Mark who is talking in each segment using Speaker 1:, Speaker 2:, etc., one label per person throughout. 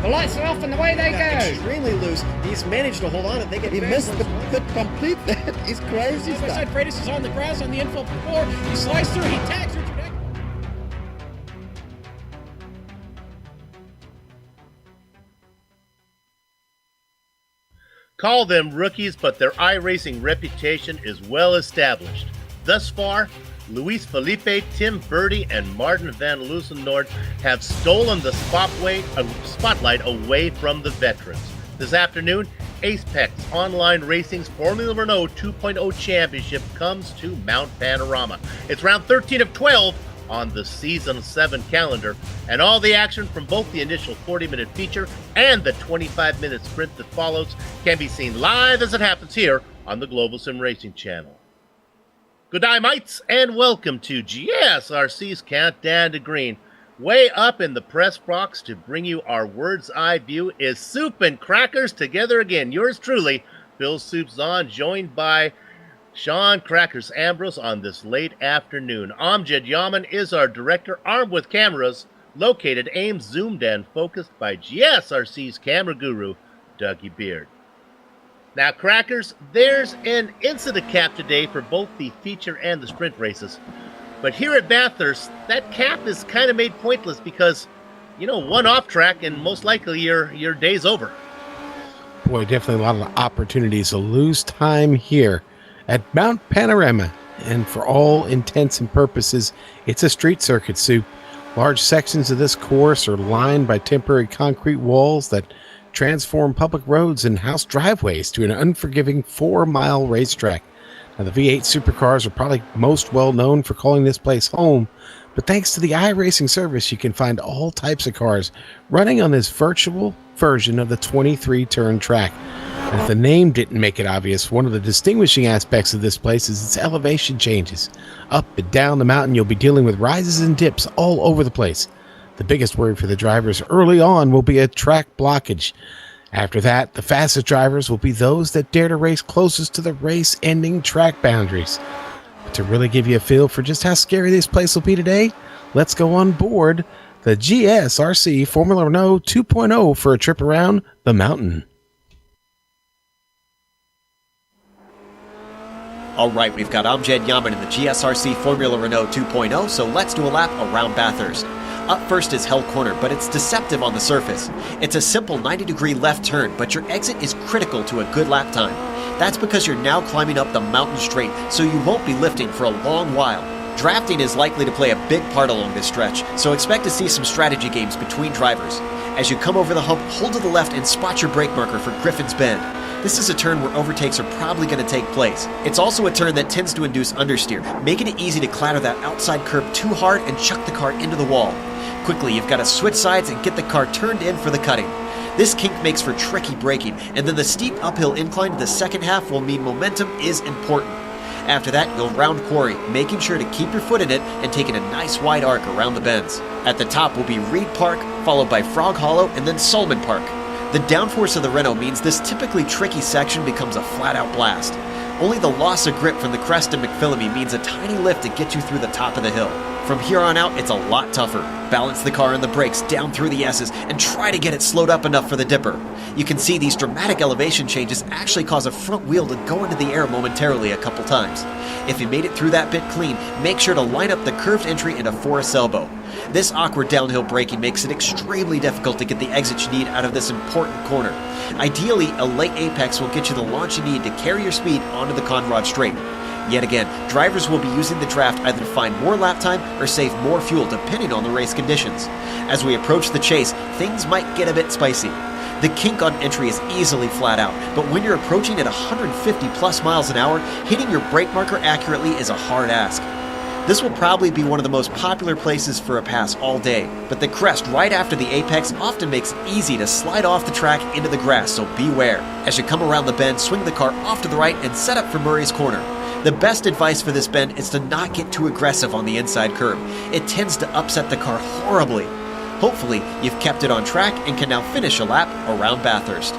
Speaker 1: The lights are off and away they go.
Speaker 2: Extremely loose. He's managed to hold on and
Speaker 3: He missed the complete that. He's crazy stuff.
Speaker 1: Side Freitas is on the grass on the infield floor. He slides through. He tags Richard Eck.
Speaker 4: Call them rookies, but their iRacing reputation is well established. Thus far, Luis Felipe, Tim Birdie, and Martin van Loosennoord have stolen the spotlight away from the veterans. This afternoon, Apex Online Racing's Formula Renault 2.0 Championship comes to Mount Panorama. It's round 13 of 12 on the Season 7 calendar, and all the action from both the initial 40-minute feature and the 25-minute sprint that follows can be seen live as it happens here on the Global Sim Racing channel. Good day, mates, and welcome to GSRC's Countdown to Green. Way up in the press box to bring you our bird's eye view is Soup and Crackers together again. Yours truly, Bill Soup Zahn, joined by Sean Crackers Ambrose on this late afternoon. Amjad Yaman is our director, armed with cameras, located, aimed, zoomed, and focused by GSRC's camera guru, Dougie Beard. Now, Crackers, there's an incident cap today for both the feature and the sprint races. But here at Bathurst, that cap is kind of made pointless because, one off track and most likely your day's over.
Speaker 3: Boy, definitely a lot of opportunities to lose time here at Mount Panorama. And for all intents and purposes, it's a street circuit, Soup. Large sections of this course are lined by temporary concrete walls that transform public roads and house driveways to an unforgiving 4-mile racetrack. Now, the V8 supercars are probably most well known for calling this place home, but thanks to the iRacing service, you can find all types of cars running on this virtual version of the 23-turn track. And if the name didn't make it obvious, one of the distinguishing aspects of this place is its elevation changes. Up and down the mountain, you'll be dealing with rises and dips all over the place. The biggest worry for the drivers early on will be a track blockage. After that, the fastest drivers will be those that dare to race closest to the race-ending track boundaries. But to really give you a feel for just how scary this place will be today, let's go on board the GSRC Formula Renault 2.0 for a trip around the mountain.
Speaker 2: All right, we've got Amjad Yaman in the GSRC Formula Renault 2.0, so let's do a lap around Bathurst. Up first is Hell Corner, but it's deceptive on the surface. It's a simple 90-degree left turn, but your exit is critical to a good lap time. That's because you're now climbing up the mountain straight, so you won't be lifting for a long while. Drafting is likely to play a big part along this stretch, so expect to see some strategy games between drivers. As you come over the hump, hold to the left and spot your brake marker for Griffin's Bend. This is a turn where overtakes are probably going to take place. It's also a turn that tends to induce understeer, making it easy to clatter that outside curb too hard and chuck the car into the wall. Quickly, you've got to switch sides and get the car turned in for the cutting. This kink makes for tricky braking, and then the steep uphill incline to the second half will mean momentum is important. After that, you'll round Quarry, making sure to keep your foot in it and taking a nice wide arc around the bends. At the top will be Reed Park, followed by Frog Hollow, and then Solomon Park. The downforce of the Renault means this typically tricky section becomes a flat-out blast. Only the loss of grip from the crest of McPhillamy means a tiny lift to get you through the top of the hill. From here on out, it's a lot tougher. Balance the car on the brakes down through the S's and try to get it slowed up enough for the dipper. You can see these dramatic elevation changes actually cause a front wheel to go into the air momentarily a couple times. If you made it through that bit clean, make sure to line up the curved entry into Forest Elbow. This awkward downhill braking makes it extremely difficult to get the exit you need out of this important corner. Ideally, a late apex will get you the launch you need to carry your speed onto the Conrod Straight. Yet again, drivers will be using the draft either to find more lap time or save more fuel depending on the race conditions. As we approach the chase, things might get a bit spicy. The kink on entry is easily flat out, but when you're approaching at 150 plus miles an hour, hitting your brake marker accurately is a hard ask. This will probably be one of the most popular places for a pass all day, but the crest right after the apex often makes it easy to slide off the track into the grass, so beware. As you come around the bend, swing the car off to the right and set up for Murray's Corner. The best advice for this bend is to not get too aggressive on the inside curb. It tends to upset the car horribly. Hopefully, you've kept it on track and can now finish a lap around Bathurst.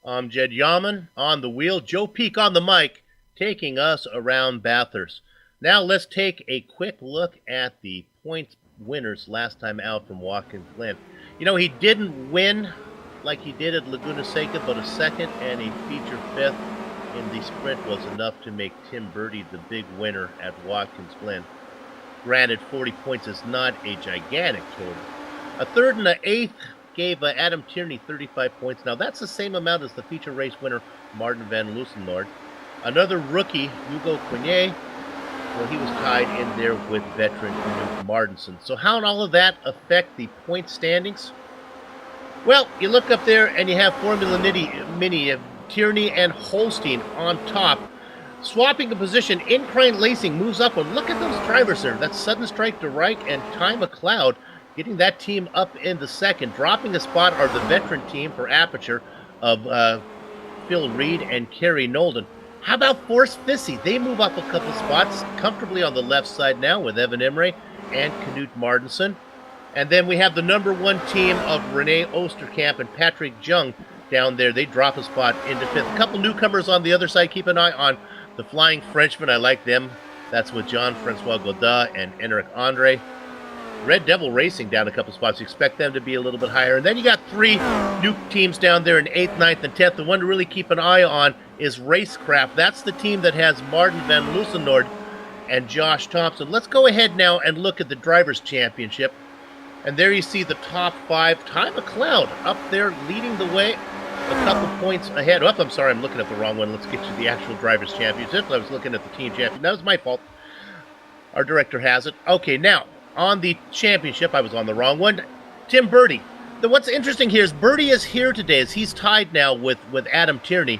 Speaker 4: I'm Jed Yaman on the wheel, Joe Peak on the mic, taking us around Bathurst. Now let's take a quick look at the points winners last time out from Watkins Glen. You know, he didn't win like he did at Laguna Seca, but a second and a feature fifth in the sprint was enough to make Tim Birdie the big winner at Watkins Glen. Granted, 40 points is not a gigantic total. A third and an eighth gave Adam Tierney 35 points. Now that's the same amount as the feature race winner Martin van Loosenlord. Another rookie, Hugo Quignet, well, he was tied in there with veteran Knut Martinson. So how did all of that affect the point standings? Well, you look up there and you have Formula Mini of Tierney and Holstein on top. Swapping a position, Incline Racing moves up. And look at those drivers there. That's Sudden Strike to Reich and Ty McLeod getting that team up in the second. Dropping a spot are the veteran team for Aperture of Phil Reed and Kerry Nolden. How about Force Fissy? They move up a couple spots comfortably on the left side now with Evan Emre and Knut Martinson. And then we have the number one team of Rene Osterkamp and Patrick Jung down there. They drop a spot into fifth. A couple newcomers on the other side. Keep an eye on the Flying Frenchmen. I like them. That's with Jean-Francois Godin and Enric Andre. Red Devil Racing down a couple spots. You expect them to be a little bit higher. And then you got three new teams down there in 8th, 9th, and 10th. The one to really keep an eye on is Racecraft. That's the team that has Martin van Loosenord and Josh Thompson. Let's go ahead now and look at the Drivers' Championship. And there you see the top five. Ty McLeod up there leading the way, a couple points ahead. Oh, I'm sorry, I'm looking at the wrong one. Let's get you the actual Drivers' Championship. I was looking at the Team Championship. That was my fault. Our director has it. Okay, now, on the championship, I was on the wrong one. Tim Birdie. What's interesting here is Birdie is here today as he's tied now with Adam Tierney,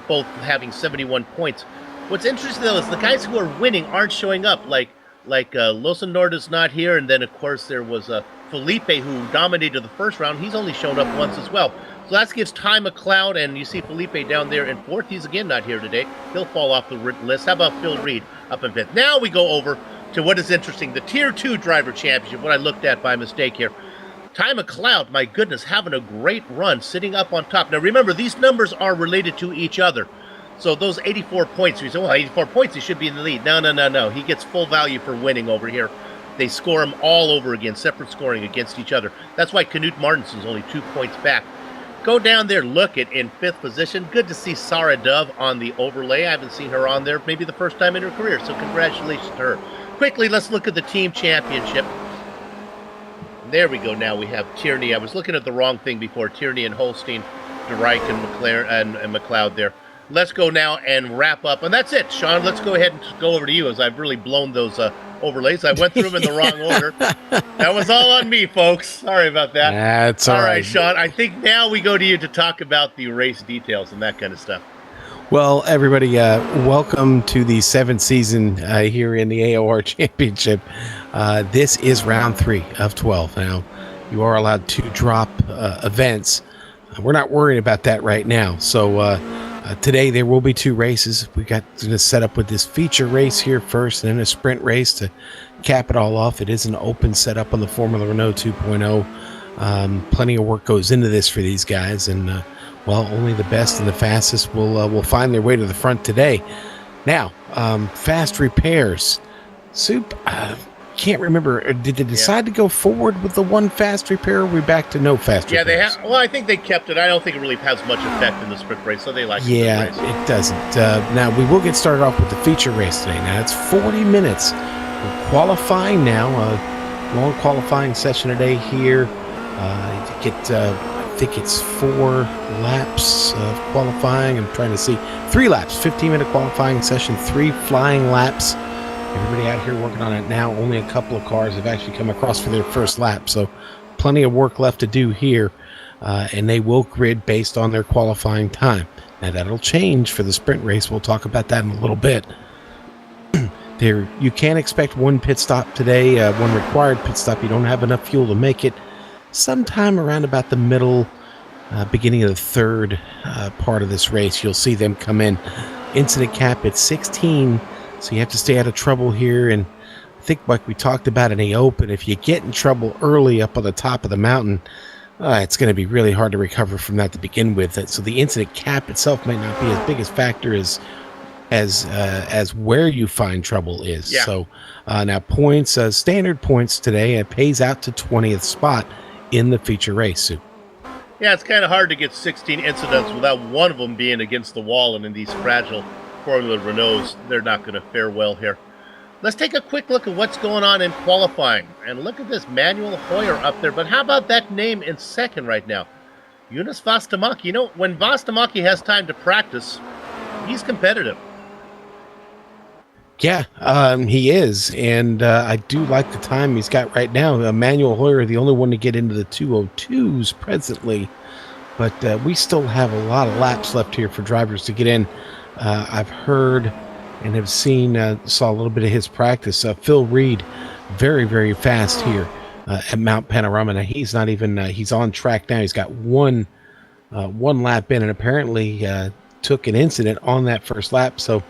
Speaker 4: both having 71 points. What's interesting, though, is the guys who are winning aren't showing up. Like Losendord is not here, and then, of course, there was Felipe who dominated the first round. He's only shown up once as well. So that gives Ty McLeod, and you see Felipe down there in fourth. He's, again, not here today. He'll fall off the list. How about Phil Reed up in fifth? Now we go over to what is interesting, the Tier 2 Driver Championship, what I looked at by mistake here. Ty McLeod, my goodness, having a great run, sitting up on top. Now, remember, these numbers are related to each other. So those 84 points, you say, well, 84 points, he should be in the lead. No. He gets full value for winning over here. They score him all over again, separate scoring against each other. That's why Knut Martinson's only 2 points back. Go down there, look at in fifth position. Good to see Sarah Dove on the overlay. I haven't seen her on there maybe the first time in her career, so congratulations to her. Quickly, let's look at the team championship. There we go. Now we have Tierney. I was looking at the wrong thing before. Tierney and Holstein, DeReich and McLeod there. Let's go now and wrap up. And that's it, Sean. Let's go ahead and go over to you as I've really blown those overlays. I went through them in the wrong order. That was all on me, folks. Sorry about that.
Speaker 3: That's all right,
Speaker 4: Sean. I think now we go to you to talk about the race details and that kind of stuff.
Speaker 3: Well, everybody, welcome to the 7th season here in the AOR Championship. This is round 3 of 12. Now, you are allowed to drop events. We're not worried about that right now. So today there will be 2 races. We got to set up with this feature race here first, and then a sprint race to cap it all off. It is an open setup on the Formula Renault 2.0. Plenty of work goes into this for these guys, and well, only the best and the fastest will find their way to the front today. Now, fast repairs. Soup, can't remember. Did they decide to go forward with the one fast repair, or are we back to no fast repairs?
Speaker 4: Yeah, they have. Well, I think they kept it. I don't think it really has much effect in the sprint race, so they like the race.
Speaker 3: It doesn't. Now, we will get started off with the feature race today. Now, it's 40 minutes. We're qualifying now. Long qualifying session today here. To get... I think it's 4 laps of qualifying. I'm trying to see 3 laps, 15-minute qualifying session, 3 flying laps. Everybody out here working on it now. Only a couple of cars have actually come across for their first lap, so plenty of work left to do here, and they will grid based on their qualifying time. Now that'll change for the sprint race. We'll talk about that in a little bit. You can expect 1 pit stop today, 1 required pit stop. You don't have enough fuel to make it. Sometime around about the middle, beginning of the 3rd part of this race, you'll see them come in. Incident cap at 16, so you have to stay out of trouble here. And I think, like we talked about in the open, if you get in trouble early up on the top of the mountain, it's going to be really hard to recover from that to begin with. So the incident cap itself might not be as big a factor as as where you find trouble is.
Speaker 4: Yeah.
Speaker 3: So now points, standard points today, it pays out to 20th spot in the feature race. So,
Speaker 4: Yeah, it's kind of hard to get 16 incidents without one of them being against the wall, and in these fragile Formula Renaults, they're not going to fare well here. Let's take a quick look at what's going on in qualifying. And look at this Manuel Hoyer up there. But how about that name in second right now? Jonas Vastamaki. You know, when Vastamaki has time to practice, he's competitive.
Speaker 3: yeah, he is. And I do like the time he's got right now. Manuel Hoyer, the only one to get into the 202s presently. But we still have a lot of laps left here for drivers to get in. I've heard and have seen, saw a little bit of his practice. Phil Reed, very, very fast here at Mount Panorama. Now, he's not even, he's on track now. He's got one lap in, and apparently took an incident on that first lap. So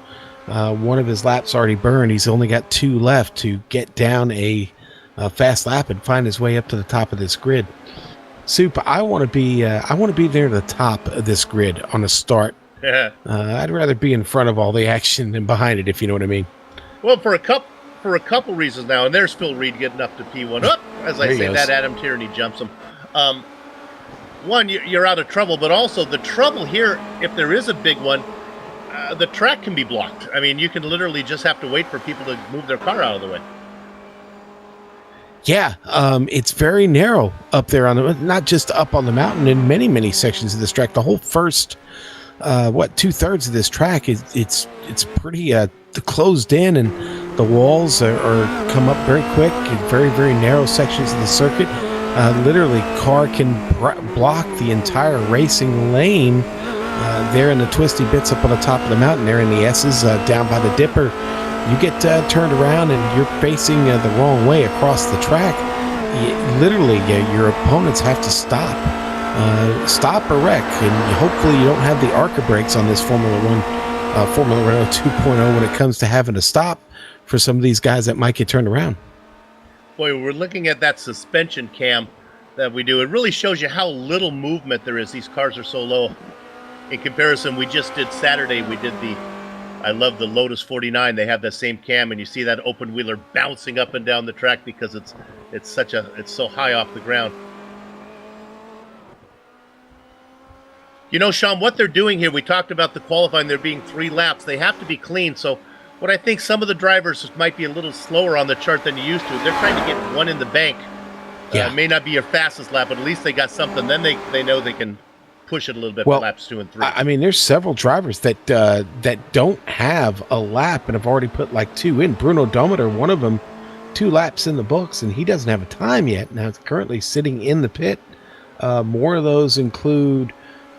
Speaker 3: one of his laps already burned. He's only got 2 left to get down a fast lap and find his way up to the top of this grid. Soup, I want to be there at the top of this grid on the start. I'd rather be in front of all the action than behind it, if you know what I mean.
Speaker 4: Well, for a couple reasons now, and there's Phil Reed getting up to P1. Up, as I say, that Adam Tierney jumps him. One, you're out of trouble, but also the trouble here, if there is a big one, the track can be blocked. I mean, you can literally just have to wait for people to move their car out of the way.
Speaker 3: Yeah, it's very narrow up there on the, not just up on the mountain, in many, many sections of this track. The whole first, 2/3 of this track it's pretty closed in, and the walls are come up very quick in very, very narrow sections of the circuit. Literally, car can block the entire racing lane there in the twisty bits up on the top of the mountain there in the S's down by the Dipper. You get turned around and you're facing the wrong way across the track. Literally, your opponents have to stop or wreck, and hopefully you don't have the ARCA brakes on this Formula Renault 2.0 when it comes to having to stop for some of these guys that might get turned around.
Speaker 4: Boy, we're looking at that suspension cam that we do. It really shows you how little movement there is. These cars are so low. In comparison, we just did Saturday, we did I love the Lotus 49. They have that same cam, and you see that open wheeler bouncing up and down the track because it's so high off the ground. You know, Sean, what they're doing here, we talked about the qualifying, there being 3 laps. They have to be clean. So what I think some of the drivers might be a little slower on the chart than you used to. They're trying to get one in the bank.
Speaker 3: Yeah.
Speaker 4: It may not be your fastest lap, but at least they got something. Then they know they can push it a little bit for laps 2 and 3.
Speaker 3: I mean, there's several drivers that don't have a lap and have already put like 2 in. Bruno Dometer, one of them, 2 laps in the books, and he doesn't have a time yet. Now, it's currently sitting in the pit. More of those include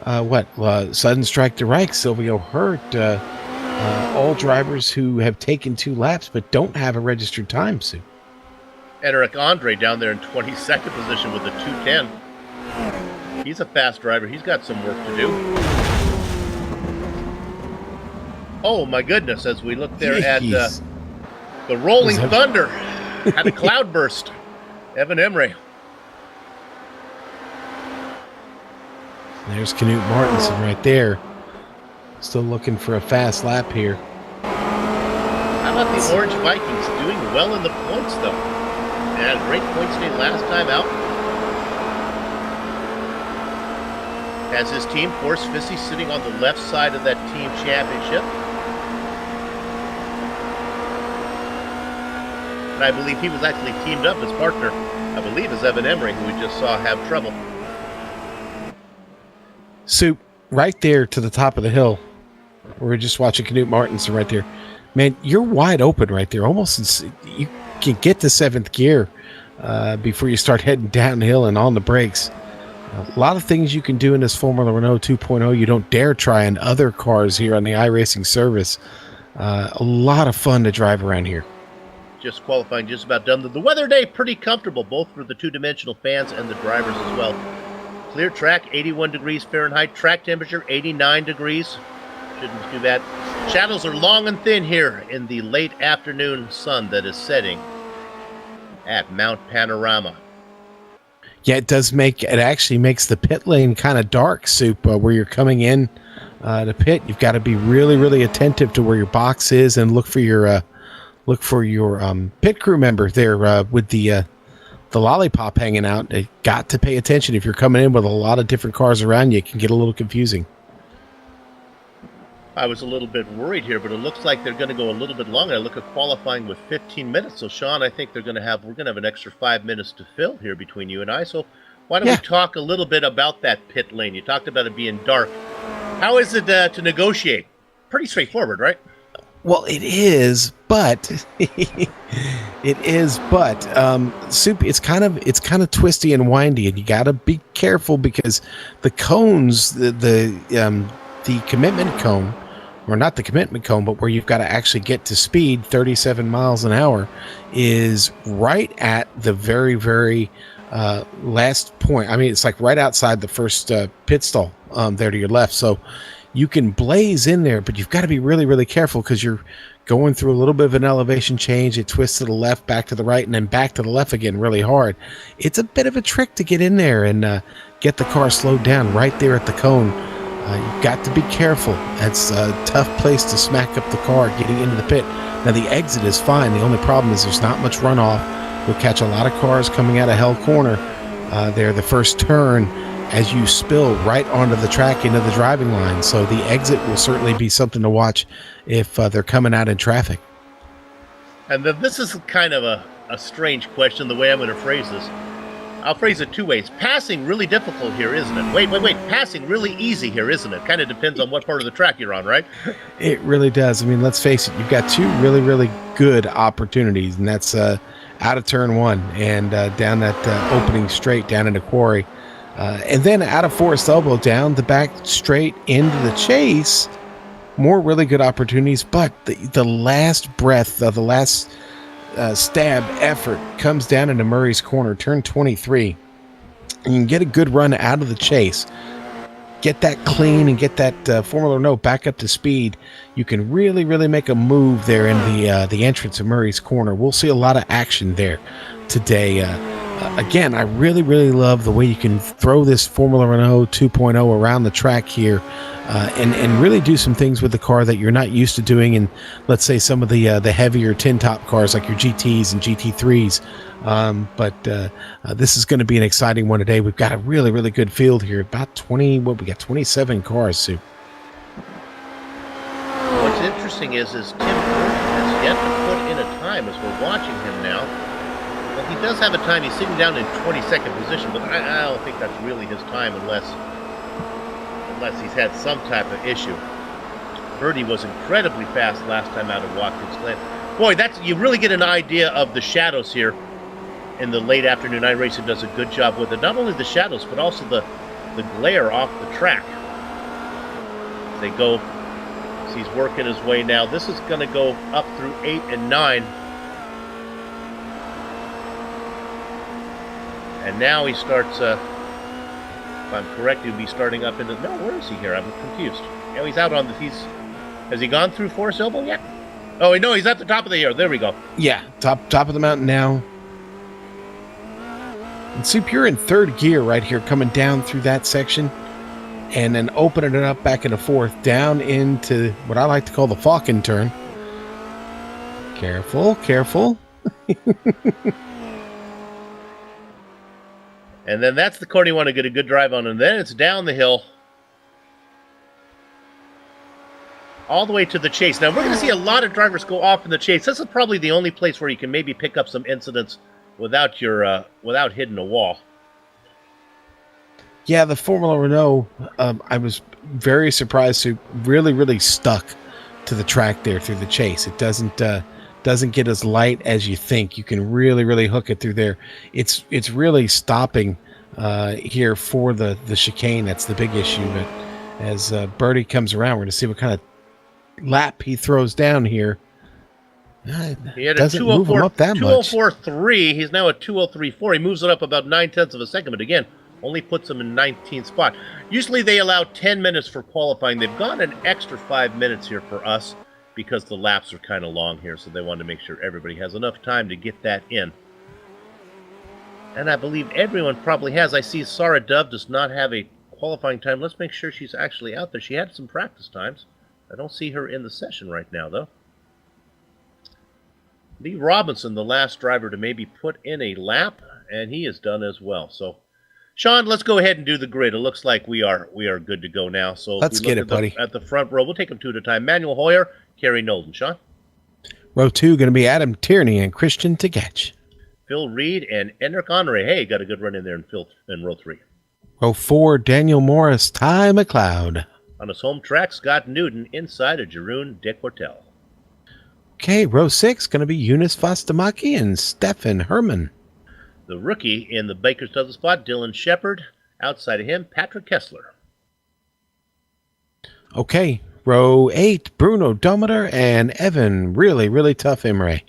Speaker 3: Sudden Strike to Reich, Silvio Hurt, all drivers who have taken 2 laps but don't have a registered time, Sue.
Speaker 4: Eric Andre down there in 22nd position with the 2:10. He's a fast driver. He's got some work to do. Oh, my goodness, as we look there at the Rolling Thunder at a cloudburst. Evan Emre.
Speaker 3: There's Knut Martinsen right there. Still looking for a fast lap here.
Speaker 4: How about the Orange Vikings doing well in the points, though? They had a great points day last time out. Has his team, Force Fissy, sitting on the left side of that team championship. And I believe he was actually teamed up. His partner, I believe, is Evan Emre, who we just saw have trouble.
Speaker 3: Soup, right there to the top of the hill. We're just watching Knut Martinsen right there. Man, you're wide open right there. Almost, you can get to 7th gear before you start heading downhill and on the brakes. A lot of things you can do in this Formula Renault 2.0 you don't dare try in other cars here on the iRacing service. A lot of fun to drive around here.
Speaker 4: Just qualifying, just about done. The weather day, pretty comfortable, both for the 2-dimensional fans and the drivers as well. Clear track, 81 degrees Fahrenheit. Track temperature, 89 degrees. Shouldn't do bad. Shadows are long and thin here in the late afternoon sun that is setting at Mount Panorama.
Speaker 3: Yeah, it actually makes the pit lane kind of dark, Soup, where you're coming in the pit. You've got to be really, really attentive to where your box is and look for your pit crew member there with the lollipop hanging out. They got to pay attention. If you're coming in with a lot of different cars around you, it can get a little confusing.
Speaker 4: I was a little bit worried here, but it looks like they're going to go a little bit longer. I look at qualifying with 15 minutes. So, Sean, I think we're going to have an extra 5 minutes to fill here between you and I. So why don't we talk a little bit about that pit lane? You talked about it being dark. How is it to negotiate? Pretty straightforward, right?
Speaker 3: Well, it is, but Soup, it's kind of twisty and windy, and you got to be careful because the cones, the commitment cone, or not the commitment cone, but where you've got to actually get to speed 37 miles an hour, is right at the very, very last point. I mean, it's like right outside the first pit stall there to your left. So you can blaze in there, but you've got to be really, really careful because you're going through a little bit of an elevation change. It twists to the left, back to the right, and then back to the left again really hard. It's a bit of a trick to get in there and get the car slowed down right there at the cone. You've got to be careful. It's a tough place to smack up the car getting into the pit. Now, the exit is fine. The only problem is there's not much runoff. You'll catch a lot of cars coming out of Hell Corner there, the first turn, as you spill right onto the track into the driving line. So the exit will certainly be something to watch if they're coming out in traffic.
Speaker 4: And then this is kind of a strange question, the way I'm going to phrase this. I'll phrase it two ways. Passing really difficult here, isn't it? Wait. Passing really easy here, isn't it? Kind of depends on what part of the track you're on, right?
Speaker 3: It really does. I mean, let's face it. You've got two really, really good opportunities, and that's out of turn one and down that opening straight down into Quarry. And then out of Forest Elbow down the back straight into the chase. More really good opportunities, but the last breath of the last stab effort comes down into Murray's Corner, turn 23. And you can get a good run out of the chase. Get that clean and get that Formula Renault back up to speed. You can really, really make a move there in the entrance of Murray's Corner. We'll see a lot of action there today. Again, I really, really love the way you can throw this Formula Renault 2.0 around the track here and really do some things with the car that you're not used to doing in, let's say, some of the heavier tin-top cars like your GTs and GT3s. But this is going to be an exciting one today. We've got a really, really good field here. About 27 cars, Sue.
Speaker 4: What's interesting is Tim Burton has yet to put in a time as we're watching him now. Well, he does have a time. He's sitting down in 22nd position, but I don't think that's really his time unless he's had some type of issue. Birdie was incredibly fast last time out of Watkins Glen. Boy, you really get an idea of the shadows here in the late afternoon. iRacing does a good job with it. Not only the shadows, but also the glare off the track. They go, so he's working his way now. This is going to go up through 8 and 9. And now he starts, if I'm correct, he'll be starting up into... No, where is he here? I'm confused. Yeah, he's out on the... Has he gone through Forest Elbow yet? Oh, no, he's at the top of the hill. There we go.
Speaker 3: Yeah, top of the mountain now. And Soup, you're in third gear right here, coming down through that section. And then opening it up back into fourth, down into what I like to call the Falcon turn. Careful.
Speaker 4: And then that's the corner you want to get a good drive on. And then it's down the hill. All the way to the chase. Now, we're going to see a lot of drivers go off in the chase. This is probably the only place where you can maybe pick up some incidents without hitting a wall.
Speaker 3: Yeah, the Formula Renault, I was very surprised to really, really stuck to the track there through the chase. It doesn't get as light as you think. You can really, really hook it through there. It's really stopping here for the chicane. That's the big issue. But as Birdie comes around, we're going to see what kind of lap he throws down here.
Speaker 4: He had a 204.3. He's now at 203.4. He moves it up about 9/10 of a second, but again, only puts him in 19th spot. Usually they allow 10 minutes for qualifying. They've gone an extra 5 minutes here for us because the laps are kind of long here, so they wanted to make sure everybody has enough time to get that in. And I believe everyone probably has. I see Sarah Dove does not have a qualifying time. Let's make sure she's actually out there. She had some practice times. I don't see her in the session right now, though. Lee Robinson, the last driver to maybe put in a lap, and he is done as well. So, Sean, let's go ahead and do the grid. It looks like we are good to go now. So
Speaker 3: let's get it, buddy.
Speaker 4: At the front row, we'll take them two at a time. Manuel Hoyer, Kerry Nolden. Sean?
Speaker 3: Row 2 going to be Adam Tierney and Christian Tegach.
Speaker 4: Phil Reed and Enric Andre. Hey, got a good run in there in row 3.
Speaker 3: Row 4, Daniel Morris, Ty McLeod.
Speaker 4: On his home track, Scott Newton inside of Jeroen de Quartel.
Speaker 3: Okay, row 6 going to be Eunice Vastamaki and Stefan Herman.
Speaker 4: The rookie in the Baker's dozen spot, Dylan Shepard. Outside of him, Patrick Kessler.
Speaker 3: Okay, row 8, Bruno Dometer and Evan. Really, really tough, Imre.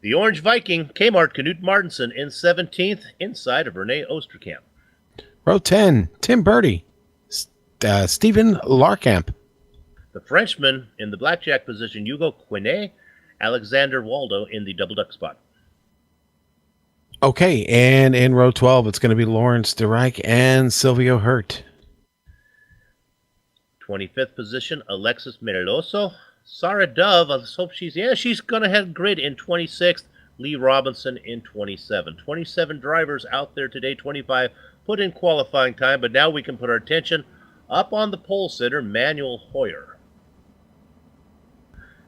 Speaker 4: The Orange Viking, Kmart Knut Martinson in 17th, inside of Renee Osterkamp.
Speaker 3: Row 10, Tim Birdie, Stephen Larkamp.
Speaker 4: The Frenchman in the blackjack position, Hugo Quinet, Alexander Waldo in the double duck spot.
Speaker 3: Okay, and in row 12, it's going to be Lawrence DeReich and Silvio Hurt.
Speaker 4: 25th position, Alexis Mereloso. Sarah Dove, let's hope she's going to head grid in 26th. Lee Robinson in 27. 27 drivers out there today, 25 put in qualifying time, but now we can put our attention up on the pole sitter, Manuel Hoyer.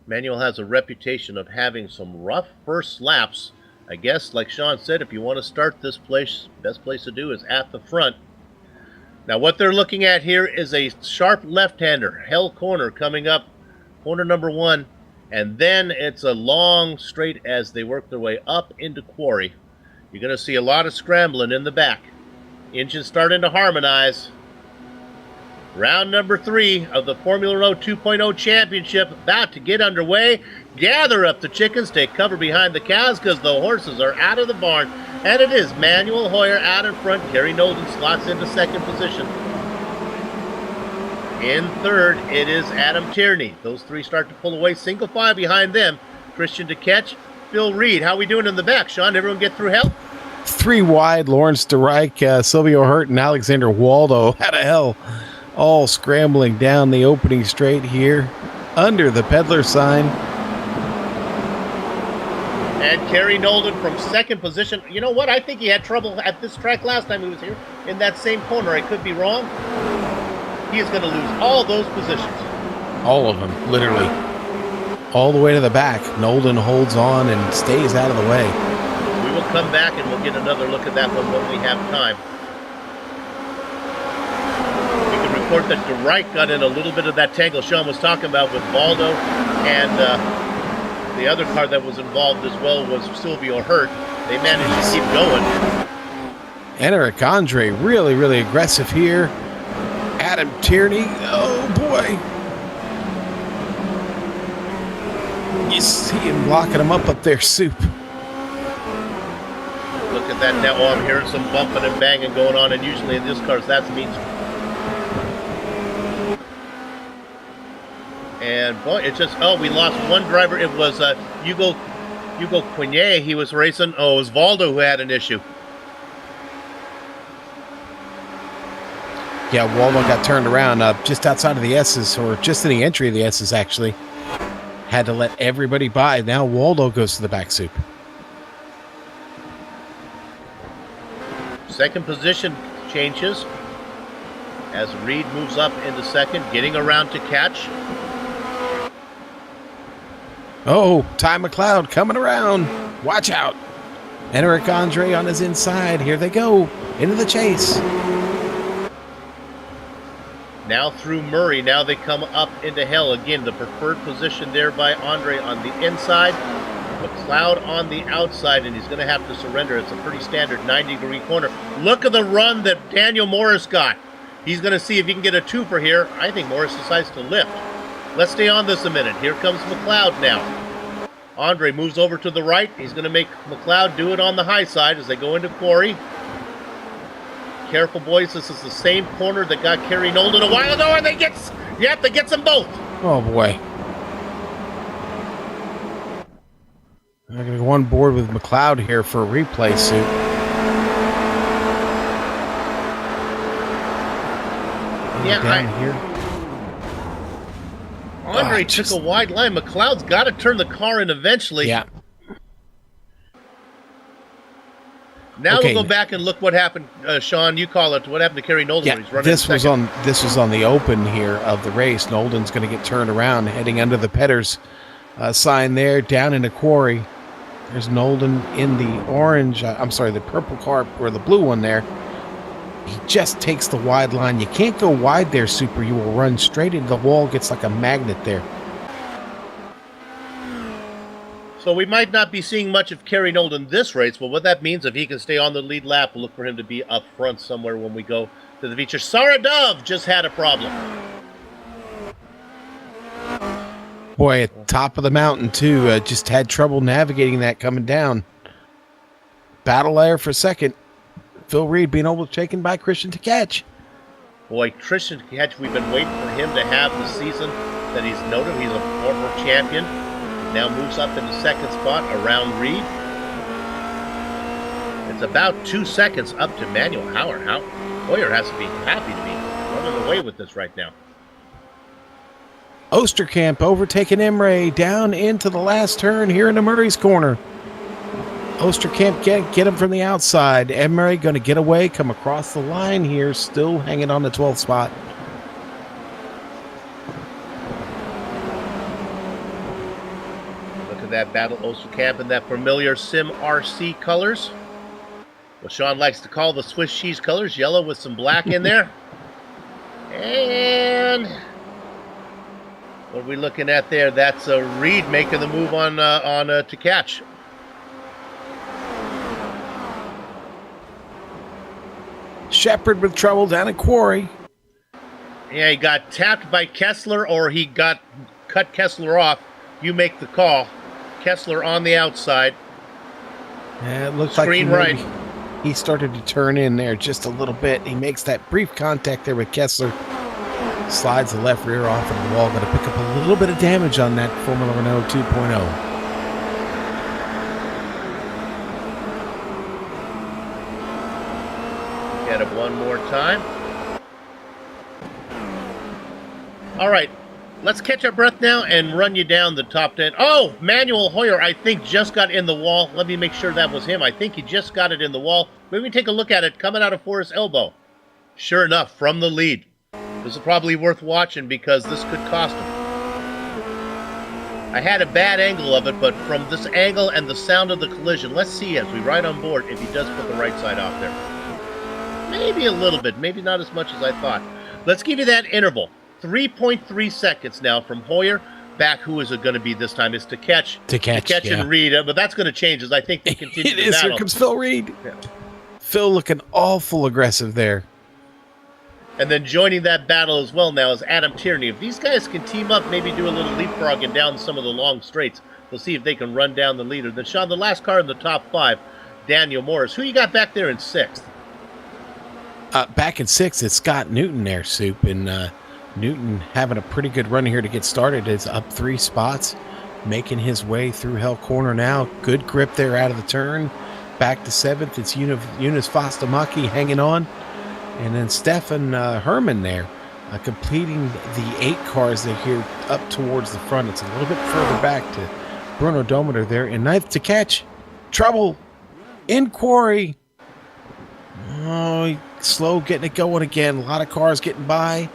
Speaker 4: Manuel has a reputation of having some rough first laps. I guess, like Sean said, if you want to start this place, best place to do is at the front. Now, what they're looking at here is a sharp left-hander, hell corner coming up, corner number 1, and then it's a long straight as they work their way up into Quarry. You're going to see a lot of scrambling in the back. Engines starting to harmonize. Round number 3 of the Formula Renault 2.0 Championship about to get underway. Gather up the chickens, take cover behind the cows because the horses are out of the barn. And it is Manuel Hoyer out in front. Kerry Nolden slots into second position. In third, it is Adam Tierney. Those three start to pull away. Single file behind them. Christian DeKetch, Phil Reed. How we doing in the back, Sean? Everyone get through hell?
Speaker 3: 3 wide, Lawrence DeReich, Silvio Hurt, and Alexander Waldo out of hell. All scrambling down the opening straight here under the peddler sign.
Speaker 4: And Kerry Nolden from second position. You know what? I think he had trouble at this track last time he was here in that same corner. I could be wrong. He is going to lose all those positions. All
Speaker 3: of them, literally. All the way to the back. Nolden holds on and stays out of the way.
Speaker 4: We will come back and we'll get another look at that one when we have time. We can report that DeReich got in a little bit of that tangle Sean was talking about with Baldo, and the other car that was involved as well was Silvio Hurt. They managed to keep going.
Speaker 3: Enric Andre really, really aggressive here. Adam Tierney, oh boy. You see him locking him up there, Soup.
Speaker 4: Look at that now. Oh, I'm hearing some bumping and banging going on, and usually in this car, that means. And boy, it's just, we lost one driver. It was Hugo Quinet. He was racing. Oh, it was Valdo who had an issue.
Speaker 3: Yeah, Waldo got turned around just outside of the S's, or just in the entry of the S's, actually. Had to let everybody by. Now Waldo goes to the back, Soup.
Speaker 4: Second position changes as Reed moves up into second, getting around to catch.
Speaker 3: Oh, Ty McLeod coming around. Watch out. Enric Andre on his inside. Here they go. Into the chase.
Speaker 4: Now through Murray. Now they come up into hell. Again, the preferred position there by Andre on the inside. McLeod on the outside, and he's going to have to surrender. It's a pretty standard 90-degree corner. Look at the run that Daniel Morris got. He's going to see if he can get a twofer here. I think Morris decides to lift. Let's stay on this a minute. Here comes McLeod now. Andre moves over to the right. He's going to make McLeod do it on the high side as they go into Quarry. Careful, boys. This is the same corner that got Kerry Nolden a while ago, and they get them both.
Speaker 3: Oh, boy. I'm going to go on board with McLeod here for a replay, Soup.
Speaker 4: Yeah,
Speaker 3: down here.
Speaker 4: Andre took a wide line. McLeod's got to turn the car in eventually.
Speaker 3: Yeah.
Speaker 4: Now
Speaker 3: Okay.
Speaker 4: we'll go back and look what happened. Sean, you call it. What happened to Kerry Nolden when he's running
Speaker 3: this was
Speaker 4: second?
Speaker 3: on the open here of the race. Nolden's going to get turned around, heading under the Petters sign there, down in the quarry. There's Nolden in the orange. I'm sorry, the purple car or the blue one there. He just takes the wide line. You can't go wide there, Super. You will run straight into the wall. Gets like a magnet there.
Speaker 4: So we might not be seeing much of Kerry Nolden this race, but what that means, if he can stay on the lead lap, we'll look for him to be up front somewhere when we go to the feature. Sarah Dove just had a problem.
Speaker 3: Boy, at top of the mountain, too. Just had trouble navigating that coming down. Battle there for second. Phil Reed being overtaken by Christian to catch.
Speaker 4: Boy, Christian Catch, we've been waiting for him to have the season that he's noted. He's a former champion. Now moves up in the second spot around Reed. It's about 2 seconds up to Manuel Howard. Hoyer has to be happy to be running away with this right now.
Speaker 3: Osterkamp overtaking Emre down into the last turn here into Murray's corner. Osterkamp get him from the outside. Emre going to get away, come across the line here, still hanging on the 12th spot.
Speaker 4: Look at that battle, Osterkamp in that familiar SimRC colors. What Sean likes to call the Swiss cheese colors, yellow with some black in there. And what are we looking at there? That's Reed making the move on to catch.
Speaker 3: Shepard with trouble down at quarry.
Speaker 4: Yeah, he got tapped by Kessler or he got cut Kessler off. You make the call. Kessler on the outside.
Speaker 3: Yeah, it looks
Speaker 4: Screen
Speaker 3: like
Speaker 4: right.
Speaker 3: he started to turn in there just a little bit. He makes that brief contact there with Kessler. Slides the left rear off of the wall. Going to pick up a little bit of damage on that Formula Renault 2.0.
Speaker 4: Get it one more time. All right, let's catch our breath now and run you down the top 10. Oh, Manuel Hoyer, I think, just got in the wall. Let me make sure that was him. I think he just got it in the wall. Maybe take a look at it coming out of Forrest's elbow. Sure enough, from the lead. This is probably worth watching because this could cost him. I had a bad angle of it, but from this angle and the sound of the collision, let's see as we ride on board if he does put the right side off there. Maybe a little bit, maybe not as much as I thought. Let's give you that interval. 3.3 seconds now from Hoyer. Back, who is it going to be this time? It's to catch
Speaker 3: Yeah.
Speaker 4: and Reed. But that's going to change as I think they continue
Speaker 3: It
Speaker 4: the
Speaker 3: is.
Speaker 4: battle.
Speaker 3: Here comes Phil Reed.
Speaker 4: Yeah.
Speaker 3: Phil looking awful aggressive there.
Speaker 4: And then joining that battle as well now is Adam Tierney. If these guys can team up, maybe do a little leapfrogging down some of the long straights, we'll see if they can run down the leader. Then, Sean, the last car in the top 5, Daniel Morris. Who you got back there in 6th?
Speaker 3: Back in 6th, it's Scott Newton there, Soup. And Newton having a pretty good run here to get started. It's up 3 spots, making his way through Hell Corner now. Good grip there out of the turn. Back to 7th, it's Eunice Fostamaki hanging on. And then Stefan Herman there, completing the 8 cars that here up towards the front. It's a little bit further back to Bruno Dometer there. And 9th to catch. Trouble in quarry. Oh, slow getting it going again. A lot of cars getting by.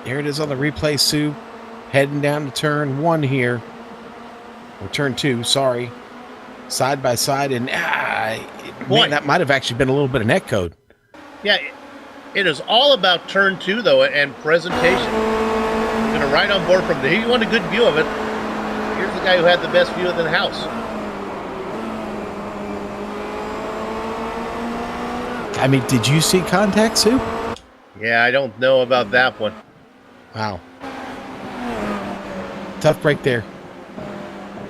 Speaker 3: There it is on the replay, Sue. Heading down to turn 1 here. Or turn 2, sorry. Side by side, and man, that might have actually been a little bit of net code.
Speaker 4: Yeah, it is all about turn 2, though, and presentation. You're going to ride on board from there. You want a good view of it. Here's the guy who had the best view of the house.
Speaker 3: I mean, did you see contact, Sue?
Speaker 4: Yeah, I don't know about that one.
Speaker 3: Wow. Tough break there.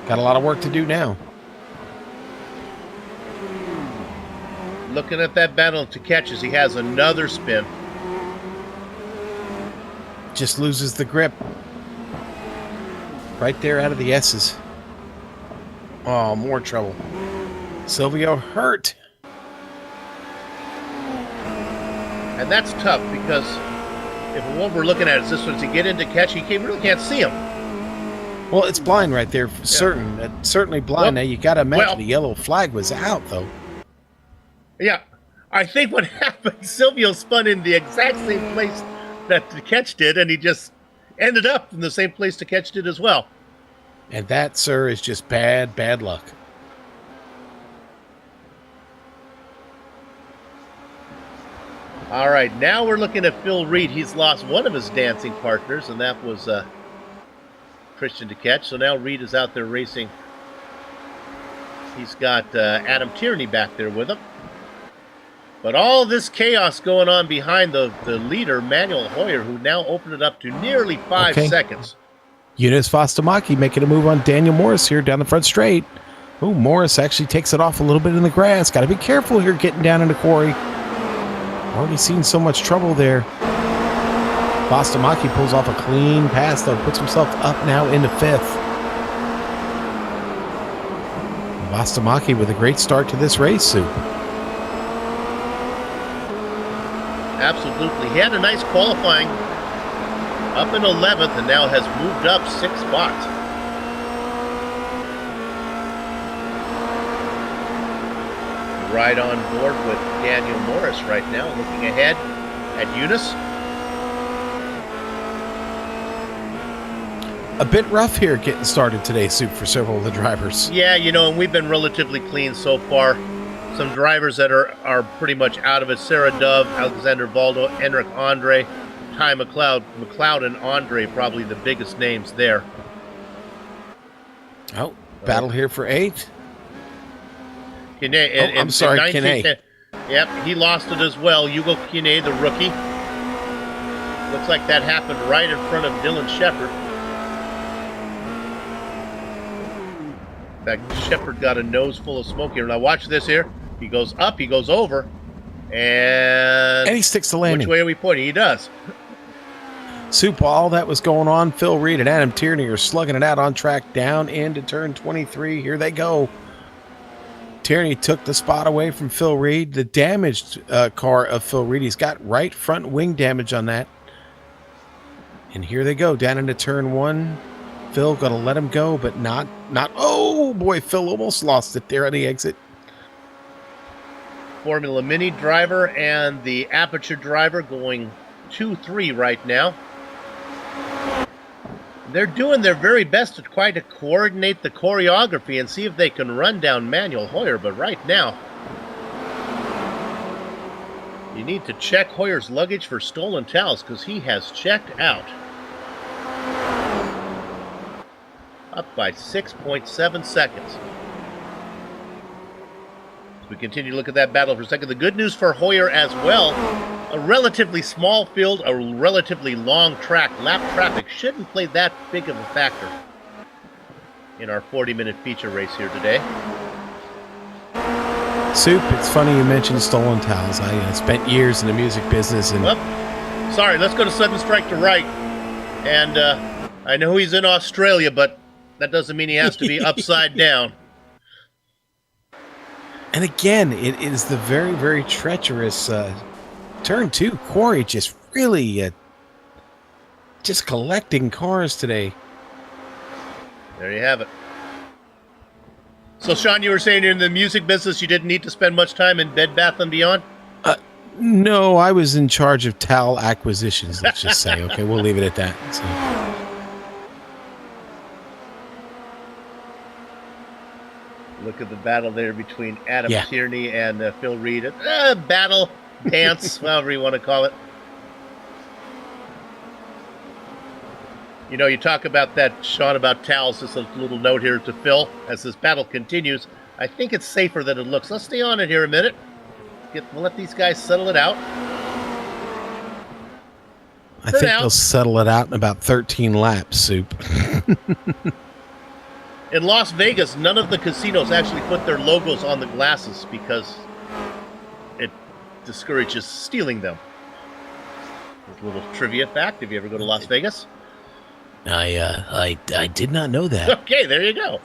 Speaker 3: Got a lot of work to do now.
Speaker 4: Looking at that battle to catch as he has another spin.
Speaker 3: Just loses the grip. Right there out of the S's. Oh, more trouble. Silvio hurt.
Speaker 4: And that's tough because if what we're looking at is this one, to get into catch, you really can't see him.
Speaker 3: Well, it's blind right there for certain. Certainly blind. Now, you got to imagine the yellow flag was out, though.
Speaker 4: Yeah. I think what happened, Silvio spun in the exact same place that the catch did, and he just ended up in the same place the catch did as well.
Speaker 3: And that, sir, is just bad luck.
Speaker 4: All right, now we're looking at Phil Reed. He's lost one of his dancing partners, and that was Christian to catch. So now Reed is out there racing. He's got Adam Tierney back there with him. But all this chaos going on behind the leader, Manuel Hoyer, who now opened it up to nearly 5 seconds.
Speaker 3: Eunice Vostamaki making a move on Daniel Morris here down the front straight. Oh, Morris actually takes it off a little bit in the grass. Got to be careful here getting down into quarry. Already seen so much trouble there. Vostamaki pulls off a clean pass, though. Puts himself up now into 5th. Vostamaki with a great start to this race, Sue.
Speaker 4: Absolutely. He had a nice qualifying up in 11th and now has moved up 6 spots. Right on board with Daniel Morris right now, looking ahead at Eunice.
Speaker 3: A bit rough here getting started today, Soup, for several of the drivers.
Speaker 4: Yeah, and we've been relatively clean so far. Some drivers that are pretty much out of it. Sarah Dove, Alexander Valdo, Enric Andre, Ty McLeod and Andre, probably the biggest names there.
Speaker 3: Oh, battle here for 8th.
Speaker 4: Kine,
Speaker 3: I'm sorry, Kine.
Speaker 4: Yep, he lost it as well. Hugo Kine, the rookie. Looks like that happened right in front of Dylan Shepard. In fact, Shepard got a nose full of smoke here. Now watch this here. He goes up, he goes over, and
Speaker 3: he sticks the landing.
Speaker 4: Which way are we pointing? He does.
Speaker 3: Soup, all that was going on. Phil Reed and Adam Tierney are slugging it out on track down into turn 23. Here they go. Tierney took the spot away from Phil Reed. The damaged car of Phil Reed, he's got right front wing damage on that. And here they go down into turn 1. Phil got to let him go, but not. Oh boy, Phil almost lost it there on the exit.
Speaker 4: Formula Mini driver and the Aperture driver going 2-3 right now. They're doing their very best to try to coordinate the choreography and see if they can run down Manuel Hoyer, but right now, you need to check Hoyer's luggage for stolen towels because he has checked out. Up by 6.7 seconds. As we continue to look at that battle for a second, the good news for Hoyer as well, a relatively small field, a relatively long track, lap traffic shouldn't play that big of a factor in our 40-minute feature race here today.
Speaker 3: Soup, it's funny you mentioned stolen towels. I spent years in the music business. And
Speaker 4: sorry, let's go to Sudden Strike to right. And I know he's in Australia, but that doesn't mean he has to be upside down.
Speaker 3: And again, it is the very, very treacherous turn 2. Quarry just really just collecting cars today.
Speaker 4: There you have it. So, Sean, you were saying in the music business you didn't need to spend much time in Bed Bath & Beyond?
Speaker 3: No, I was in charge of towel acquisitions, let's just say. Okay, we'll leave it at that. So.
Speaker 4: Look at the battle there between Adam Tierney and Phil Reed. Battle, dance, however you want to call it. You talk about that, Sean, about towels. Just a little note here to Phil. As this battle continues, I think it's safer than it looks. Let's stay on it here a minute. We'll let these guys settle it out.
Speaker 3: I think they'll settle it out in about 13 laps, Soup.
Speaker 4: In Las Vegas, none of the casinos actually put their logos on the glasses because it discourages stealing them. A little trivia fact, if you ever go to Las Vegas.
Speaker 3: I did not know that.
Speaker 4: Okay, there you go.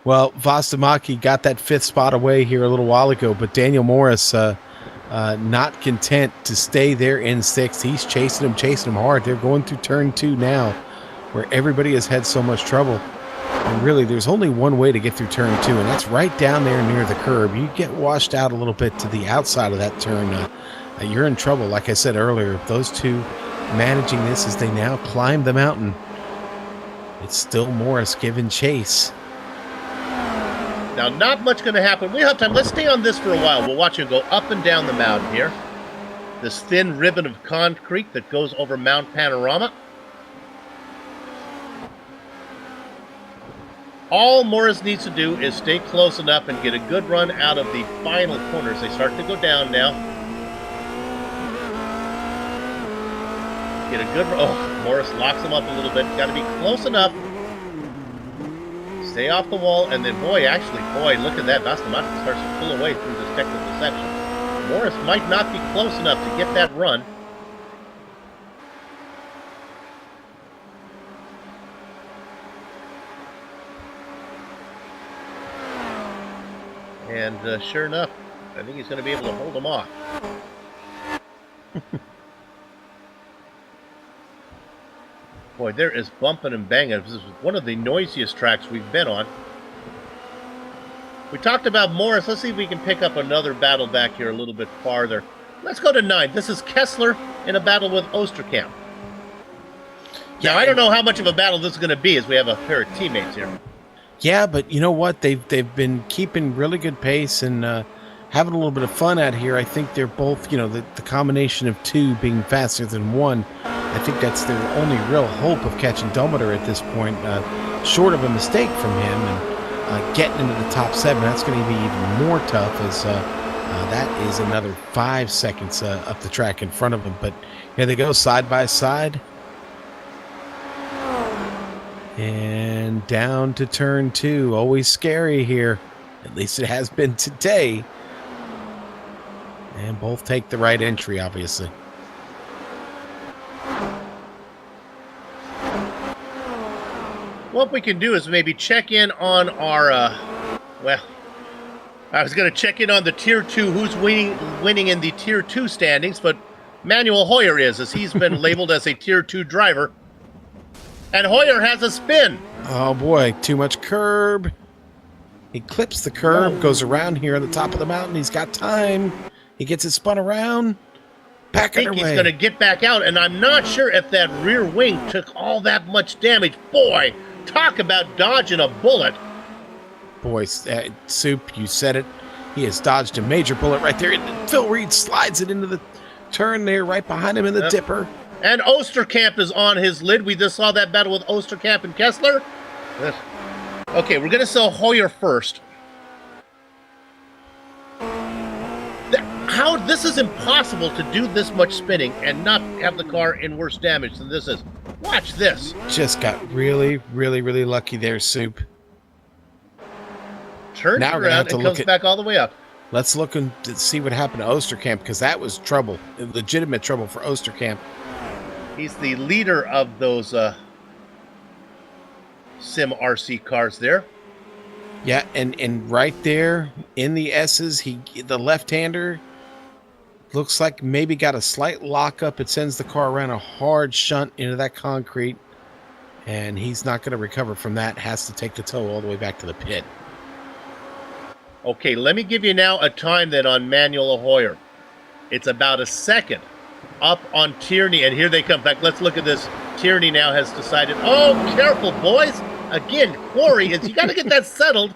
Speaker 3: Well, Vostamaki got that 5th spot away here a little while ago, but Daniel Morris not content to stay there in 6th. He's chasing him hard. They're going through turn 2 now, where everybody has had so much trouble. And really, there's only one way to get through turn 2, and that's right down there near the curb. You get washed out a little bit to the outside of that turn, you're in trouble. Like I said earlier, those two managing this as they now climb the mountain. It's still Morris giving chase.
Speaker 4: Now, not much going to happen. We have time. Let's stay on this for a while. We'll watch him go up and down the mountain here. This thin ribbon of concrete that goes over Mount Panorama. All Morris needs to do is stay close enough and get a good run out of the final corners. They start to go down now. Get a good run. Oh, Morris locks him up a little bit. Got to be close enough. Stay off the wall, and then, boy, look at that. Vostamaki starts to pull away through this technical section. Morris might not be close enough to get that run. And sure enough, I think he's going to be able to hold him off. Boy, there is bumping and banging. This is one of the noisiest tracks we've been on. We talked about Morris. Let's see if we can pick up another battle back here a little bit farther. Let's go to 9. This is Kessler in a battle with Osterkamp. Now, I don't know how much of a battle this is going to be, as we have a pair of teammates here.
Speaker 3: Yeah, but you know what? They've been keeping really good pace and having a little bit of fun out here. I think they're both, the combination of 2 being faster than 1. I think that's their only real hope of catching Dometer at this point, short of a mistake from him and getting into the top 7. That's going to be even more tough as that is another 5 seconds up the track in front of him. But here they go, side by side. And down to turn 2. Always scary here. At least it has been today. And both take the right entry, obviously.
Speaker 4: What we can do is maybe check in on our, well, I was going to check in on the Tier 2, who's winning in the Tier 2 standings, but Manuel Hoyer is, as he's been labeled as a Tier 2 driver. And Hoyer has a spin.
Speaker 3: Oh, boy, too much curb. He clips the curb, goes around here on the top of the mountain. He's got time. He gets it spun around. Back
Speaker 4: I think he's going to get back out, and I'm not sure if that rear wing took all that much damage. Boy, talk about dodging a bullet.
Speaker 3: Boy, Soup, you said it. He has dodged a major bullet right there. And Phil Reed slides it into the turn there right behind him in the dipper.
Speaker 4: And Osterkamp is on his lid. We just saw that battle with Osterkamp and Kessler. Okay, we're going to sell Hoyer first. How this is impossible to do this much spinning and not have the car in worse damage than this is. Watch this.
Speaker 3: Just got really, really, really lucky there, Soup.
Speaker 4: Turns around and comes back all the way up.
Speaker 3: Let's look and see what happened to Osterkamp, because that was trouble, legitimate trouble for Osterkamp.
Speaker 4: He's the leader of those SimRC cars there.
Speaker 3: Yeah, and right there in the S's, the left-hander looks like maybe got a slight lockup. It sends the car around a hard shunt into that concrete, and he's not going to recover from that. Has to take the tow all the way back to the pit.
Speaker 4: Okay, let me give you now a time then on Manuel Hoyer. It's about a second up on Tierney, and here they come back. Let's look at this. Tierney now has decided, oh, careful, boys. Again, Quarry, you got to get that settled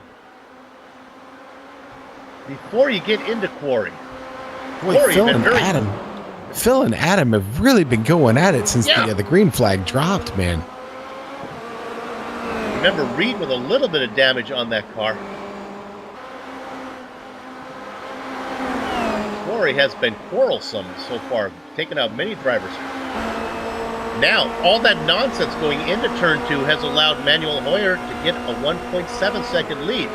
Speaker 4: before you get into Quarry.
Speaker 3: Boy, Phil and Adam have really been going at it since the green flag dropped, man.
Speaker 4: Remember, Reed with a little bit of damage on that car. Quarry has been quarrelsome so far, taking out many drivers. Now, all that nonsense going into turn 2 has allowed Manuel Hoyer to get a 1.7 second lead.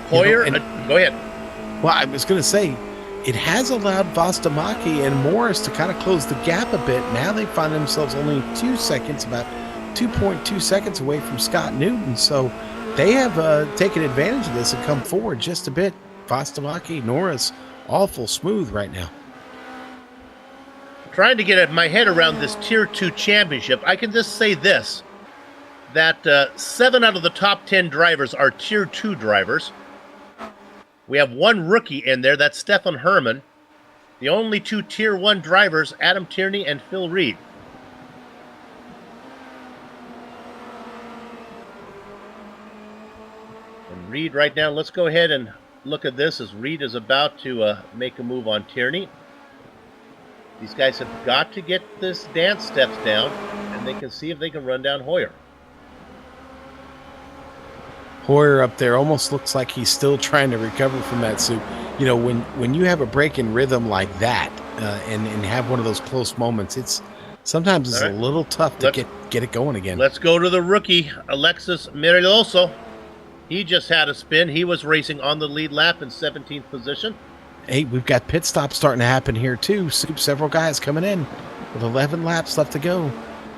Speaker 4: Hoyer, go ahead.
Speaker 3: Well, I was going to say, it has allowed Vostamaki and Morris to kind of close the gap a bit. Now they find themselves only 2 seconds, about 2.2 seconds away from Scott Newton, so they have taken advantage of this and come forward just a bit. Vostomaki, Norris, awful smooth right now.
Speaker 4: Trying to get my head around this Tier 2 championship, I can just say this, that 7 out of the top 10 drivers are Tier 2 drivers. We have 1 rookie in there, that's Stefan Herman. The only 2 Tier 1 drivers, Adam Tierney and Phil Reed. And Reed right now, let's go ahead and look at this as Reed is about to make a move on Tierney. These guys have got to get this dance steps down, and they can see if they can run down Hoyer.
Speaker 3: Hoyer up there almost looks like he's still trying to recover from that soup. You know, when you have a break in rhythm like that and have one of those close moments, it's sometimes a little tough to get it going again.
Speaker 4: Let's go to the rookie, Alexis Meriloso. He just had a spin. He was racing on the lead lap in 17th position.
Speaker 3: Hey, we've got pit stops starting to happen here too. Several guys coming in with 11 laps left to go.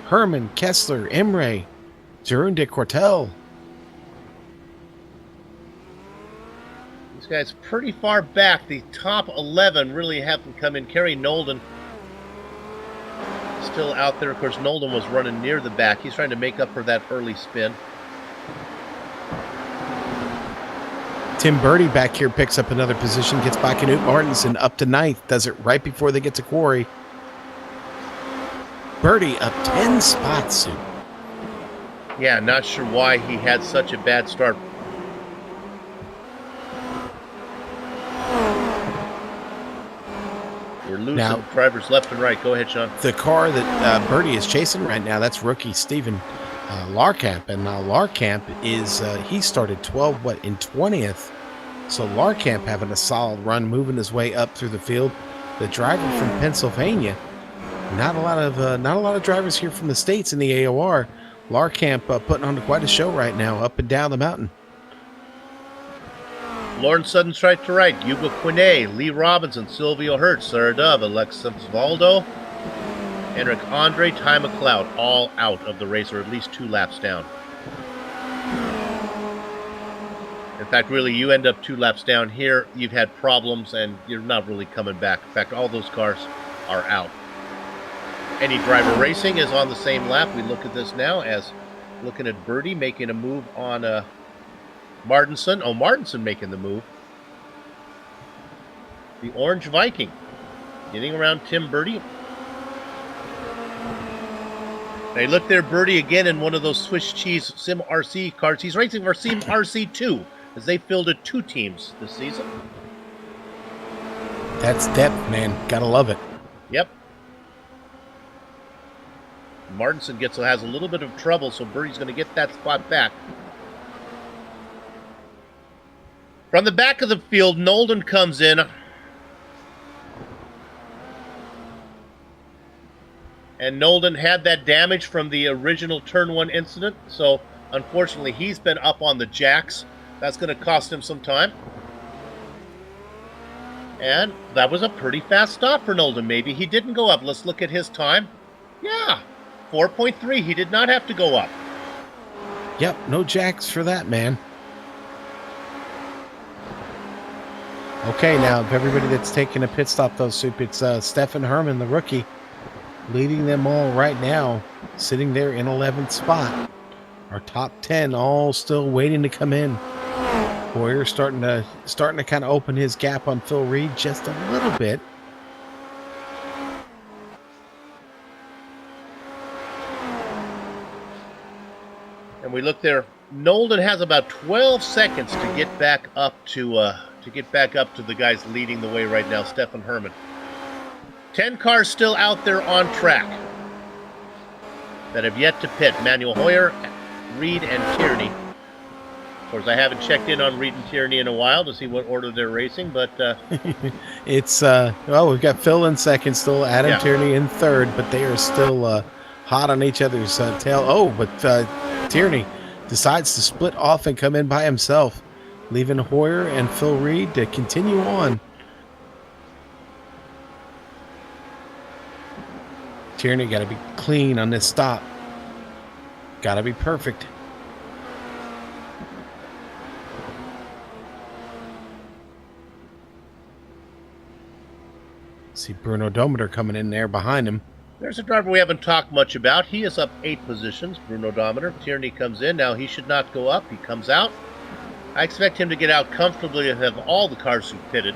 Speaker 3: Herman, Kessler, Imre, Jeroen de Cortel.
Speaker 4: These guys pretty far back. The top 11 really haven't come in. Kerry Nolden still out there. Of course, Nolden was running near the back. He's trying to make up for that early spin.
Speaker 3: Tim Birdie back here picks up another position, gets by Knut Martinsen up to 9th, does it right before they get to Quarry. Birdie up 10 spots soon.
Speaker 4: Yeah, not sure why he had such a bad start. We're losing drivers left and right. Go ahead, Sean.
Speaker 3: The car that Birdie is chasing right now, that's rookie Steven Larkamp, and now Larkamp is he started 12 in 20th, so Larkamp having a solid run, moving his way up through the field. The driver from Pennsylvania, not a lot of drivers here from the States in the AOR. Larkamp putting on quite a show right now, up and down the mountain.
Speaker 4: Lauren Sutton's right to right, Hugo Quinet, Lee Robinson, Silvio Hertz, Sarah Dove, Alexis Valdo, Henrik Andre, Ty McLeod, all out of the race, or at least 2 laps down. In fact, really, you end up 2 laps down here, you've had problems, and you're not really coming back. In fact, all those cars are out. Any driver racing is on the same lap. We look at this now as looking at Birdie making a move on Martinson. Oh, Martinson making the move. The Orange Viking getting around Tim Birdie. Hey, look there, Birdie again in one of those Swiss cheese SimRC cars. He's racing for SimRC 2 as they fielded 2 teams this season.
Speaker 3: That's depth, man. Gotta love it.
Speaker 4: Yep. Martinson has a little bit of trouble, so Birdie's going to get that spot back. From the back of the field, Nolden comes in. And Nolden had that damage from the original Turn 1 incident, so unfortunately he's been up on the jacks. That's going to cost him some time. And that was a pretty fast stop for Nolden. Maybe he didn't go up. Let's look at his time. Yeah, 4.3. He did not have to go up.
Speaker 3: Yep, no jacks for that, man. Okay, now, if everybody that's taking a pit stop, though, Soup, it's Stefan Herman, the rookie, leading them all right now, sitting there in 11th spot. Our top 10 all still waiting to come in. Hoyer starting to kind of open his gap on Phil Reed just a little bit.
Speaker 4: And we look there. Nolden has about 12 seconds to get back up to the guys leading the way right now, Stefan Herman. 10 cars still out there on track that have yet to pit. Manuel Hoyer, Reed, and Tierney. Of course, I haven't checked in on Reed and Tierney in a while to see what order they're racing, but...
Speaker 3: it's, well, we've got Phil in second still, Adam Tierney in third, but they are still hot on each other's tail. Oh, but Tierney decides to split off and come in by himself, leaving Hoyer and Phil Reed to continue on. Tierney got to be clean on this stop. Gotta be perfect. See Bruno Dometer coming in there behind him.
Speaker 4: There's a driver we haven't talked much about. He is up 8 positions, Bruno Dometer. Tierney comes in. Now he should not go up. He comes out. I expect him to get out comfortably and have all the cars who pitted.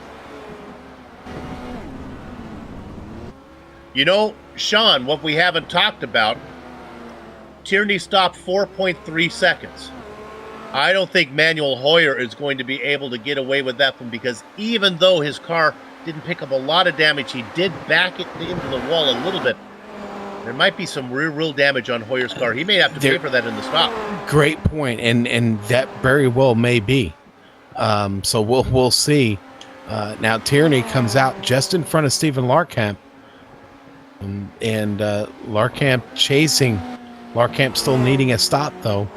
Speaker 4: You know, Sean, what we haven't talked about, Tierney stopped 4.3 seconds. I don't think Manuel Hoyer is going to be able to get away with that one, because even though his car didn't pick up a lot of damage, he did back it into the wall a little bit. There might be some real damage on Hoyer's car. He may have to pay for that in the stop.
Speaker 3: Great point, and that very well may be. So we'll see. Now Tierney comes out just in front of Stephen Larkamp, and Larkamp chasing. Larkamp still needing a stop though.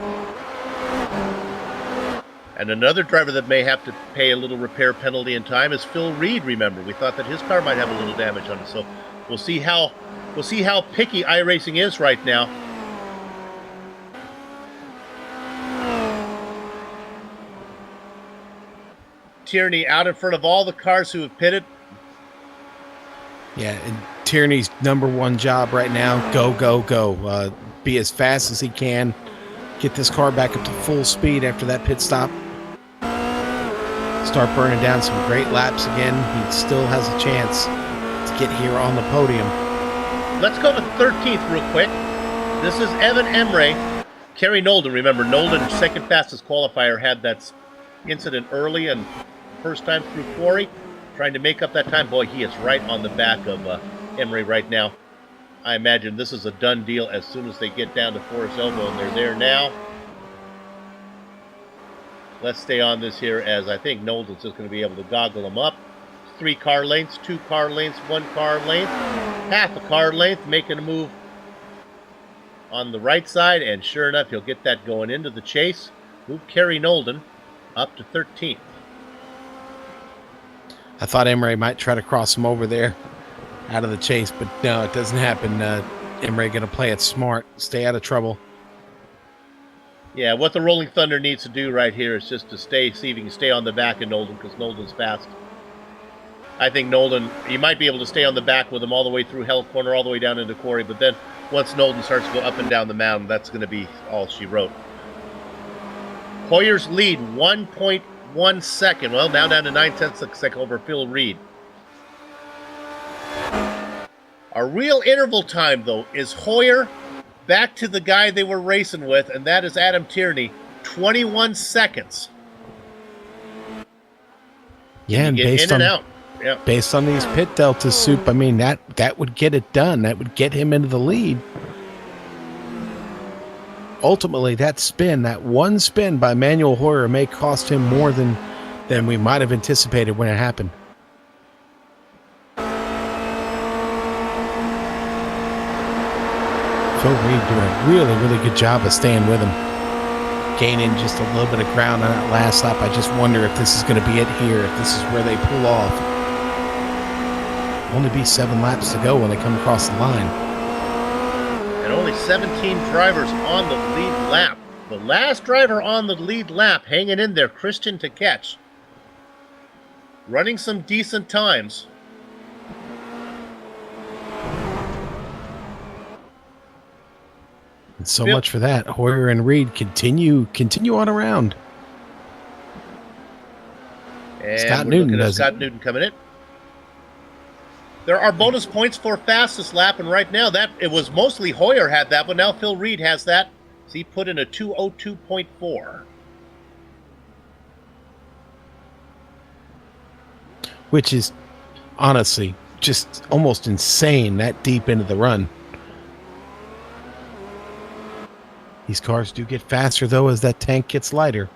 Speaker 4: And another driver that may have to pay a little repair penalty in time is Phil Reed. Remember, we thought that his car might have a little damage on it, so we'll see how picky iRacing is right now. Tierney out in front of all the cars who have pitted.
Speaker 3: Yeah, and Tierney's number one job right now: go, be as fast as he can, get this car back up to full speed after that pit stop. Start burning down some great laps again. He still has a chance to get here on the podium.
Speaker 4: Let's go to 13th real quick. This is Evan Emre. Kerry Nolden, remember, Nolden, second fastest qualifier, had that incident early and first time through Quarry, trying to make up that time. Boy, he is right on the back of Emre right now. I imagine this is a done deal as soon as they get down to Forest Elbow, and they're there now. Let's stay on this here, as I think Nolden's just going to be able to goggle them up. 3 car lengths, 2 car lengths, 1 car length, half a car length, making a move on the right side, and sure enough, he'll get that going into the chase. Move Kerry Nolden up to 13th.
Speaker 3: I thought Emre might try to cross him over there out of the chase, but no, it doesn't happen. Emre going to play it smart, stay out of trouble.
Speaker 4: Yeah, what the Rolling Thunder needs to do right here is just to see if he can stay on the back of Nolden, because Nolden's fast. I think Nolden, you might be able to stay on the back with him all the way through Hell Corner, all the way down into Quarry, but then once Nolden starts to go up and down the mountain, that's going to be all she wrote. Hoyer's lead, 1.1 second. Well, now down to 9/10 of a second over Phil Reed. Our real interval time, though, is Hoyer back to the guy they were racing with, and that is Adam Tierney, 21 seconds.
Speaker 3: Yeah, and
Speaker 4: based on
Speaker 3: based on these pit deltas, Soup, I mean, that would get it done. That would get him into the lead. Ultimately, that one spin by Manuel Hoyer may cost him more than we might have anticipated when it happened. Phil Reed doing a really good job of staying with him. Gaining just a little bit of ground on that last lap. I just wonder if this is going to be it here, if this is where they pull off. Only be 7 laps to go when they come across the line.
Speaker 4: And only 17 drivers on the lead lap. The last driver on the lead lap hanging in there, Christian Takech. Running some decent times.
Speaker 3: And so much for that. Hoyer and Reed continue on around.
Speaker 4: And
Speaker 3: Scott Newton does
Speaker 4: Scott Newton coming in. There are bonus points for fastest lap, and right now it was mostly Hoyer had that, but now Phil Reed has that. So he put in a 2:02.4.
Speaker 3: Which is honestly just almost insane that deep into the run. These cars do get faster, though, as that tank gets lighter.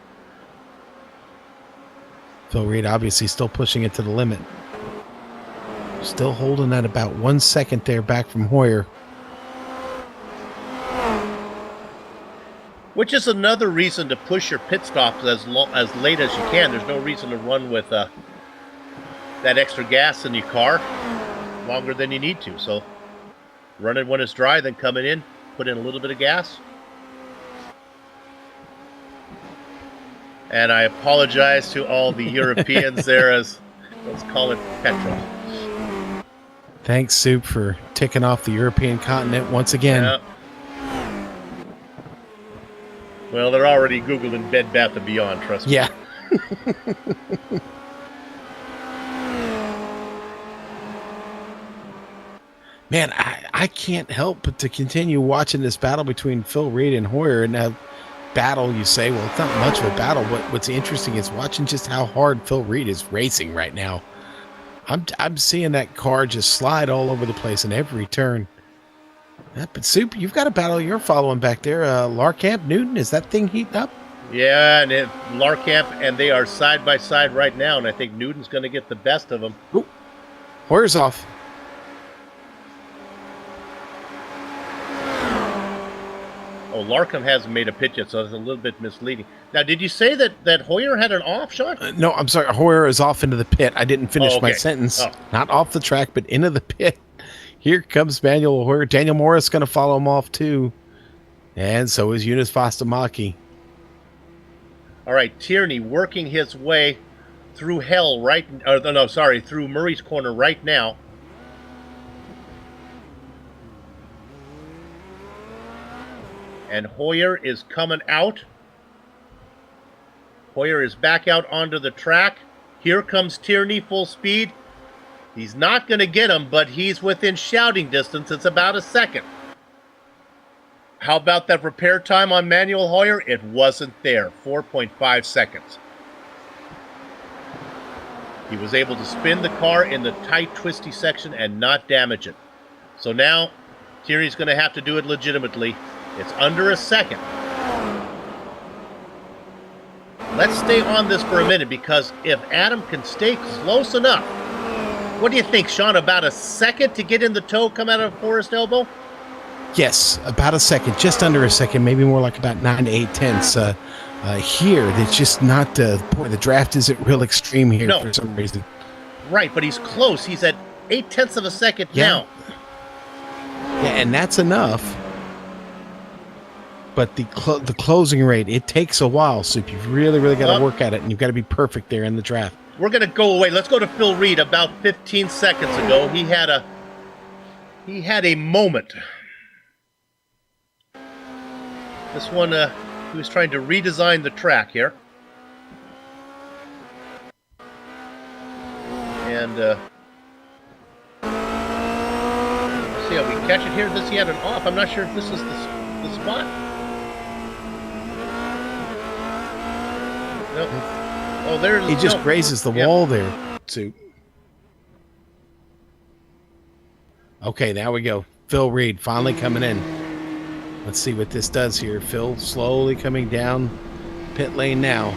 Speaker 3: Phil Reed obviously still pushing it to the limit. Still holding at about 1 second there back from Hoyer.
Speaker 4: Which is another reason to push your pit stops as late as you can. There's no reason to run with that extra gas in your car longer than you need to. So run it when it's dry, then coming in, put in a little bit of gas. And I apologize to all the Europeans there, as let's call it petrol.
Speaker 3: Thanks, Soup, for ticking off the European continent once again.
Speaker 4: Yeah. Well, they're already Googling Bed Bath & Beyond, trust me.
Speaker 3: Yeah. Man, I can't help but to continue watching this battle between Phil Reed and Hoyer. And now, battle, you say, well, it's not much of a battle. What's interesting is watching just how hard Phil Reed is racing right now. I'm seeing that car just slide all over the place in every turn. But Soup, you've got a battle you're following back there. Larkamp, Newton, is that thing heating up?
Speaker 4: Yeah, and Larkamp, and they are side by side right now, and I think Newton's going to get the best of them.
Speaker 3: Ooh, Hoyer's off.
Speaker 4: Oh, Larkamp hasn't made a pitch yet, so it's a little bit misleading. Now, did you say that Hoyer had an off, Sean?
Speaker 3: No, I'm sorry. Hoyer is off into the pit. I didn't finish my sentence.
Speaker 4: Oh.
Speaker 3: Not off the track, but into the pit. Here comes Manuel Hoyer. Daniel Morris going to follow him off, too. And so is Yunus Vastamaki.
Speaker 4: All right, Tierney working his way through through Murray's corner right now. And Hoyer is coming out. Hoyer is back out onto the track. Here comes Tierney full speed. He's not going to get him, but he's within shouting distance. It's about a second. How about that repair time on Manuel Hoyer? It wasn't there. 4.5 seconds. He was able to spin the car in the tight, twisty section and not damage it. So now Tierney's going to have to do it legitimately. It's under a second. Let's stay on this for a minute, because if Adam can stay close enough, what do you think, Sean? About a second to get in the toe, come out of Forest Elbow?
Speaker 3: Yes, about a second, just under a second, maybe more like about 9 to 8 tenths. Here, it's just not, boy, the draft isn't real extreme here for some reason.
Speaker 4: Right, but he's close. He's at 8 tenths of a second now.
Speaker 3: Yeah, and that's enough. But the closing rate, it takes a while, so you've really got to work at it, and you've got to be perfect there in the draft.
Speaker 4: We're going to go away. Let's go to Phil Reed. About 15 seconds ago, he had a moment. This one, he was trying to redesign the track here. And see how we catch it here. He had an off. I'm not sure if this is the spot. Nope. Oh, there's.
Speaker 3: He just grazes the wall there, too. Okay, now we go. Phil Reed finally coming in. Let's see what this does here. Phil slowly coming down pit lane now.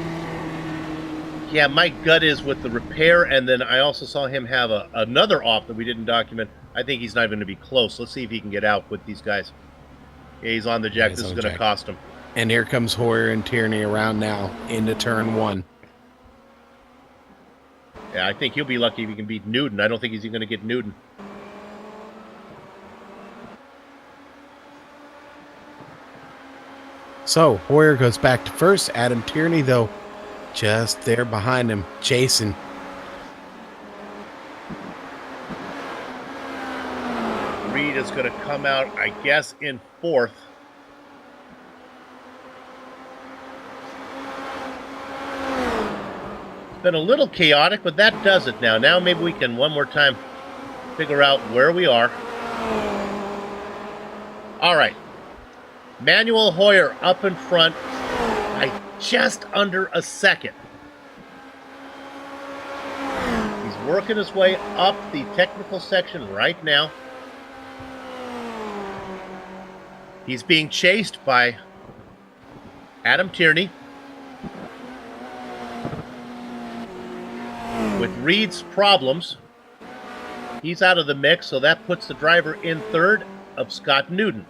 Speaker 4: Yeah, my gut is with the repair, and then I also saw him have another off that we didn't document. I think he's not even going to be close. Let's see if he can get out with these guys. Yeah, he's on the jack. This is going to cost him.
Speaker 3: And here comes Hoyer and Tierney around now into turn one.
Speaker 4: Yeah, I think he'll be lucky if he can beat Newton. I don't think he's going to get Newton.
Speaker 3: So, Hoyer goes back to first. Adam Tierney, though, just there behind him, chasing.
Speaker 4: Reed is going to come out, I guess, in fourth. It's been a little chaotic, but that does it now. Now maybe we can one more time figure out where we are. All right. Manuel Hoyer up in front by just under a second. He's working his way up the technical section right now. He's being chased by Adam Tierney. With Reed's problems, he's out of the mix, so that puts the driver in third of Scott Newton.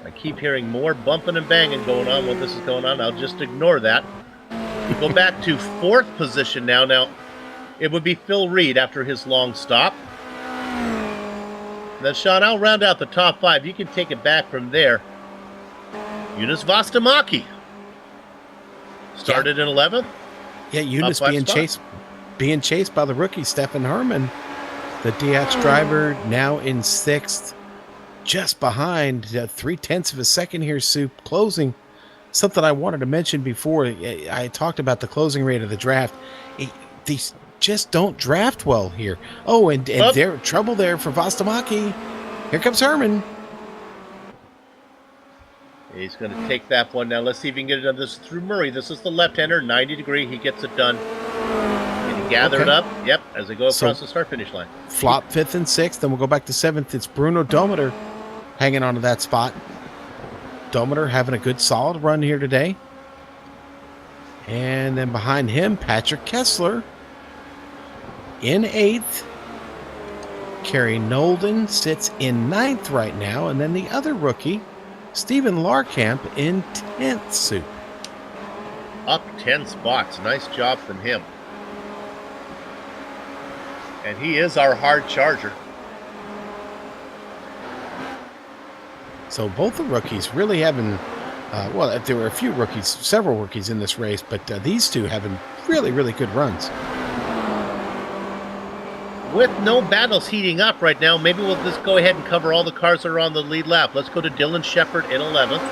Speaker 4: I keep hearing more bumping and banging going on while this is going on. I'll just ignore that. Go back to fourth position now. Now, it would be Phil Reed after his long stop. And then, Sean, I'll round out the top five. You can take it back from there. Eunice Vastamaki started in 11th.
Speaker 3: Yeah, Eunice
Speaker 4: Up five
Speaker 3: being chased by the rookie Stefan Herman, the DH driver, now in 6th, just behind 0.3 of a second here. Soup closing. Something I wanted to mention before I talked about the closing rate of the draft. These just don't draft well here. Oh, and there trouble there for Vastamaki. Here comes Herman.
Speaker 4: He's going to take that one now. Let's see if he can get it done. This is through Murray. This is the left-hander, 90 degree. He gets it done. Can he gather it up? Yep, as they go across the start-finish line.
Speaker 3: Flop 5th and 6th. Then we'll go back to 7th. It's Bruno Dometer hanging on to that spot. Dometer having a good, solid run here today. And then behind him, Patrick Kessler in 8th. Kerry Nolden sits in 9th right now. And then the other rookie, Stephen Larkamp, in 10th, Soup.
Speaker 4: Up 10 spots. Nice job from him. And he is our hard charger.
Speaker 3: So both the rookies really having, well, there were a few rookies, several rookies in this race, but these two having really, really good runs.
Speaker 4: With no battles heating up right now, maybe we'll just go ahead and cover all the cars that are on the lead lap. Let's go to Dylan Shepard in 11th.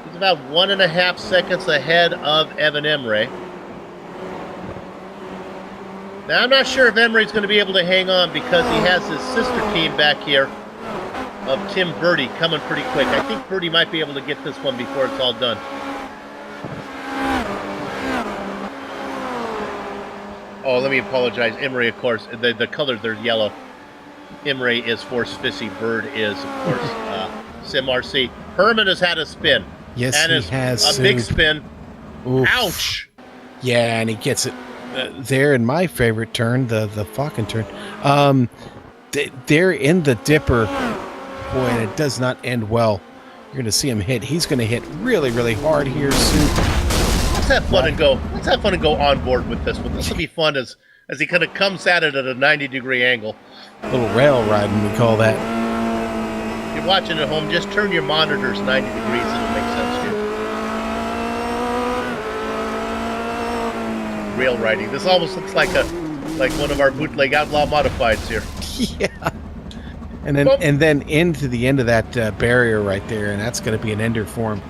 Speaker 4: He's about 1.5 seconds ahead of Evan Emre. Now, I'm not sure if Emery's going to be able to hang on because he has his sister team back here of Tim Birdie coming pretty quick. I think Birdie might be able to get this one before it's all done. Oh, let me apologize. Emery, of course, the colors, they're yellow. Emery is Force Fissy. Bird is, of course, SimRC. Herman has had a spin.
Speaker 3: Yes,
Speaker 4: that
Speaker 3: he has.
Speaker 4: A big spin.
Speaker 3: Oof.
Speaker 4: Ouch.
Speaker 3: Yeah, and he gets it there in my favorite turn, the Falcon turn. They're in the dipper. Boy, and it does not end well. You're going to see him hit. He's going to hit really, really hard here soon.
Speaker 4: Let's have fun and go. Let's have fun and go on board with this one. This will be fun as he kind of comes at it at a 90-degree angle.
Speaker 3: A little rail riding, we call that.
Speaker 4: If you're watching at home, just turn your monitors 90 degrees and it'll make sense to you. Rail riding. This almost looks like one of our bootleg outlaw modifieds here.
Speaker 3: Yeah. And then into the end of that barrier right there, and that's going to be an ender for him.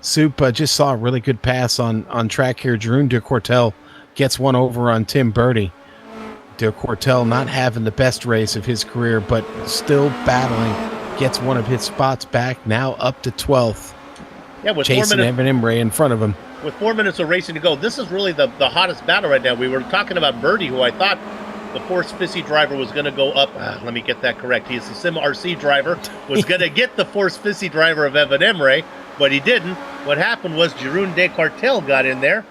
Speaker 3: Soup just saw a really good pass on track here. Jeroen de Courtel gets one over on Tim Birdie. De Courtel not having the best race of his career, but still battling. Gets one of his spots back, now up to 12th.
Speaker 4: Yeah, with
Speaker 3: chasing Evan Emre in front of him.
Speaker 4: With 4 minutes of racing to go, this is really the hottest battle right now. We were talking about Birdie, who I thought the Force Fissy driver was going to go up. Let me get that correct. He is the SimRC driver. Was going to get the Force Fissy driver of Evan Emre, but he didn't. What happened was Jeroen de Courtel got in there.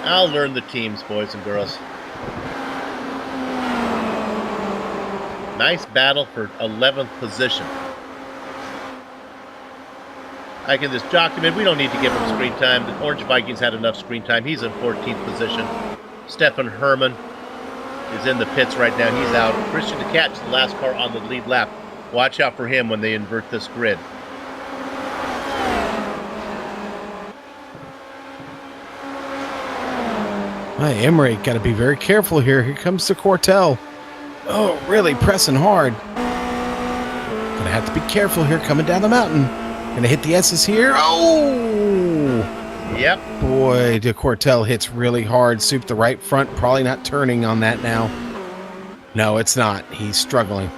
Speaker 4: I'll learn the teams, boys and girls. Nice battle for 11th position. I can just document. We don't need to give him screen time. The Orange Vikings had enough screen time. He's in 14th position. Stefan Herman is in the pits right now. He's out. Christian DeCatch is the last car on the lead lap. Watch out for him when they invert this grid.
Speaker 3: Emery got to be very careful here. Here comes the Courtel. Oh, really pressing hard. Gonna have to be careful here coming down the mountain. Gonna hit the S's here. Oh!
Speaker 4: Yep.
Speaker 3: Boy, de Courtel hits really hard. Soup the right front. Probably not turning on that now. No, it's not. He's struggling.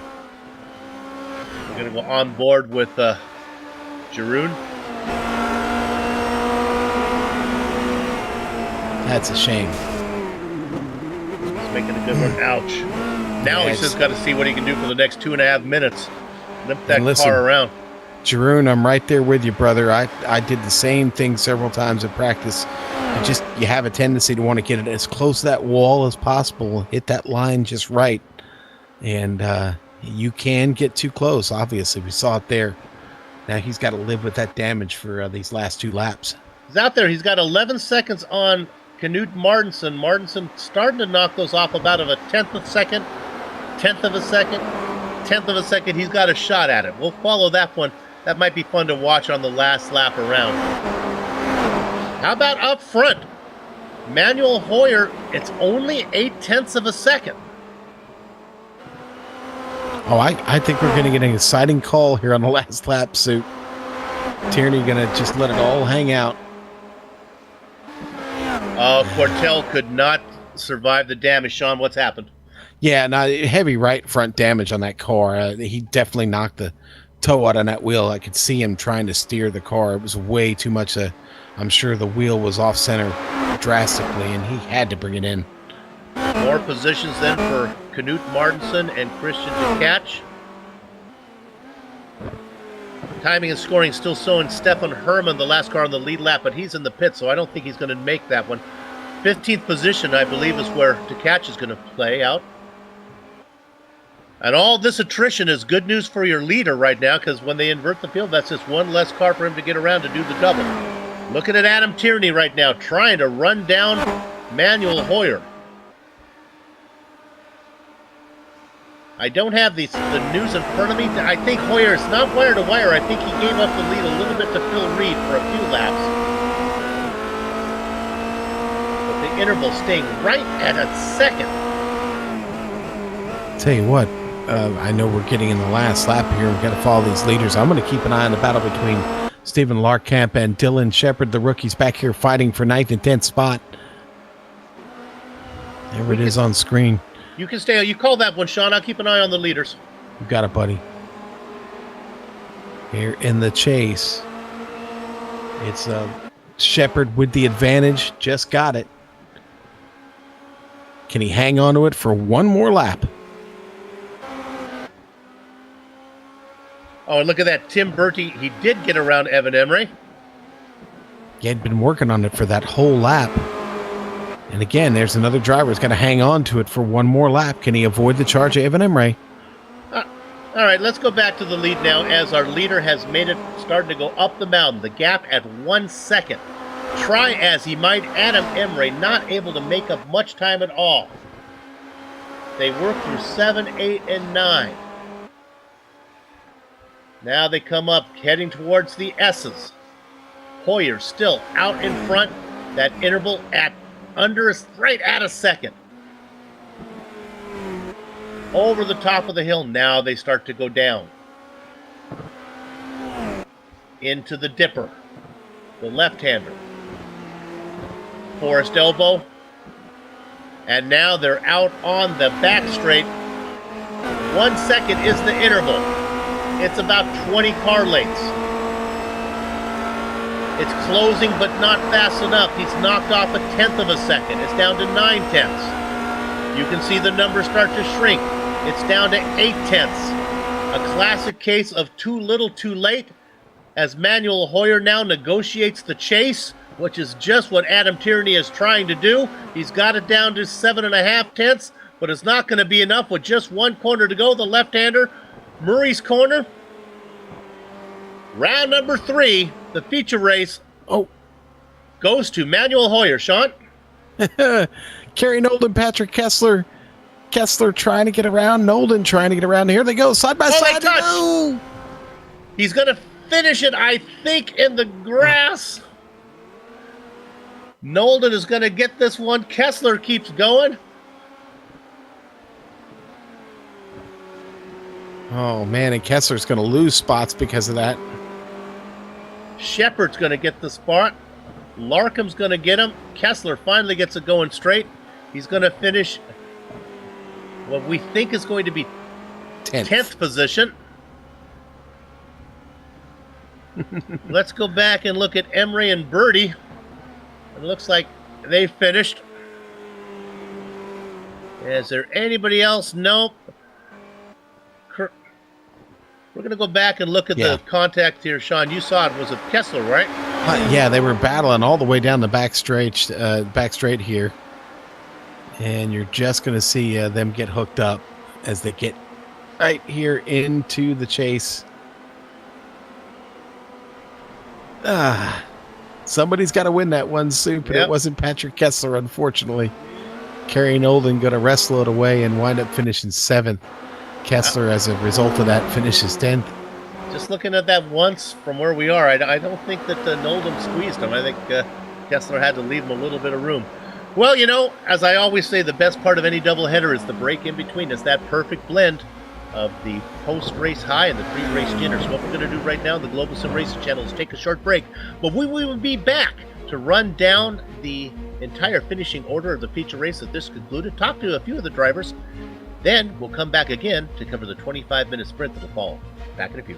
Speaker 4: We're gonna go on board with Jeroen.
Speaker 3: That's a shame.
Speaker 4: He's making a good one. Ouch. Now he's just got to see what he can do for the next 2.5 minutes. Limp that car around.
Speaker 3: Jeroen, I'm right there with you, brother. I did the same thing several times in practice. You have a tendency to want to get it as close to that wall as possible, hit that line just right. And you can get too close, obviously. We saw it there. Now he's got to live with that damage for these last 2 laps.
Speaker 4: He's out there. He's got 11 seconds on Knut Martinson. Martinson starting to knock those off about of a 10th of a second. tenth of a second, he's got a shot at it. We'll follow that one. That might be fun to watch on the last lap around. How about up front? Manuel Hoyer, it's only 0.8 of a second.
Speaker 3: Oh, I think we're going to get an exciting call here on the last lap, Soup. Tierney going to just let it all hang out.
Speaker 4: Quartel could not survive the damage. Sean, what's happened?
Speaker 3: Yeah, heavy right front damage on that car. He definitely knocked the toe out on that wheel. I could see him trying to steer the car. It was way too much. I'm sure the wheel was off center drastically, and he had to bring it in.
Speaker 4: More positions then for Knut Martinson and Christian DeCatch. Timing and scoring still showing Stefan Herman, the last car on the lead lap, but he's in the pit, so I don't think he's going to make that one. 15th position, I believe, is where DeCatch is going to play out. And all this attrition is good news for your leader right now, because when they invert the field, that's just one less car for him to get around to do the double. Looking at Adam Tierney right now, trying to run down Manuel Hoyer. I don't have the news in front of me. I think Hoyer is not wire to wire. I think he gave up the lead a little bit to Phil Reed for a few laps. But the interval staying right at a second.
Speaker 3: Tell you what, I know we're getting in the last lap here. We've got to follow these leaders. I'm going to keep an eye on the battle between Stephen Larkamp and Dylan Shepard, the rookies back here fighting for 9th and 10th spot. There it is on screen.
Speaker 4: You can stay. You call that one, Sean. I'll keep an eye on the leaders.
Speaker 3: You got it, buddy. Here in the chase, it's Shepard with the advantage. Just got it. Can he hang on to it for one more lap?
Speaker 4: Oh, and look at that. Tim Bertie, he did get around Evan Emre.
Speaker 3: He had been working on it for that whole lap. And again, there's another driver who's going to hang on to it for one more lap. Can he avoid the charge of Evan Emre?
Speaker 4: All right, let's go back to the lead now as our leader has made it, starting to go up the mountain. The gap at 1 second. Try as he might, Adam Emre not able to make up much time at all. They work through 7, 8, and 9. Now they come up, heading towards the S's. Hoyer still out in front. That interval at right at a second. Over the top of the hill. Now they start to go down. Into the dipper. The left-hander. Forest elbow. And now they're out on the back straight. 1 second is the interval. It's about 20 car lengths. It's closing, but not fast enough. He's knocked off 1/10 of a second. It's down to 9/10. You can see the numbers start to shrink. It's down to 8/10. A classic case of too little, too late, as Manuel Hoyer now negotiates the chase, which is just what Adam Tierney is trying to do. He's got it down to 7.5/10, but it's not going to be enough with just one corner to go. The left-hander, Murray's corner. Round number 3, the feature race, goes to Manuel Hoyer. Sean?
Speaker 3: Kerry Nolden, Patrick Kessler. Kessler trying to get around. Nolden trying to get around. Here they go, side by side.
Speaker 4: No! He's going to finish it, I think, in the grass. Nolden is going to get this one. Kessler keeps going.
Speaker 3: Oh, man, and Kessler's going to lose spots because of that.
Speaker 4: Shepard's going to get the spot. Larkham's going to get him. Kessler finally gets it going straight. He's going to finish what we think is going to be 10th position. Let's go back and look at Emre and Birdie. It looks like they finished. Is there anybody else? Nope. We're going to go back and look at the contact here. Sean, you saw it. Was it Kessler, right?
Speaker 3: Yeah, they were battling all the way down the back straight here. And you're just going to see them get hooked up as they get right here into the chase. Somebody's got to win that one, Soup, and it wasn't Patrick Kessler, unfortunately. Kerry Nolden going to wrestle it away and wind up finishing 7th. Kessler, as a result of that, finishes 10th.
Speaker 4: Just looking at that once from where we are, I don't think that Nolden squeezed him. I think Kessler had to leave him a little bit of room. Well, as I always say, the best part of any doubleheader is the break in between. It's that perfect blend of the post-race high and the pre-race dinner. So what we're going to do right now on the Global Sim Racing channel is take a short break. But we will be back to run down the entire finishing order of the feature race that this concluded, talk to a few of the drivers. Then we'll come back again to cover the 25-minute sprint that'll follow. Back in a few.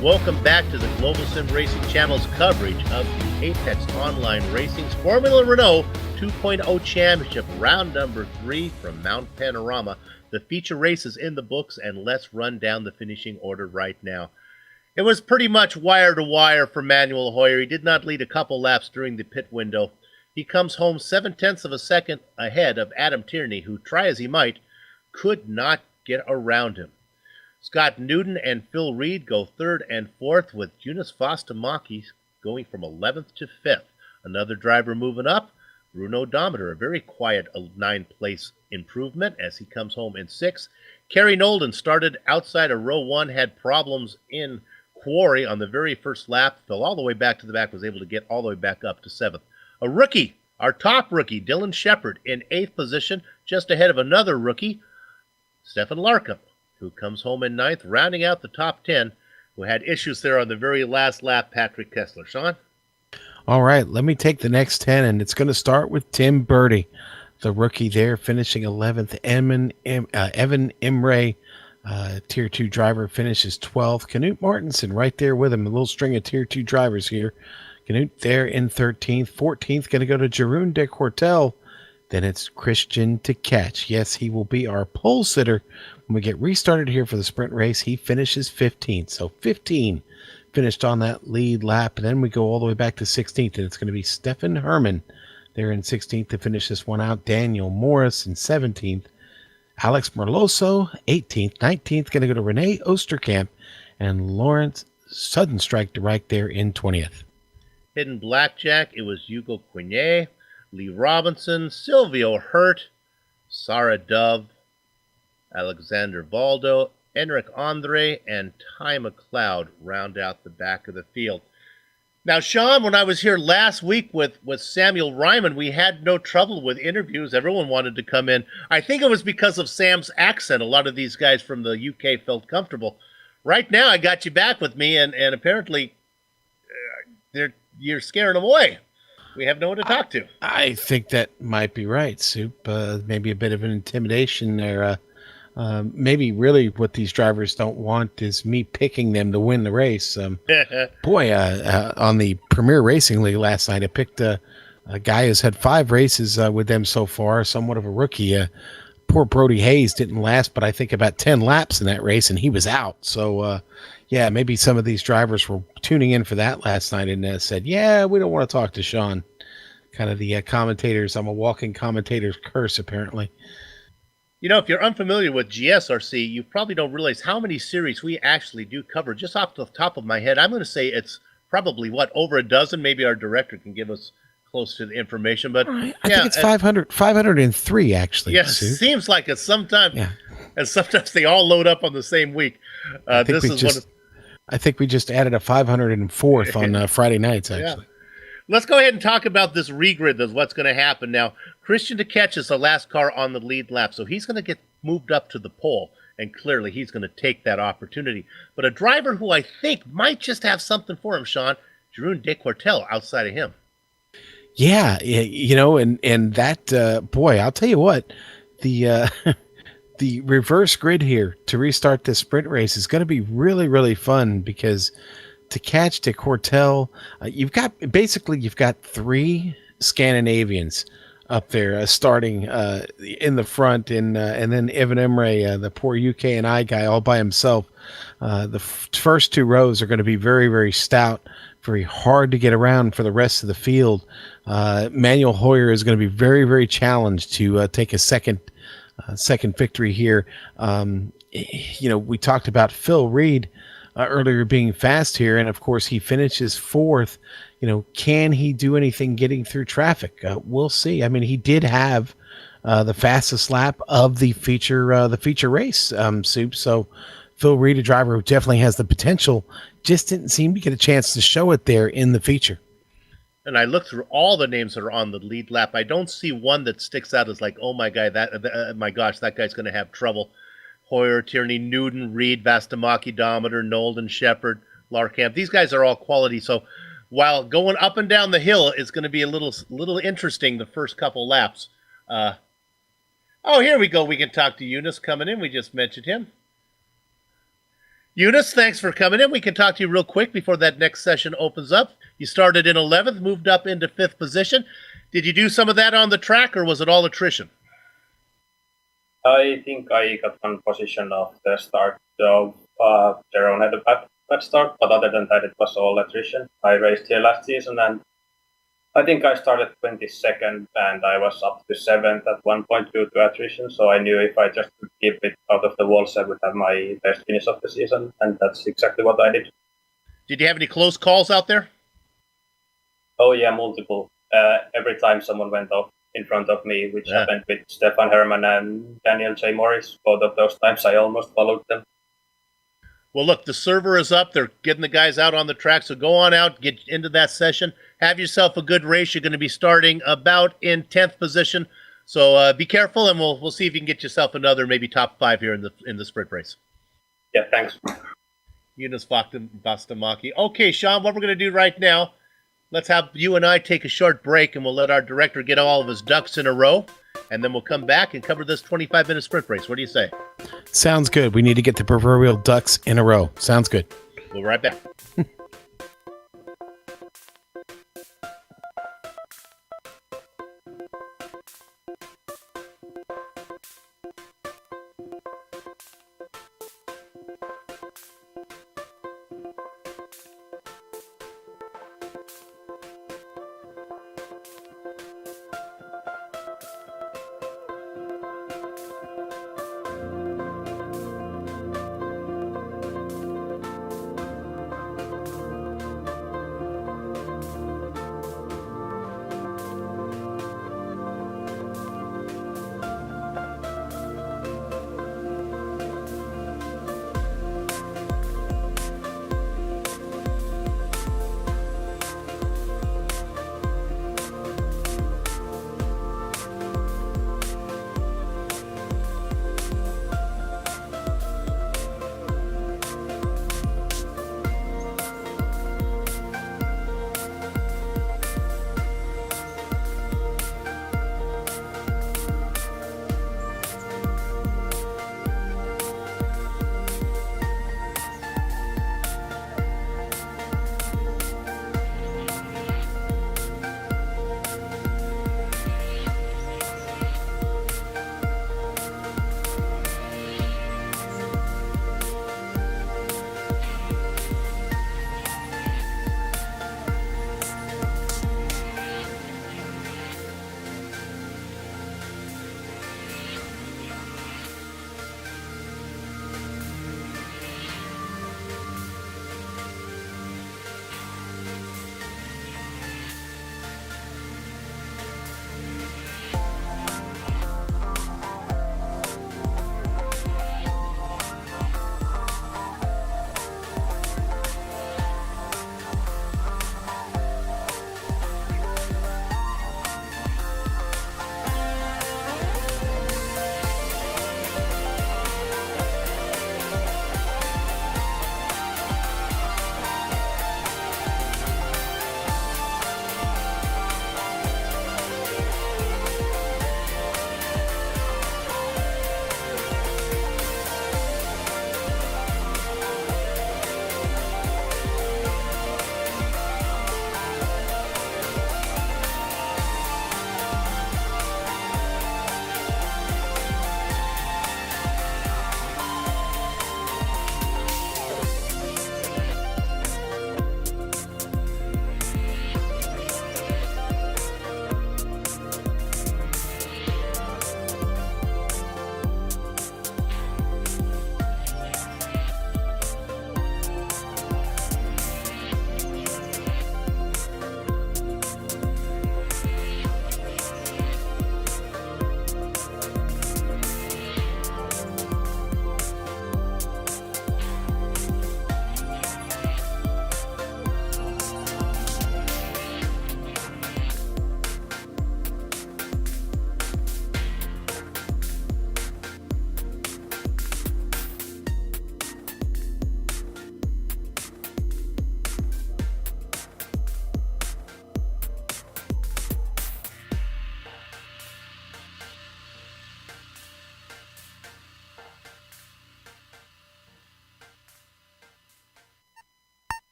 Speaker 4: Welcome back to the Global Sim Racing channel's coverage of the Apex Online Racing's Formula Renault 2.0 Championship, round number 3 from Mount Panorama. The feature race is in the books, and let's run down the finishing order right now. It was pretty much wire to wire for Manuel Hoyer. He did not lead a couple laps during the pit window. He comes home 7/10 of a second ahead of Adam Tierney, who, try as he might, could not get around him. Scott Newton and Phil Reed go 3rd and 4th, with Jonas Vastamaki going from 11th to 5th. Another driver moving up, Bruno Dometer, a very quiet 9th-place improvement as he comes home in 6th. Kerry Nolden started outside of row 1, had problems in quarry on the very first lap, fell all the way back to the back, was able to get all the way back up to 7th. A rookie, our top rookie, Dylan Shepard, in 8th position, just ahead of another rookie, Stefan Larkham, who comes home in 9th, rounding out the top 10, who had issues there on the very last lap, Patrick Kessler. Sean?
Speaker 3: All right, let me take the next 10, and it's going to start with Tim Birdie, the rookie there, finishing 11th. Evan Imre, Tier 2 driver, finishes 12th. Knut Martinsen right there with him, a little string of Tier 2 drivers here. Knut there in 13th. 14th going to go to Jeroen de Kortel. Then it's Christian to catch. Yes, he will be our pole sitter when we get restarted here for the sprint race. He finishes 15th. So 15 finished on that lead lap. And then we go all the way back to 16th. And it's going to be Stefan Herman there in 16th to finish this one out. Daniel Morris in 17th. Alex Merloso, 18th. 19th going to go to Renee Osterkamp. And Lawrence Suddenstrike right there in 20th.
Speaker 4: Hidden Blackjack, it was Hugo Quignet, Lee Robinson, Silvio Hurt, Sarah Dove, Alexander Valdo, Enric Andre, and Ty McLeod round out the back of the field. Now, Sean, when I was here last week with Samuel Ryman, we had no trouble with interviews. Everyone wanted to come in. I think it was because of Sam's accent. A lot of these guys from the UK felt comfortable. Right now, I got you back with me, and apparently you're scaring them away. We have no one to talk to.
Speaker 3: I think that might be right, Soup. Maybe a bit of an intimidation there. Maybe really what these drivers don't want is me picking them to win the race. On the Premier Racing League last night, I picked a guy who's had 5 races with them so far, somewhat of a rookie. Poor Brody Hayes didn't last, but I think about 10 laps in that race, and he was out. So, yeah, maybe some of these drivers were tuning in for that last night and said, yeah, we don't want to talk to Sean. Kind of the commentators. I'm a walking commentator's curse, apparently.
Speaker 4: You know, if you're unfamiliar with GSRC, you probably don't realize how many series we actually do cover. Just off the top of my head, I'm going to say it's probably, over a dozen? Maybe our director can give us close to the information. But
Speaker 3: I think it's 503, actually.
Speaker 4: Yeah, seems like it sometimes. Yeah. And sometimes they all load up on the same week. I think
Speaker 3: we just added a 504th on Friday nights, actually.
Speaker 4: Yeah. Let's go ahead and talk about this regrid of what's going to happen. Now, Christian DeKetch is the last car on the lead lap, so he's going to get moved up to the pole, and clearly he's going to take that opportunity. But a driver who I think might just have something for him, Sean, Jeroen de Kortel outside of him.
Speaker 3: Yeah, you know, and that, boy, I'll tell you what, the the reverse grid here to restart this sprint race is going to be really, really fun because to catch de Kortel, you've got 3 Scandinavians up there starting in the front, and then Evan Emre, the poor UK&I guy, all by himself. The first 2 rows are going to be very, very stout, very hard to get around for the rest of the field. Manuel Hoyer is going to be very, very challenged to take a second victory here. You know, we talked about Phil Reed earlier being fast here, and of course he finishes 4th. You know, can he do anything getting through traffic? We'll see. I mean, he did have the fastest lap of the feature race, Soup. So Phil Reed, a driver who definitely has the potential, just didn't seem to get a chance to show it there in the feature.
Speaker 4: And I looked through all the names that are on the lead lap. I don't see one that sticks out as like, oh my God, my gosh, that guy's going to have trouble. Hoyer, Tierney, Newton, Reed, Vastamaki, Dometer, Nolden, Shepard, Larkamp. These guys are all quality. So while going up and down the hill is going to be a little interesting the first couple laps. Here we go. We can talk to Eunice coming in. We just mentioned him. Eunice, thanks for coming in. We can talk to you real quick before that next session opens up. You started in 11th, moved up into 5th position. Did you do some of that on the track, or was it all attrition?
Speaker 5: I think I got one position off the start, so Jerome had a bad start, but other than that, it was all attrition. I raced here last season, and I think I started 22nd, and I was up to 7th at one point due to attrition, so I knew if I just could keep it out of the walls, I would have my best finish of the season, and that's exactly what I did.
Speaker 4: Did you have any close calls out there?
Speaker 5: Oh yeah, multiple. Every time someone went off in front of me, which happened with Stefan Herman and Daniel J. Morris. Both of those times I almost followed them.
Speaker 4: Well, look, the server is up. They're getting the guys out on the track, so go on out, get into that session. Have yourself a good race. You're going to be starting about in 10th position. So be careful, and we'll see if you can get yourself another maybe top 5 here in the sprint race.
Speaker 5: Yeah, thanks.
Speaker 4: Yunus Bastamaki. Okay, Sean, what we're going to do right now, let's have you and I take a short break, and we'll let our director get all of his ducks in a row, and then we'll come back and cover this 25-minute sprint race. What do you say?
Speaker 3: Sounds good. We need to get the proverbial ducks in a row. Sounds good.
Speaker 4: We'll be right back.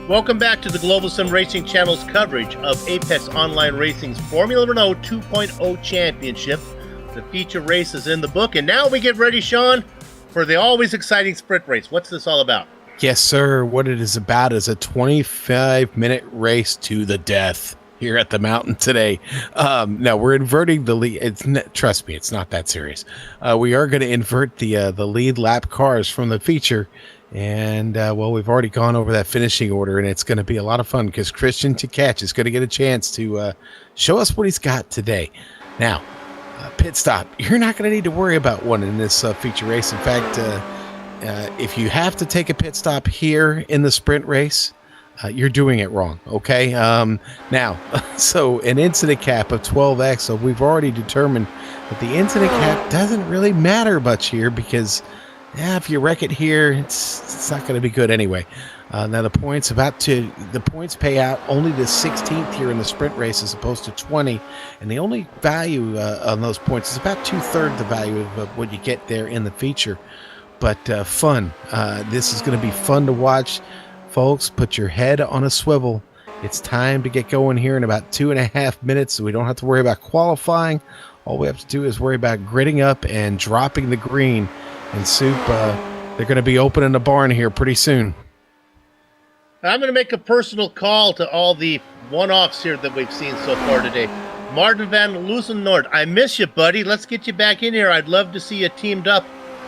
Speaker 4: Welcome back to the Global Sim Racing Channel's coverage of Apex Online Racing's Formula Renault 2.0 Championship. The feature race is in the book, and now we get ready, Sean, for the always exciting sprint race. What's this all about?
Speaker 3: Yes, sir. What it is about is a 25-minute race to the death here at the mountain today. No, we're inverting the lead. Trust me, it's not that serious. We are going to invert the lead lap cars from the feature. And, well, we've already gone over that finishing order, and it's going to be a lot of fun because Christian Tkach is going to get a chance to show us what he's got today. Now, pit stop. You're not going to need to worry about one in this feature race. In fact, if you have to take a pit stop here in the sprint race, you're doing it wrong, okay? Now, so an incident cap of 12x, so we've already determined that the incident cap doesn't really matter much here because if you wreck it here, it's not going to be good anyway. Now the points pay out only to 16th here in the sprint race as opposed to 20, and the only value on those points is about 2/3 the value of what you get there in the feature. But fun. This is going to be fun to watch. Folks, put your head on a swivel. It's time to get going here in about 2.5 minutes, so we don't have to worry about qualifying. All we have to do is worry about gridding up and dropping the green. And Soup, they're going to be opening the barn here pretty soon.
Speaker 4: I'm going to make a personal call to all the one-offs here that we've seen so far today. Martin van Loosennoord, I miss you, buddy. Let's get you back in here. I'd love to see you teamed up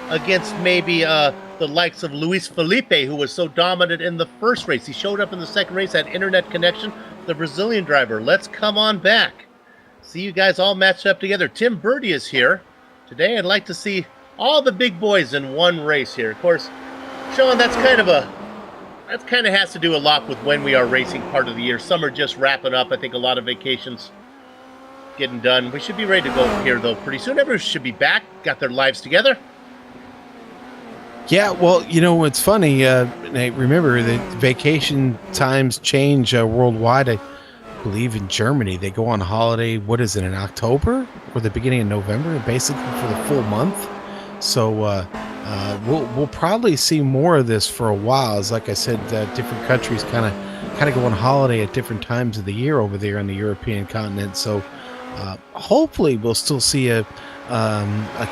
Speaker 4: against maybe the likes of Luis Felipe, who was so dominant in the first race. He showed up in the second race, had internet connection, the Brazilian driver. Let's come on back. See you guys all matched up together. Tim Birdie is here. Today I'd like to see all the big boys in one race here. Of course, Sean, that kind of has to do a lot with when we are racing part of the year. Summer just wrapping up. I think a lot of vacations getting done. We should be ready to go here, though, pretty soon. Everyone should be back, got their lives together.
Speaker 3: Yeah, well, it's funny. Nate, remember that vacation times change worldwide. I believe in Germany, they go on holiday, what is it, in October or the beginning of November, basically for the full month. So we'll probably see more of this for a while. As like I said, different countries kind of go on holiday at different times of the year over there on the European continent. So hopefully we'll still see a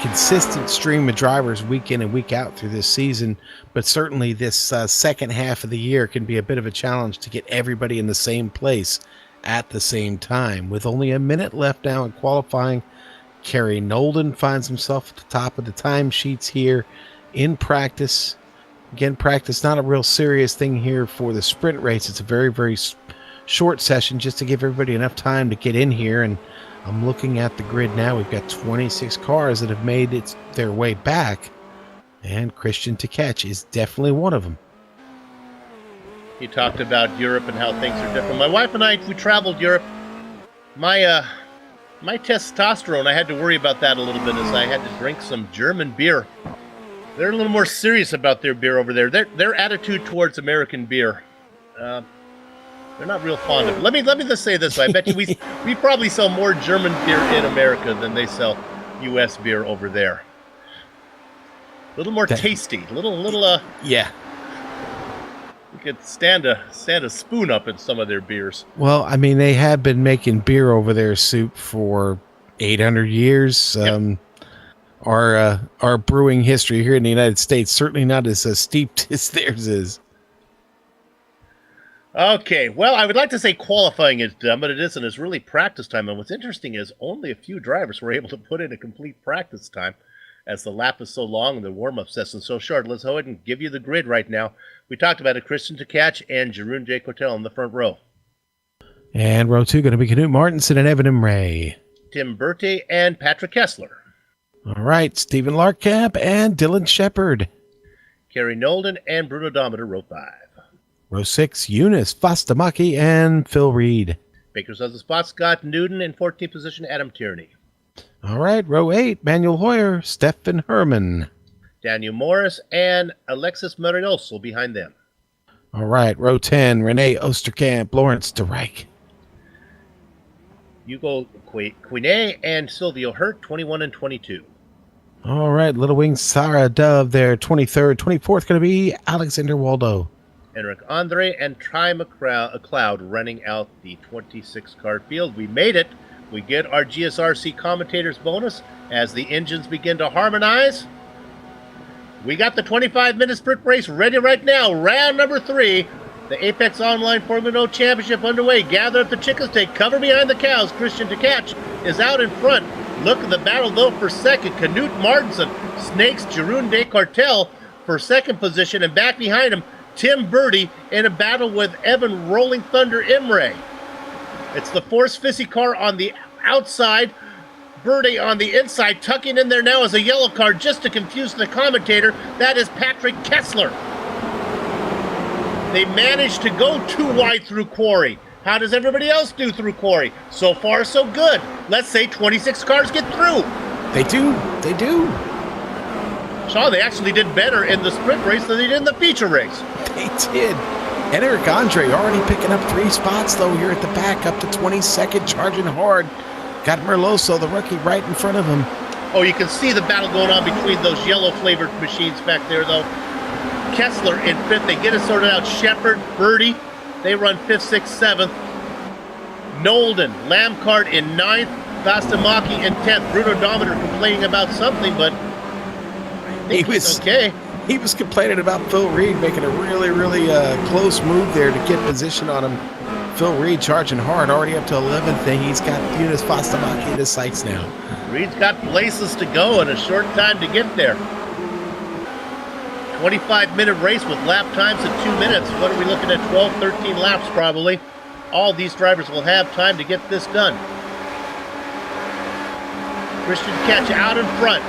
Speaker 3: consistent stream of drivers week in and week out through this season. But certainly this second half of the year can be a bit of a challenge to get everybody in the same place at the same time. With only a minute left now in qualifying, Kerry Nolden finds himself at the top of the timesheets here in practice. Again, practice not a real serious thing here for the sprint race. It's a very, very short session just to give everybody enough time to get in here. And I'm looking at the grid now. We've got 26 cars that have made their way back, and Christian Tkach is definitely one of them.
Speaker 4: You talked about Europe and how things are different. My wife and I, we traveled Europe. My testosterone, I had to worry about that a little bit as I had to drink some German beer. They're a little more serious about their beer over there. Their attitude towards American beer, they're not real fond of it. Let me just say this way. I bet you we probably sell more German beer in America than they sell U.S. beer over there. A little more tasty.
Speaker 3: Yeah.
Speaker 4: You could stand a spoon up in some of their beers.
Speaker 3: Well, I mean, they have been making beer over there, Soup, for 800 years. Yep. Our brewing history here in the United States certainly not as steeped as theirs is.
Speaker 4: Okay, well, I would like to say qualifying is done, but it isn't. It's really practice time. And what's interesting is only a few drivers were able to put in a complete practice time, as the lap is so long and the warm-up session so short. Let's go ahead and give you the grid right now. We talked about it, Christian Tkach and Jeroen J. Cortel in the front row.
Speaker 3: And row 2 going to be Knut Martinson and Evan Imre.
Speaker 4: Tim Bertie and Patrick Kessler.
Speaker 3: All right, Stephen Larkamp and Dylan Shepard.
Speaker 4: Kerry Nolden and Bruno Dometer, row 5.
Speaker 3: Row 6, Eunice Fastamaki and Phil Reed.
Speaker 4: Baker's on the spot, Scott Newton. In 14th position, Adam Tierney.
Speaker 3: All right, row 8, Manuel Hoyer, Stefan Herman.
Speaker 4: Daniel Morris and Alexis Marinoso behind them.
Speaker 3: All right, row 10, Renee Osterkamp, Lawrence de Rijk.
Speaker 4: Hugo Quinet and Silvio Hurt, 21 and 22.
Speaker 3: All right, Little Wing Sarah Dove there, 23rd. 24th going to be Alexander Waldo.
Speaker 4: Henrik Andre and Ty McLeod running out the 26-car field. We made it. We get our GSRC commentators bonus as the engines begin to harmonize. We got the 25-minute sprint race ready right now. Round number 3. The Apex Online Formula Renault Championship underway. Gather at the chicken steak. Cover behind the cows. Christian Tkach is out in front. Look at the battle, though, for second. Knut Martinsen snakes Jeroen de Cartel for second position. And back behind him, Tim Birdie in a battle with Evan Rolling Thunder Imre. It's the Force Fissy car on the outside. Birdie on the inside. Tucking in there now is a yellow car just to confuse the commentator. That is Patrick Kessler. They managed to go too wide through Quarry. How does everybody else do through Quarry? So far, so good. Let's say 26 cars get through.
Speaker 3: They do. They do.
Speaker 4: Sean, they actually did better in the sprint race than they did in the feature race.
Speaker 3: They did. And Eric Andre already picking up 3 spots, though, here at the back, up to 22nd, charging hard. Got Merloso, the rookie, right in front of him.
Speaker 4: Oh, you can see the battle going on between those yellow-flavored machines back there, though. Kessler in 5th. They get it sorted out. Shepard, Birdie, they run 5th, 6th, 7th. Nolden, Lamcart in 9th. Vastamaki in 10th. Bruno Dometer complaining about something, but I think he's okay.
Speaker 3: He was complaining about Phil Reed making a really, really close move there to get position on him. Phil Reed charging hard, already up to 11th. And he's got Eunice Vastamaki in his sights now.
Speaker 4: Reed's got places to go and a short time to get there. 25-minute race with lap times at 2 minutes. What are we looking at? 12, 13 laps probably. All these drivers will have time to get this done. Christian Tkach out in front.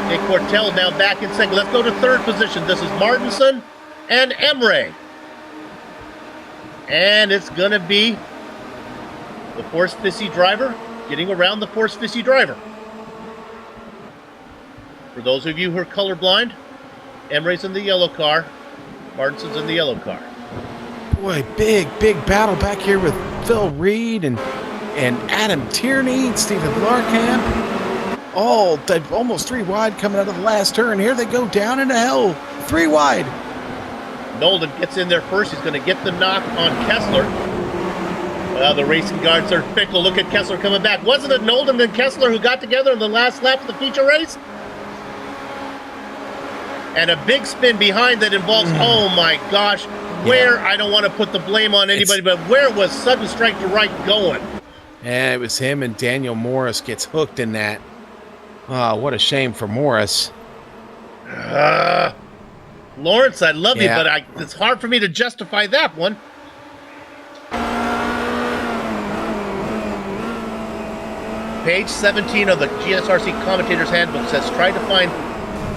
Speaker 4: De Cortel now back in second. Let's go to 3rd position. This is Martinsen and Emre. And it's going to be the Force Fissy driver getting around the Force Fissy driver. For those of you who are colorblind, Emre's in the yellow car. Martinsen's in the yellow car.
Speaker 3: Boy, big battle back here with Phil Reed and Adam Tierney, Stephen Larkamp. All almost 3 wide coming out of the last turn. Here they go down into hell. 3 wide.
Speaker 4: Nolden gets in there first. He's going to get the knock on Kessler. Well, the racing guards are fickle. Look at Kessler coming back. Wasn't it Nolden and Kessler who got together in the last lap of the feature race? And a big spin behind that involves, oh my gosh, where, I don't want to put the blame on anybody, but where was sudden strike to right going?
Speaker 3: Yeah, it was him and Daniel Morris gets hooked in that. Oh, what a shame for Morris.
Speaker 4: Lawrence, I love you, but it's hard for me to justify that one. Page 17 of the GSRC Commentator's Handbook says, try to find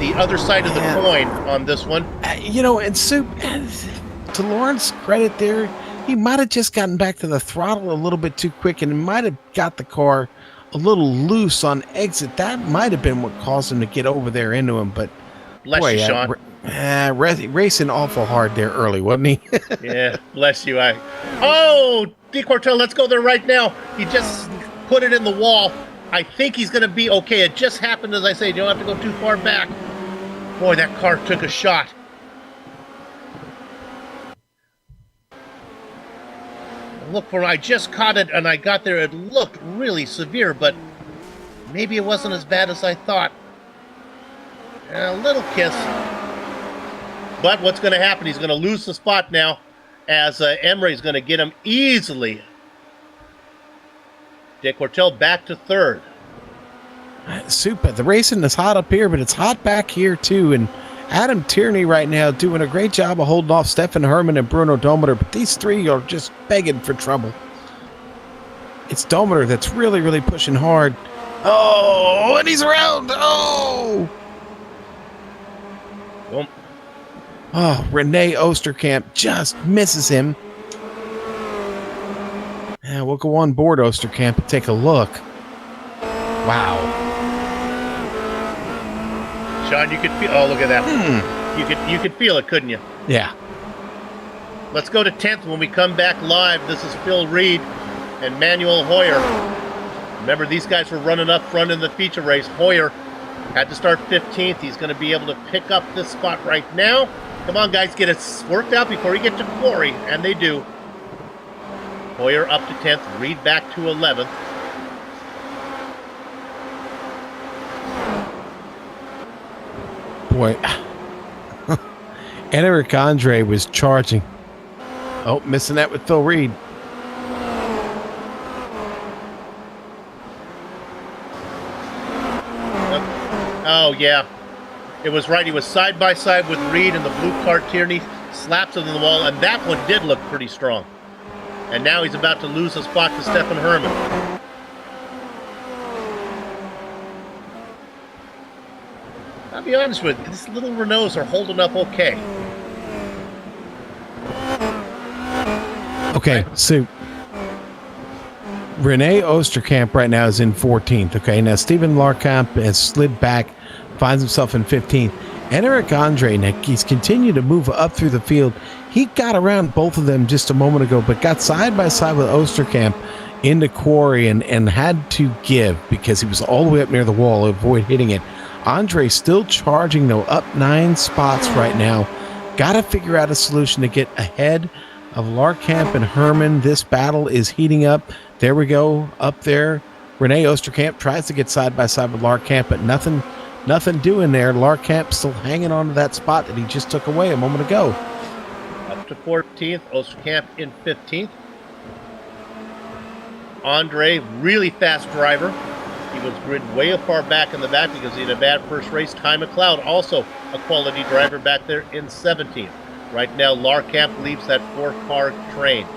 Speaker 4: the other side of the coin on this one.
Speaker 3: And Soup, to Lawrence's credit there, he might have just gotten back to the throttle a little bit too quick and might have got the car a little loose on exit. That might have been what caused him to get over there into him. But
Speaker 4: bless you, Sean.
Speaker 3: Racing awful hard there early, wasn't he?
Speaker 4: Yeah, bless you. De Cortel, let's go there right now. He just put it in the wall. I think he's going to be okay. It just happened, as I say. You don't have to go too far back. Boy, that car took a shot. Look, I just caught it and I got there. It looked really severe, but maybe it wasn't as bad as I thought. A little kiss. But what's going to happen? He's going to lose the spot now as Emre's going to get him easily. De Cortel back to 3rd.
Speaker 3: Super. The racing is hot up here, but it's hot back here too. And Adam Tierney right now doing a great job of holding off Stefan Herman and Bruno Dometer, but these 3 are just begging for trouble. It's Dometer that's really, really pushing hard. Oh, and he's around. Oh!
Speaker 4: Well,
Speaker 3: oh, Renee Osterkamp just misses him. Yeah, we'll go on board Osterkamp and take a look. Wow.
Speaker 4: Sean, you could feel. Oh, look at that. You could feel it, couldn't you?
Speaker 3: Yeah.
Speaker 4: Let's go to 10th when we come back live. This is Phil Reed and Manuel Hoyer. Remember, these guys were running up front in the feature race. Hoyer had to start 15th. He's going to be able to pick up this spot right now. Come on, guys, get it worked out before we get to Quarry, and they do. Hoyer up to 10th, Reed back to 11th.
Speaker 3: Boy. Eric Andre was charging. Oh, missing that with Phil Reed.
Speaker 4: Oh, yeah. It was right. He was side by side with Reed in the blue car. Tierney slaps him in the wall, and that one did look pretty strong. And now he's about to lose a spot to Stefan Herman. I'll be honest with you, these little Renaults are holding up okay.
Speaker 3: Okay, so Rene Osterkamp right now is in 14th. Okay, now Steven Larkamp has slid back, finds himself in 15th. And Eric Andre, Nick, he's continued to move up through the field. He got around both of them just a moment ago, but got side by side with Osterkamp into quarry and had to give because he was all the way up near the wall to avoid hitting it. Andre still charging, though, up 9 spots right now. Got to figure out a solution to get ahead of Larkamp and Herman. This battle is heating up. There we go, up there. Rene Osterkamp tries to get side by side with Larkamp, but nothing doing there. Larkamp still hanging on to that spot that he just took away a moment ago.
Speaker 4: Up to 14th, Osterkamp in 15th. Andre, really fast driver. He was grid way far back in the back because he had a bad first race. Ty McLeod, also a quality driver back there in 17th. Right now, Larkamp leaves that 4-car train.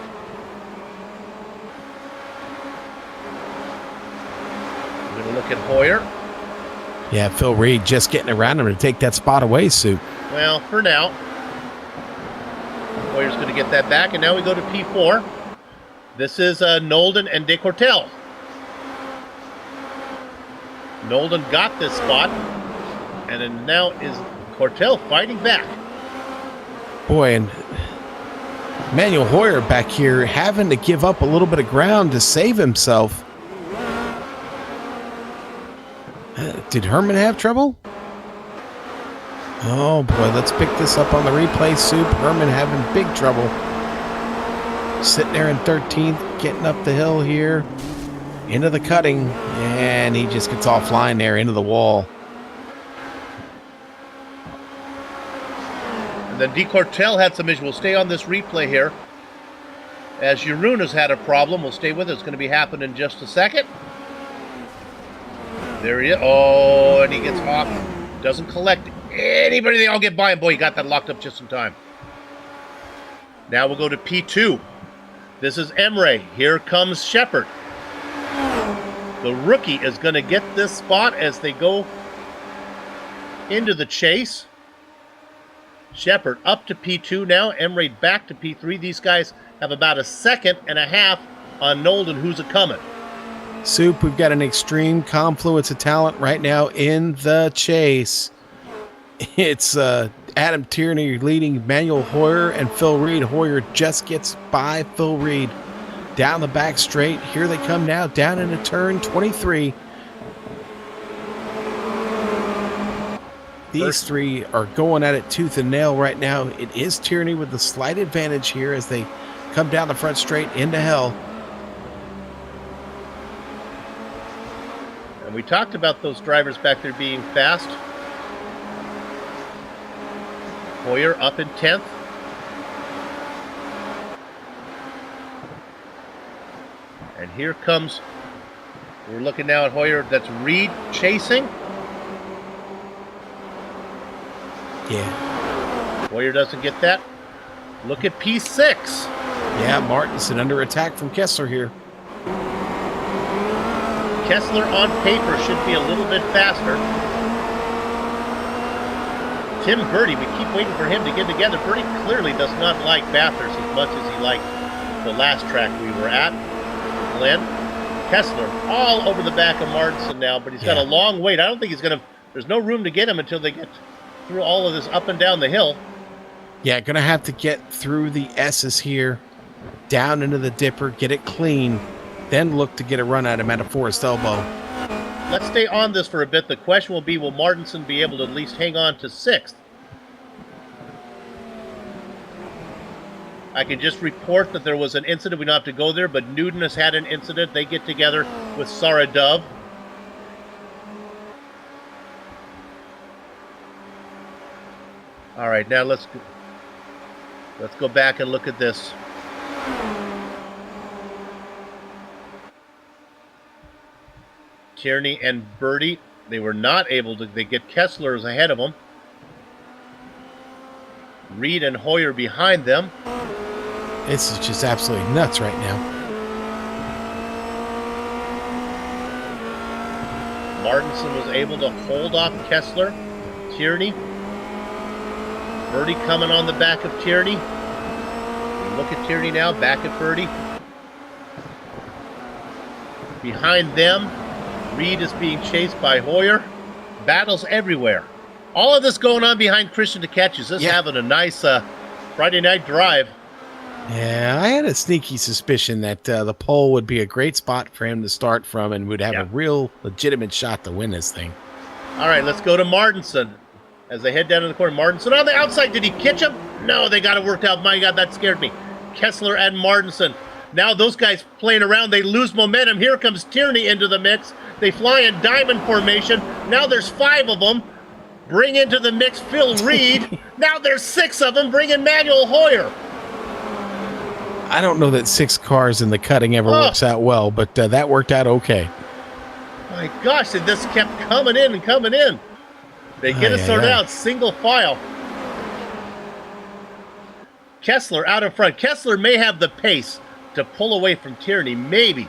Speaker 4: We're going to look at Hoyer.
Speaker 3: Yeah, Phil Reed just getting around him to take that spot away, Sue.
Speaker 4: Well, for now. Hoyer's going to get that back, and now we go to P4. This is Nolden and De Cortel. Nolden got this spot, and then now is Cortel fighting back.
Speaker 3: Boy, and Manuel Hoyer back here having to give up a little bit of ground to save himself. Did Herman have trouble? Oh boy, let's pick this up on the replay. Soup, Herman having big trouble. Sitting there in 13th, getting up the hill here. Into the cutting, and he just gets offline there into the wall.
Speaker 4: And then De Cortel had some issues. We'll stay on this replay here. As Jeroen has had a problem, we'll stay with it. It's going to be happening in just a second. There he is. Oh, and he gets off. Doesn't collect anybody. They all get by him. Boy, he got that locked up just in time. Now we'll go to P2. This is Emre. Here comes Shepard. The rookie is going to get this spot as they go into the chase. Shepard up to P2 now. Emre back to P3. These guys have about a second and a half on Nolden, who's a-coming.
Speaker 3: Soup, we've got an extreme confluence of talent right now in the chase. It's Adam Tierney leading Manuel Hoyer and Phil Reed. Hoyer just gets by Phil Reed. Down the back straight. Here they come now, down into turn 23. These three are going at it tooth and nail right now. It is Tierney with the slight advantage here as they come down the front straight into hell.
Speaker 4: And we talked about those drivers back there being fast. Hoyer up in 10th. And here comes, we're looking now at Hoyer, that's Reed chasing.
Speaker 3: Yeah.
Speaker 4: Hoyer doesn't get that. Look at P6.
Speaker 3: Yeah, Martinson under attack from Kessler here.
Speaker 4: Kessler on paper should be a little bit faster. Tim Birdie, we keep waiting for him to get together. Birdie clearly does not like Bathurst as much as he liked the last track we were at. Glenn Kessler all over the back of Martinson now, but he's got a long wait. I don't think he's going to, there's no room to get him until they get through all of this up and down the hill.
Speaker 3: Yeah, going to have to get through the S's here, down into the dipper, get it clean, then look to get a run at him at a forest elbow.
Speaker 4: Let's stay on this for a bit. The question will be, will Martinson be able to at least hang on to 6th? I can just report that there was an incident. We don't have to go there, but Newton has had an incident. They get together with Sarah Dove. right, now let's go back and look at this. Tierney and Birdie, they were not able to. They get Kessler's ahead of them. Reed and Hoyer behind them.
Speaker 3: This is just absolutely nuts right now.
Speaker 4: Martinson was able to hold off Kessler. Tierney. Birdie coming on the back of Tierney. Look at Tierney now, back at Birdie. Behind them, Reed is being chased by Hoyer. Battles everywhere. All of this going on behind Christian DeCatches. Just having a nice Friday night drive.
Speaker 3: Yeah, I had a sneaky suspicion that the pole would be a great spot for him to start from and would have a real legitimate shot to win this thing.
Speaker 4: All right, let's go to Martinson. As they head down to the corner, Martinson on the outside. Did he catch him? No, they got it worked out. My God, that scared me. Kessler and Martinson. Now those guys playing around, they lose momentum. Here comes Tierney into the mix. They fly in diamond formation. Now there's 5 of them. Bring into the mix Phil Reed. Now there's 6 of them. Bring in Manuel Hoyer.
Speaker 3: I don't know that 6 cars in the cutting ever works out well, but that worked out okay.
Speaker 4: My gosh, and this kept coming in and coming in. They get it sorted out, single file. Kessler out in front. Kessler may have the pace to pull away from Tierney, maybe.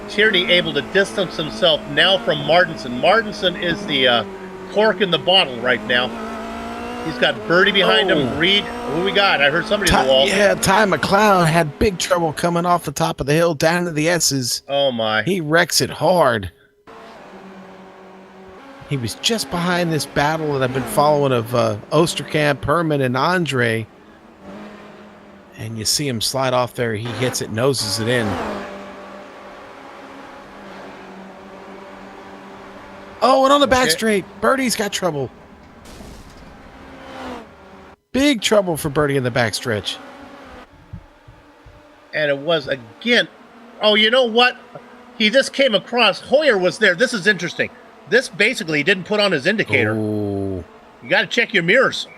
Speaker 4: Tierney able to distance himself now from Martinson. Martinson is the cork in the bottle right now. He's got Birdie behind him. Reed, who we got? I heard somebody in the wall.
Speaker 3: Yeah, Ty McLeod had big trouble coming off the top of the hill down to the S's.
Speaker 4: Oh, my.
Speaker 3: He wrecks it hard. He was just behind this battle that I've been following of Osterkamp, Herman, and Andre. And you see him slide off there. He hits it, noses it in. Oh, and on the back straight, Birdie's got trouble. Big trouble for Birdie in the backstretch.
Speaker 4: And it was again. Oh, you know what? He just came across. Hoyer was there. This is interesting. This basically didn't put on his indicator.
Speaker 3: Ooh.
Speaker 4: You got to check your mirrors.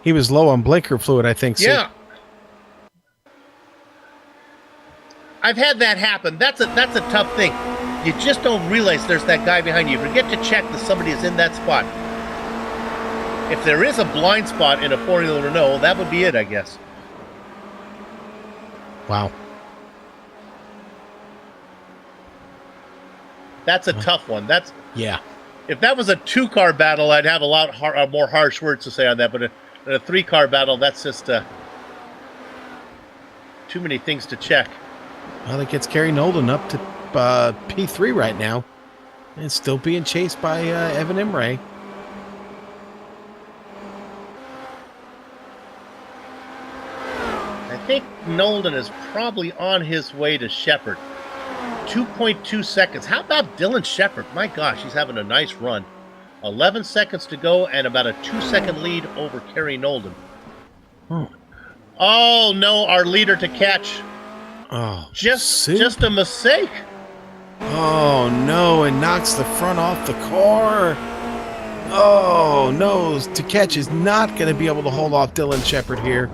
Speaker 3: He was low on blinker fluid, I think.
Speaker 4: Yeah. I've had that happen. That's a tough thing. You just don't realize there's that guy behind you. You forget to check that somebody is in that spot. If there is a blind spot in a Formula Renault, that would be it, I guess.
Speaker 3: Wow.
Speaker 4: That's a tough one.
Speaker 3: Yeah.
Speaker 4: If that was a 2-car battle, I'd have a lot more harsh words to say on that. But in a 3-car battle, that's just too many things to check.
Speaker 3: Well, it gets Kerry Nolden up to P3 right now. And still being chased by Evan Imre.
Speaker 4: I think Nolden is probably on his way to Shepard. 2.2 seconds. How about Dylan Shepard? My gosh, he's having a nice run. 11 seconds to go and about a 2-second lead over Kerry Nolden. Oh, no, our leader to catch.
Speaker 3: Oh,
Speaker 4: just a mistake.
Speaker 3: Oh, no, it knocks the front off the car. Oh, no, to catch is not going to be able to hold off Dylan Shepard here.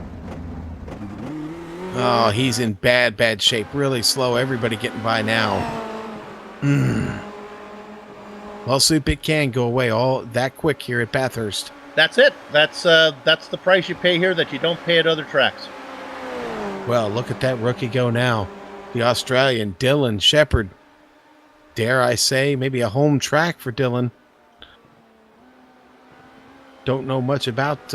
Speaker 3: Oh, he's in bad shape. Really slow. Everybody getting by now. Well, Soup, it can go away all that quick here at Bathurst.
Speaker 4: That's it. That's the price you pay here that you don't pay at other tracks.
Speaker 3: Well, look at that rookie go now. The Australian, Dylan Shepard. Dare I say, maybe a home track for Dylan. Don't know much about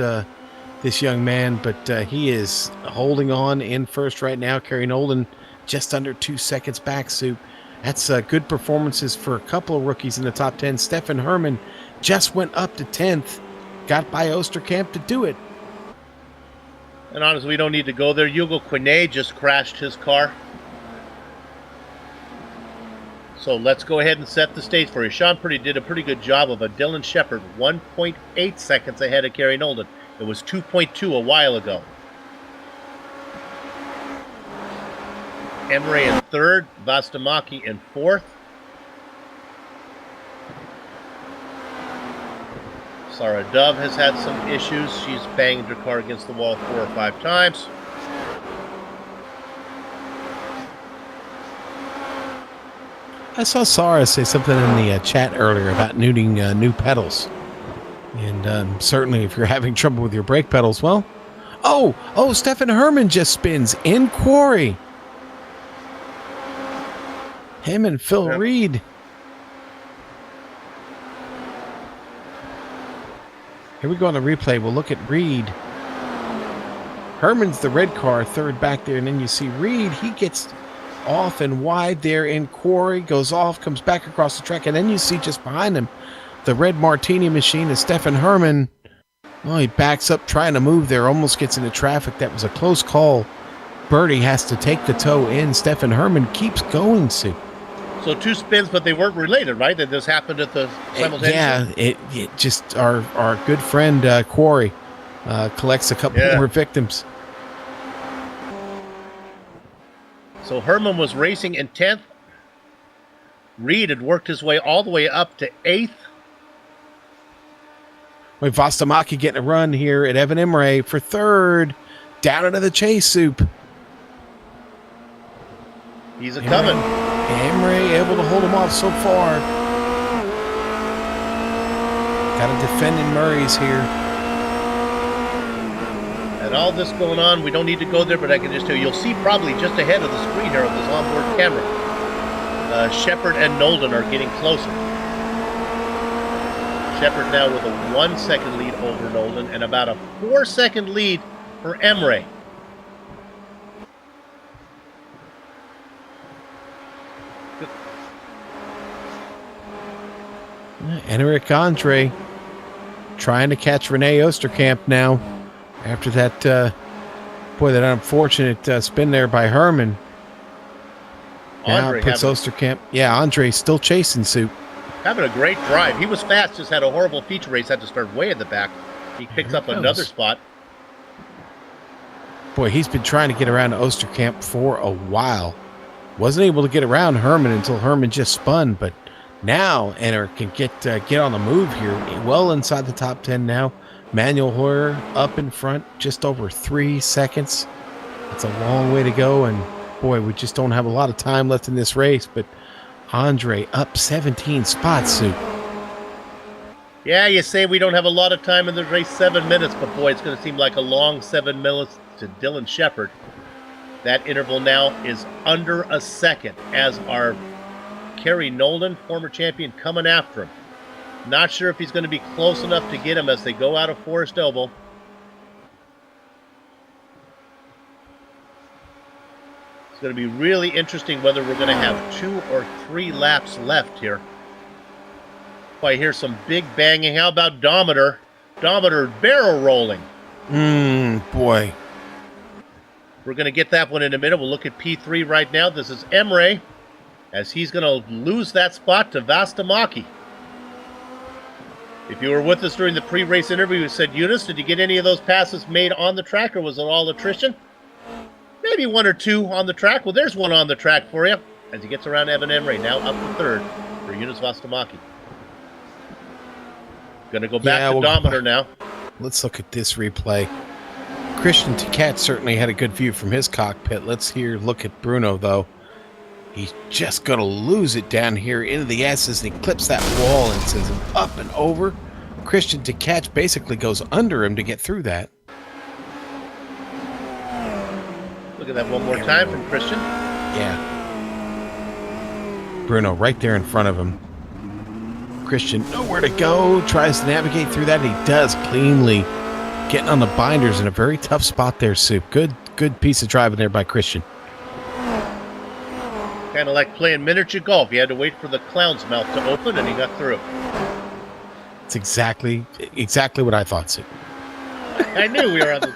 Speaker 3: this young man, but he is holding on in first right now. Kerry Nolden just under 2 seconds back, Soup. That's good performances for a couple of rookies in the top 10. Stefan Herman just went up to 10th. Got by Osterkamp to do it.
Speaker 4: And honestly, we don't need to go there. Hugo Quinet just crashed his car. So let's go ahead and set the stage for you. Sean Purdy did a pretty good job of a Dylan Shepard, 1.8 seconds ahead of Kerry Nolden. It was 2.2 a while ago. Emre in third, Vastamaki in fourth. Sarah Dove has had some issues. She's banged her car against the wall 4 or 5 times.
Speaker 3: I saw Sarah say something in the chat earlier about needing new pedals. And certainly if you're having trouble with your brake pedals, well... Oh, Stefan Herman just spins in quarry. Him and Phil Reed. Here we go on the replay. We'll look at Reed. Herman's the red car, third back there, and then you see Reed. He gets off and wide there in quarry, goes off, comes back across the track, and then you see just behind him the red Martini machine is Stefan Herman. Oh, he backs up trying to move there, almost gets into traffic. That was a close call. Birdie has to take the toe in. Stefan Herman keeps going, Sue.
Speaker 4: So 2 spins, but they weren't related, right? That this happened at the simultaneous?
Speaker 3: Yeah, it just our good friend Quarry collects a couple more victims.
Speaker 4: So Herman was racing in 10th. Reed had worked his way all the way up to 8th.
Speaker 3: Wait, Vostamaki getting a run here at Evan Imre for 3rd. Down into the chase, Soup.
Speaker 4: He's a-coming.
Speaker 3: Imre able to hold him off so far. Got to defend in Murray's here.
Speaker 4: And all this going on, we don't need to go there, but I can just tell you, you'll see probably just ahead of the screen here of this onboard camera. Shepard and Nolden are getting closer. Shepard now with a 1-second lead over Nolden and about a 4-second lead for Emre.
Speaker 3: Enric Andre trying to catch Rene Osterkamp now after that, that unfortunate spin there by Herman. Now it puts Osterkamp. Yeah, Andre's still chasing Soup.
Speaker 4: Having a great drive. He was fast, just had a horrible feature race, had to start way at the back. He picks up another spot.
Speaker 3: Boy, he's been trying to get around to Osterkamp for a while. Wasn't able to get around Herman until Herman just spun, but now Enner can get on the move here. Well inside the top 10 now. Manuel Hoyer up in front, just over 3 seconds. That's a long way to go, and boy, we just don't have a lot of time left in this race, but Andre up 17 spots, Sue.
Speaker 4: Yeah, you say we don't have a lot of time in the race, 7 minutes, but boy, it's going to seem like a long 7 minutes to Dylan Shepard. That interval now is under a second as our Kerry Nolden, former champion, coming after him. Not sure if he's going to be close enough to get him as they go out of Forest Oval. It's going to be really interesting whether we're going to have 2 or 3 laps left here. If I hear some big banging, how about Dometer? Dometer barrel rolling.
Speaker 3: Boy.
Speaker 4: We're going to get that one in a minute. We'll look at P3 right now. This is Emre, as he's going to lose that spot to Vastamaki. If you were with us during the pre-race interview, you said, Eunice, did you get any of those passes made on the track, or was it all attrition? Maybe 1 or 2 on the track. Well, there's one on the track for you as he gets around Evan Emre, now up to 3rd for Eunice Vastamaki. Going to go back to Dometer now.
Speaker 3: Let's look at this replay. Christian Ticat certainly had a good view from his cockpit. Let's look at Bruno, though. He's just going to lose it down here into the S's, and he clips that wall and sends him up and over. Christian Ticat basically goes under him to get through that.
Speaker 4: Look at that one more time from Christian.
Speaker 3: Yeah. Bruno right there in front of him. Christian nowhere to go, tries to navigate through that. He does cleanly, getting on the binders in a very tough spot there, Soup. Good piece of driving there by Christian.
Speaker 4: Kind of like playing miniature golf. You had to wait for the clown's mouth to open, and he got through.
Speaker 3: It's exactly what I thought, Soup.
Speaker 4: I knew we were on the...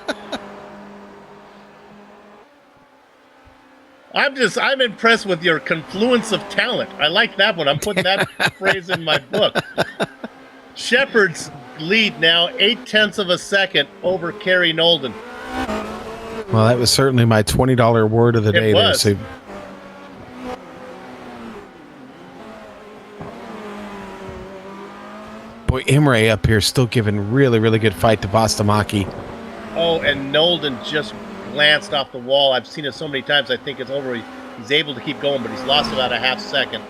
Speaker 4: I'm impressed with your confluence of talent. I like that one. I'm putting that phrase in my book. Shepard's lead now 0.8 of a second over Kerry Nolden.
Speaker 3: Well, that was certainly my $20 word of the day there, Soup. Boy, Boy, Imre up here still giving really, really good fight to Vastamaki.
Speaker 4: Oh, and Nolden just glanced off the wall. I've seen it so many times, I think it's over. He's able to keep going, but he's lost about a half second.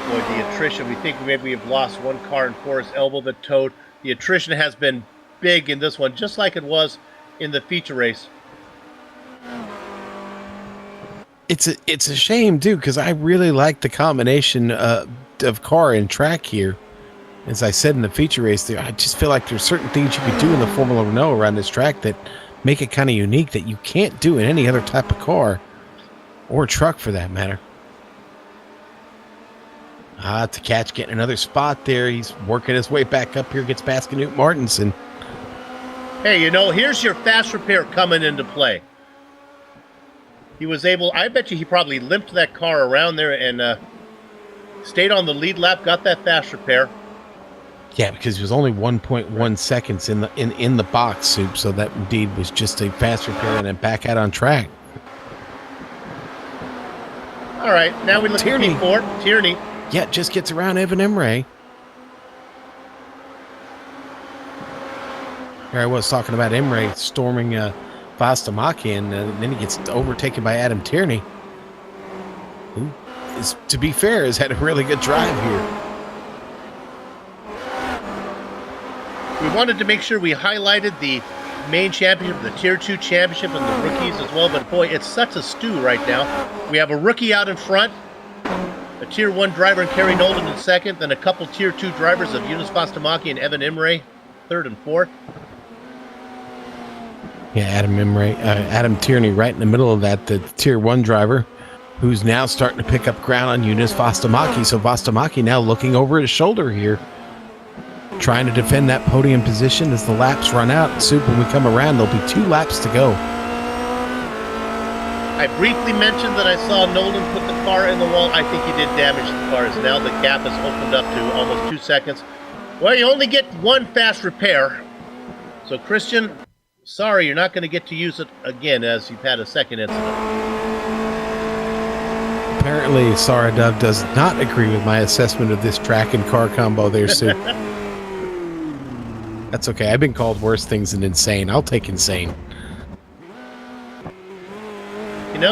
Speaker 4: Boy, the attrition. We think maybe we've lost one car in Forest Elbow that towed. The attrition has been big in this one, just like it was in the feature race.
Speaker 3: It's a shame, too, because I really like the combination of car and track here. As I said in the feature race there, I just feel like there's certain things you could do in the Formula Renault around this track that make it kind of unique that you can't do in any other type of car or truck for that matter. To catch getting another spot there. He's working his way back up here, gets past Knut Martinsen.
Speaker 4: Hey, here's your fast repair coming into play. He was able, I bet you he probably limped that car around there and stayed on the lead lap, got that fast repair.
Speaker 3: Yeah, because he was only 1.1 seconds in the box, Soup, so that indeed was just a fast repair and then back out on track.
Speaker 4: All right, now we look at P4. Tierney.
Speaker 3: Yeah, just gets around Evan Imre. Here I was talking about Imre storming Vastamaki, and then he gets overtaken by Adam Tierney, who, to be fair, has had a really good drive here.
Speaker 4: We wanted to make sure we highlighted the main championship, the Tier 2 championship, and the rookies as well, but boy, it's such a stew right now. We have a rookie out in front, a Tier 1 driver in Kerry Nolden in second, then a couple Tier 2 drivers of Jonas Vastamaki and Evan Imre, third and fourth.
Speaker 3: Yeah, Adam Tierney right in the middle of that, the Tier 1 driver, who's now starting to pick up ground on Jonas Vastamaki. So Vastamaki now looking over his shoulder here, trying to defend that podium position as the laps run out. Soup, when we come around, there'll be 2 laps to go.
Speaker 4: I briefly mentioned that I saw Nolden put the car in the wall. I think he did damage the cars. Now the gap has opened up to almost 2 seconds. Well, you only get 1 fast repair. So, Christian, sorry, you're not going to get to use it again as you've had a second incident.
Speaker 3: Apparently, Sarah Dove does not agree with my assessment of this track and car combo there, Soup. That's okay. I've been called worse things than insane. I'll take insane.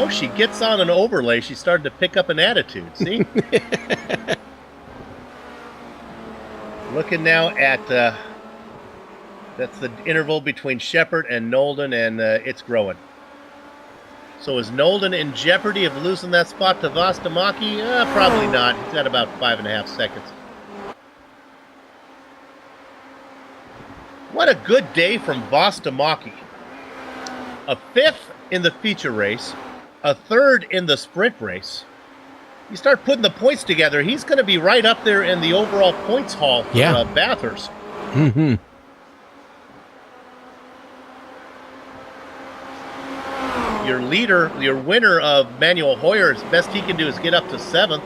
Speaker 4: She gets on an overlay. She started to pick up an attitude. See? Looking now at that's the interval between Shepard and Nolden, and it's growing. So is Nolden in jeopardy of losing that spot to Vastamaki? Probably not. He's got about 5.5 seconds. What a good day from Vastamaki. A 5th in the feature race, a 3rd in the sprint race. You start putting the points together, he's going to be right up there in the overall points haul for Bathurst.
Speaker 3: Mm-hmm.
Speaker 4: Your leader, your winner of Manuel Hoyer, the best he can do is get up to 7th.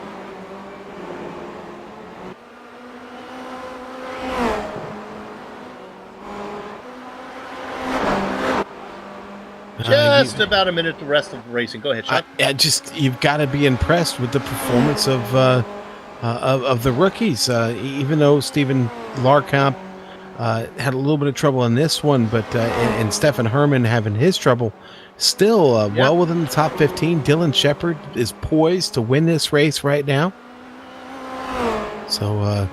Speaker 4: Just about a minute the rest of the racing. Go ahead, Chuck.
Speaker 3: You've got to be impressed with the performance of the rookies. Even though Stephen Larkamp had a little bit of trouble in this one, but and Stefan Herman having his trouble, still well within the top 15. Dylan Shepard is poised to win this race right now. So,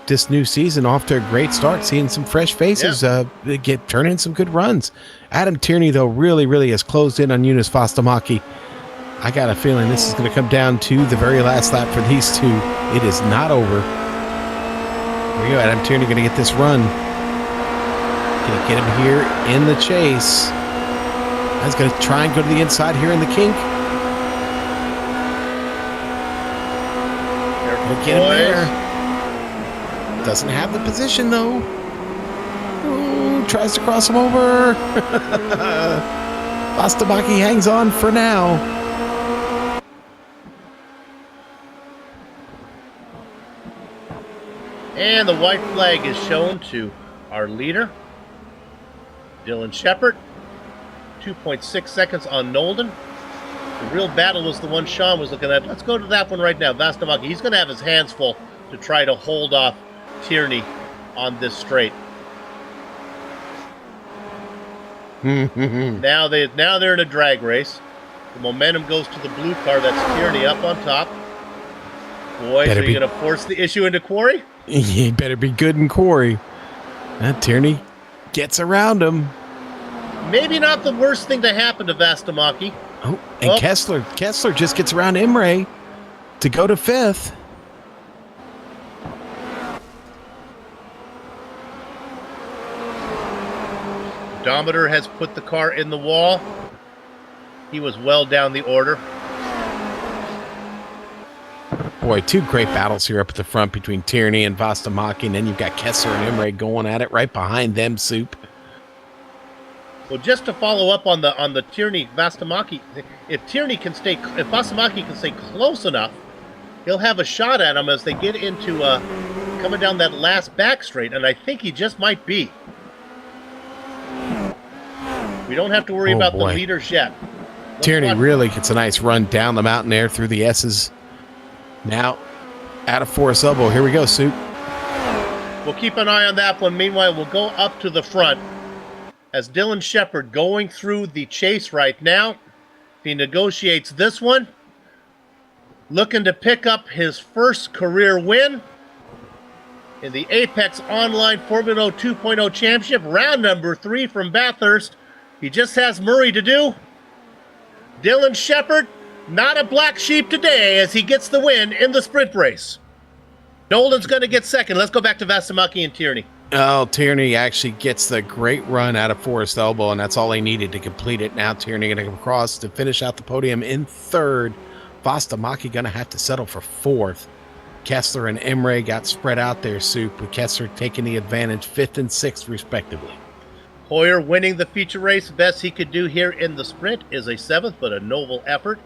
Speaker 3: this new season off to a great start. Seeing some fresh faces turn in some good runs. Adam Tierney, though, really has closed in on Jonas Vastamaki. I got a feeling this is going to come down to the very last lap for these two. It is not over. Here we go. Adam Tierney going to get this run. Going to get him here in the chase. He's going to try and go to the inside here in the kink. We'll get him there. Doesn't have the position, though. Ooh, tries to cross him over. Vastamaki hangs on for now.
Speaker 4: And the white flag is shown to our leader, Dylan Shepard. 2.6 seconds on Nolden. The real battle was the one Sean was looking at. Let's go to that one right now. Vastamaki, he's going to have his hands full to try to hold off Tierney on this straight. Now they're in a drag race. The momentum goes to the blue car. That's Tierney up on top. Boys, are you going to force the issue into Quarry?
Speaker 3: You better be good in Quarry. Tierney gets around him.
Speaker 4: Maybe not the worst thing to happen to Vastamaki.
Speaker 3: Oh, and Kessler just gets around Imre to go to 5th.
Speaker 4: Odometer has put the car in the wall. He was well down the order.
Speaker 3: Boy, two great battles here up at the front between Tierney and Vastamaki, and then you've got Kessler and Imre going at it right behind them, Soup.
Speaker 4: Well, just to follow up on the Tierney Vastamaki, if Vastamaki can stay close enough, he'll have a shot at him as they get into coming down that last back straight, and I think he just might be. We don't have to worry about the leaders yet.
Speaker 3: Tierney really gets a nice run down the mountain there through the S's. Now, out of Forest Elbow. Here we go, Soup.
Speaker 4: We'll keep an eye on that one. Meanwhile, we'll go up to the front. As Dylan Shepard going through the chase right now. He negotiates this one. Looking to pick up his first career win in the Apex Online Formula 2.0 Championship. Round number 3 from Bathurst. He just has Murray to do. Dylan Shepard, not a black sheep today as he gets the win in the sprint race. Nolan's going to get second. Let's go back to Vastamaki and Tierney.
Speaker 3: Oh, Tierney actually gets the great run out of Forest Elbow, and that's all he needed to complete it. Now Tierney going to come across to finish out the podium in 3rd. Vastamaki going to have to settle for 4th. Kessler and Imre got spread out there, Soup, with Kessler taking the advantage 5th and 6th, respectively.
Speaker 4: Hoyer winning the feature race. Best he could do here in the sprint is a 7th, but a noble effort.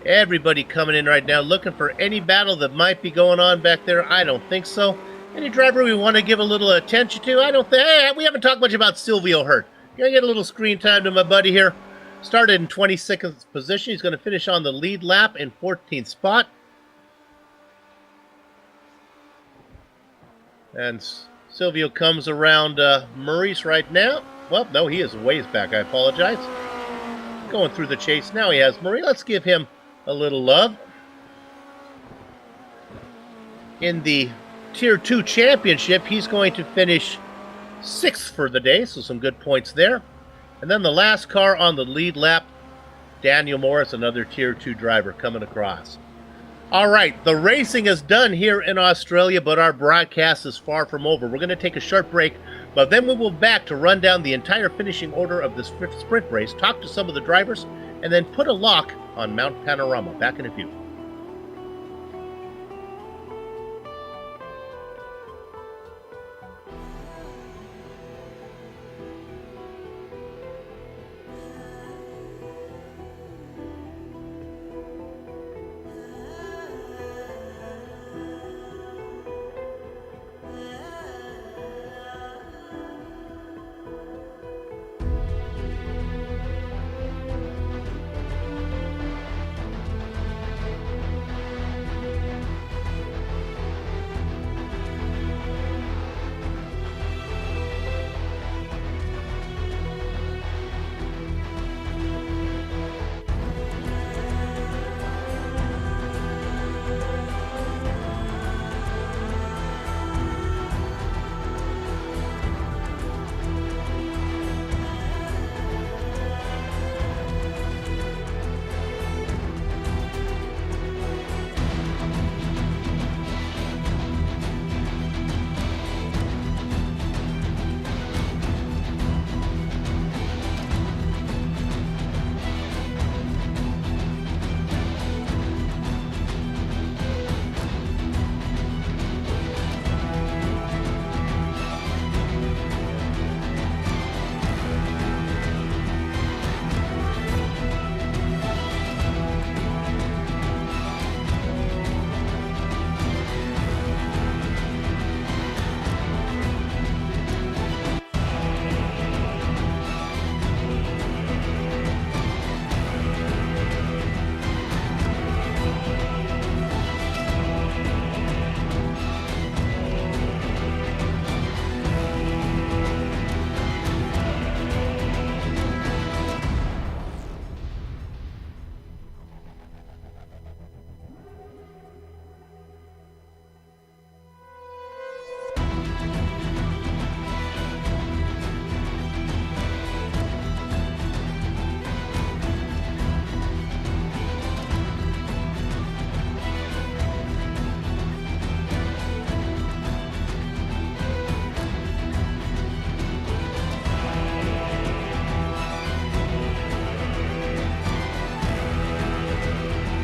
Speaker 4: Everybody coming in right now looking for any battle that might be going on back there. I don't think so. Any driver we want to give a little attention to? I don't think. Hey, we haven't talked much about Silvio Hurt. Gonna get a little screen time to my buddy here. Started in 22nd position. He's going to finish on the lead lap in 14th spot. And Silvio comes around Murray's right now. Well, no, he is ways back. I apologize. Going through the chase now. He has Murray. Let's give him a little love. In the Tier 2 Championship, he's going to finish 6th for the day, so some good points there. And then the last car on the lead lap, Daniel Morris, another Tier 2 driver coming across. All right, the racing is done here in Australia, but our broadcast is far from over. We're going to take a short break, but then we will be back to run down the entire finishing order of the sprint race, talk to some of the drivers, and then put a lock on Mount Panorama. Back in a few.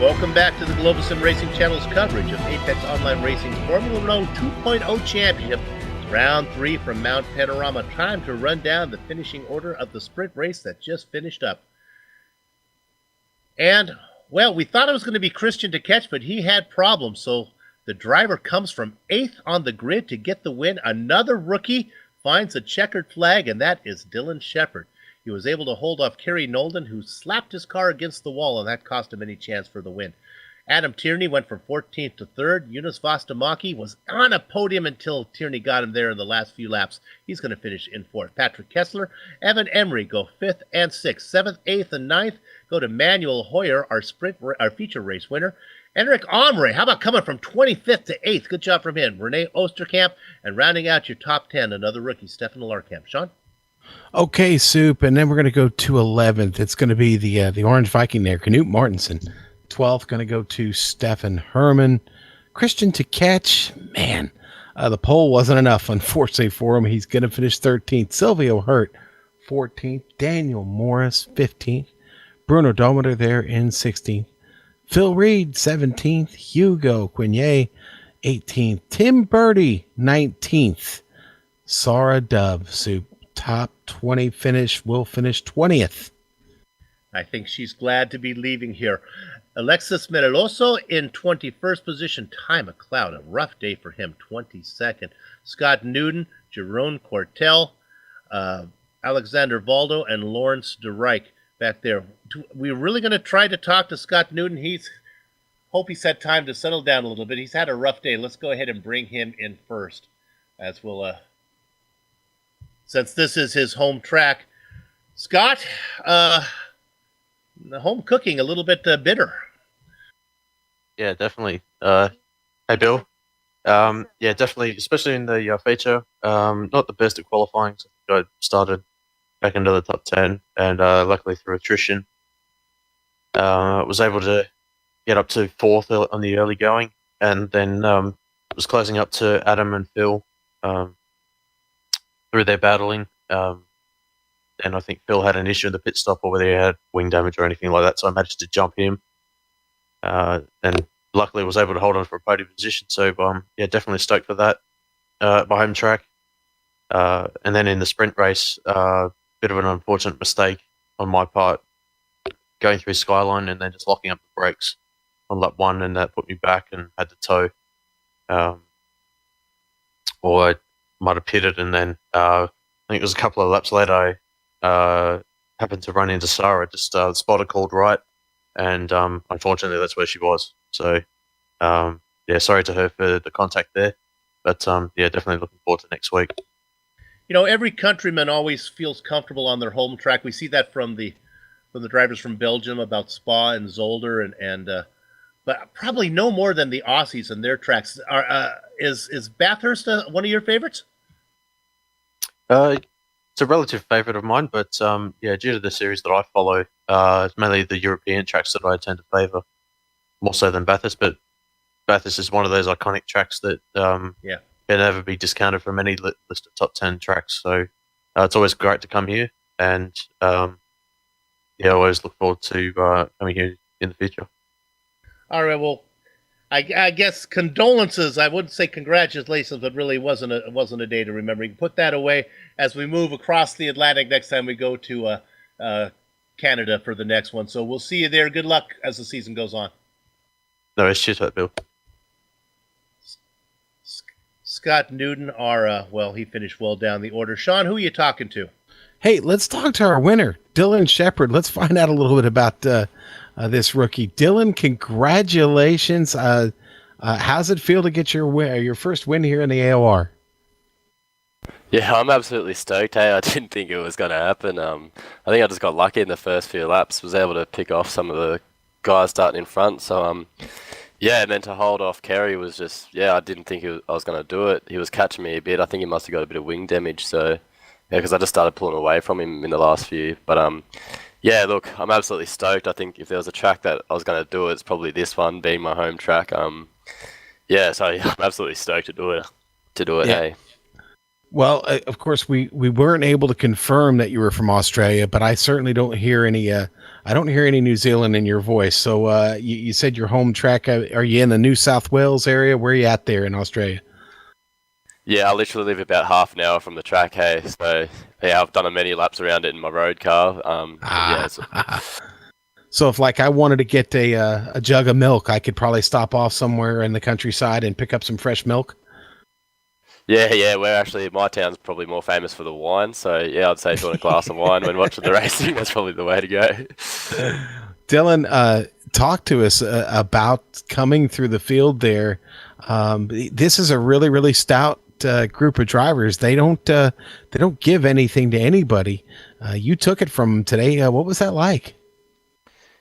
Speaker 4: Welcome back to the Global Sim Racing Channel's coverage of Apex Online Racing's Formula Renault 2.0 Championship. Round 3 from Mount Panorama. Time to run down the finishing order of the sprint race that just finished up. And, well, we thought it was going to be Christian to catch, but he had problems. So the driver comes from 8th on the grid to get the win. Another rookie finds a checkered flag, and that is Dylan Shepard. He was able to hold off Kerry Nolden, who slapped his car against the wall, and that cost him any chance for the win. Adam Tierney went from 14th to 3rd. Yunus Vastamaki was on a podium until Tierney got him there in the last few laps. He's going to finish in 4th. Patrick Kessler, Evan Emery go 5th and 6th. 7th, 8th, and 9th go to Manuel Hoyer, our feature race winner. Enric Omre, how about coming from 25th to 8th? Good job from him. Renee Osterkamp, and rounding out your top 10, another rookie, Stefan Larkamp. Sean?
Speaker 3: Okay, Soup, and then we're going to go to 11th. It's going to be the Orange Viking there, Knut Martinson. 12th, going to go to Stefan Herman. Christian to catch, man, the pole wasn't enough, unfortunately, for him. He's going to finish 13th. Silvio Hurt, 14th. Daniel Morris, 15th. Bruno Dometer there in 16th. Phil Reed, 17th. Hugo Quinier, 18th. Tim Birdie, 19th. Sarah Dove, Soup. Top 20 finish, will finish 20th.
Speaker 4: I think she's glad to be leaving here. Alexis Mereloso in 21st position. Ty McLeod, a rough day for him, 22nd. Scott Newton, Jerome Cortel, Alexander Valdo, and Lawrence DeReich back there. We're really going to try to talk to Scott Newton. Hope he's had time to settle down a little bit. He's had a rough day. Let's go ahead and bring him in first, as we'll since this is his home track. Scott, the home cooking a little bit bitter.
Speaker 6: Yeah, definitely. Hey, Bill. Yeah, definitely, especially in the feature. Not the best at qualifying. So I started back into the top 10, and luckily through attrition, was able to get up to 4th on the early going, and then was closing up to Adam and Phil through their battling. And I think Phil had an issue in the pit stop, or whether he had wing damage or anything like that, so I managed to jump him. And luckily was able to hold on for a podium position. So, yeah, definitely stoked for that. My home track. And then in the sprint race, bit of an unfortunate mistake on my part, going through Skyline and then just locking up the brakes on lap 1, and that put me back and had to tow. Or I might have pitted, and then I think it was a couple of laps later, I happened to run into Sarah, just spotter called right, and unfortunately that's where she was. So, yeah, sorry to her for the contact there, but yeah, definitely looking forward to next week.
Speaker 4: You know, every countryman always feels comfortable on their home track. We see that from the drivers from Belgium about Spa and Zolder, and but probably no more than the Aussies and their tracks. Is Bathurst one of your favorites?
Speaker 6: It's a relative favourite of mine, but yeah, due to the series that I follow, it's mainly the European tracks that I tend to favour more so than Bathurst. But Bathurst is one of those iconic tracks that can never be discounted from any list of top 10 tracks. So it's always great to come here, and yeah, I always look forward to coming here in the future. All
Speaker 4: right, well, I guess condolences. I wouldn't say congratulations, but really wasn't a day to remember. You can put that away as we move across the Atlantic next time we go to Canada for the next one. So we'll see you there. Good luck as the season goes on.
Speaker 6: No, it's shit, Bill.
Speaker 4: Scott Newton, he finished well down the order. Sean, who are you talking to?
Speaker 3: Hey, let's talk to our winner, Dylan Shepard. Let's find out a little bit about this rookie. Dylan, congratulations. How's it feel to get your first win here in the AOR?
Speaker 7: Yeah, I'm absolutely stoked. Hey, I didn't think it was going to happen. I think I just got lucky in the first few laps, was able to pick off some of the guys starting in front. So, yeah, and then to hold off Kerry was just, I didn't think I was going to do it. He was catching me a bit. I think he must have got a bit of wing damage. So, yeah, because I just started pulling away from him in the last few. But, yeah, look, I'm absolutely stoked. I think if there was a track that I was going to do, it's probably this one, being my home track. Yeah, so I'm absolutely stoked to do it. Yeah. Hey.
Speaker 3: Well, of course, we weren't able to confirm that you were from Australia, but I certainly don't hear any I don't hear any New Zealand in your voice. So you said your home track. Are you in the New South Wales area? Where are you at there in Australia?
Speaker 7: Yeah, I literally live about half an hour from the track, hey. So, yeah, I've done many laps around it in my road car.
Speaker 3: So if like I wanted to get a jug of milk, I could probably stop off somewhere in the countryside and pick up some fresh milk.
Speaker 7: Yeah, we're actually, my town's probably more famous for the wine. So, yeah, I'd say if you want a glass of wine when watching the racing, that's probably the way to go.
Speaker 3: Dylan, talk to us about coming through the field there. This is a really, really stout group of drivers. They don't give anything to anybody. You took it from them today. What was that like?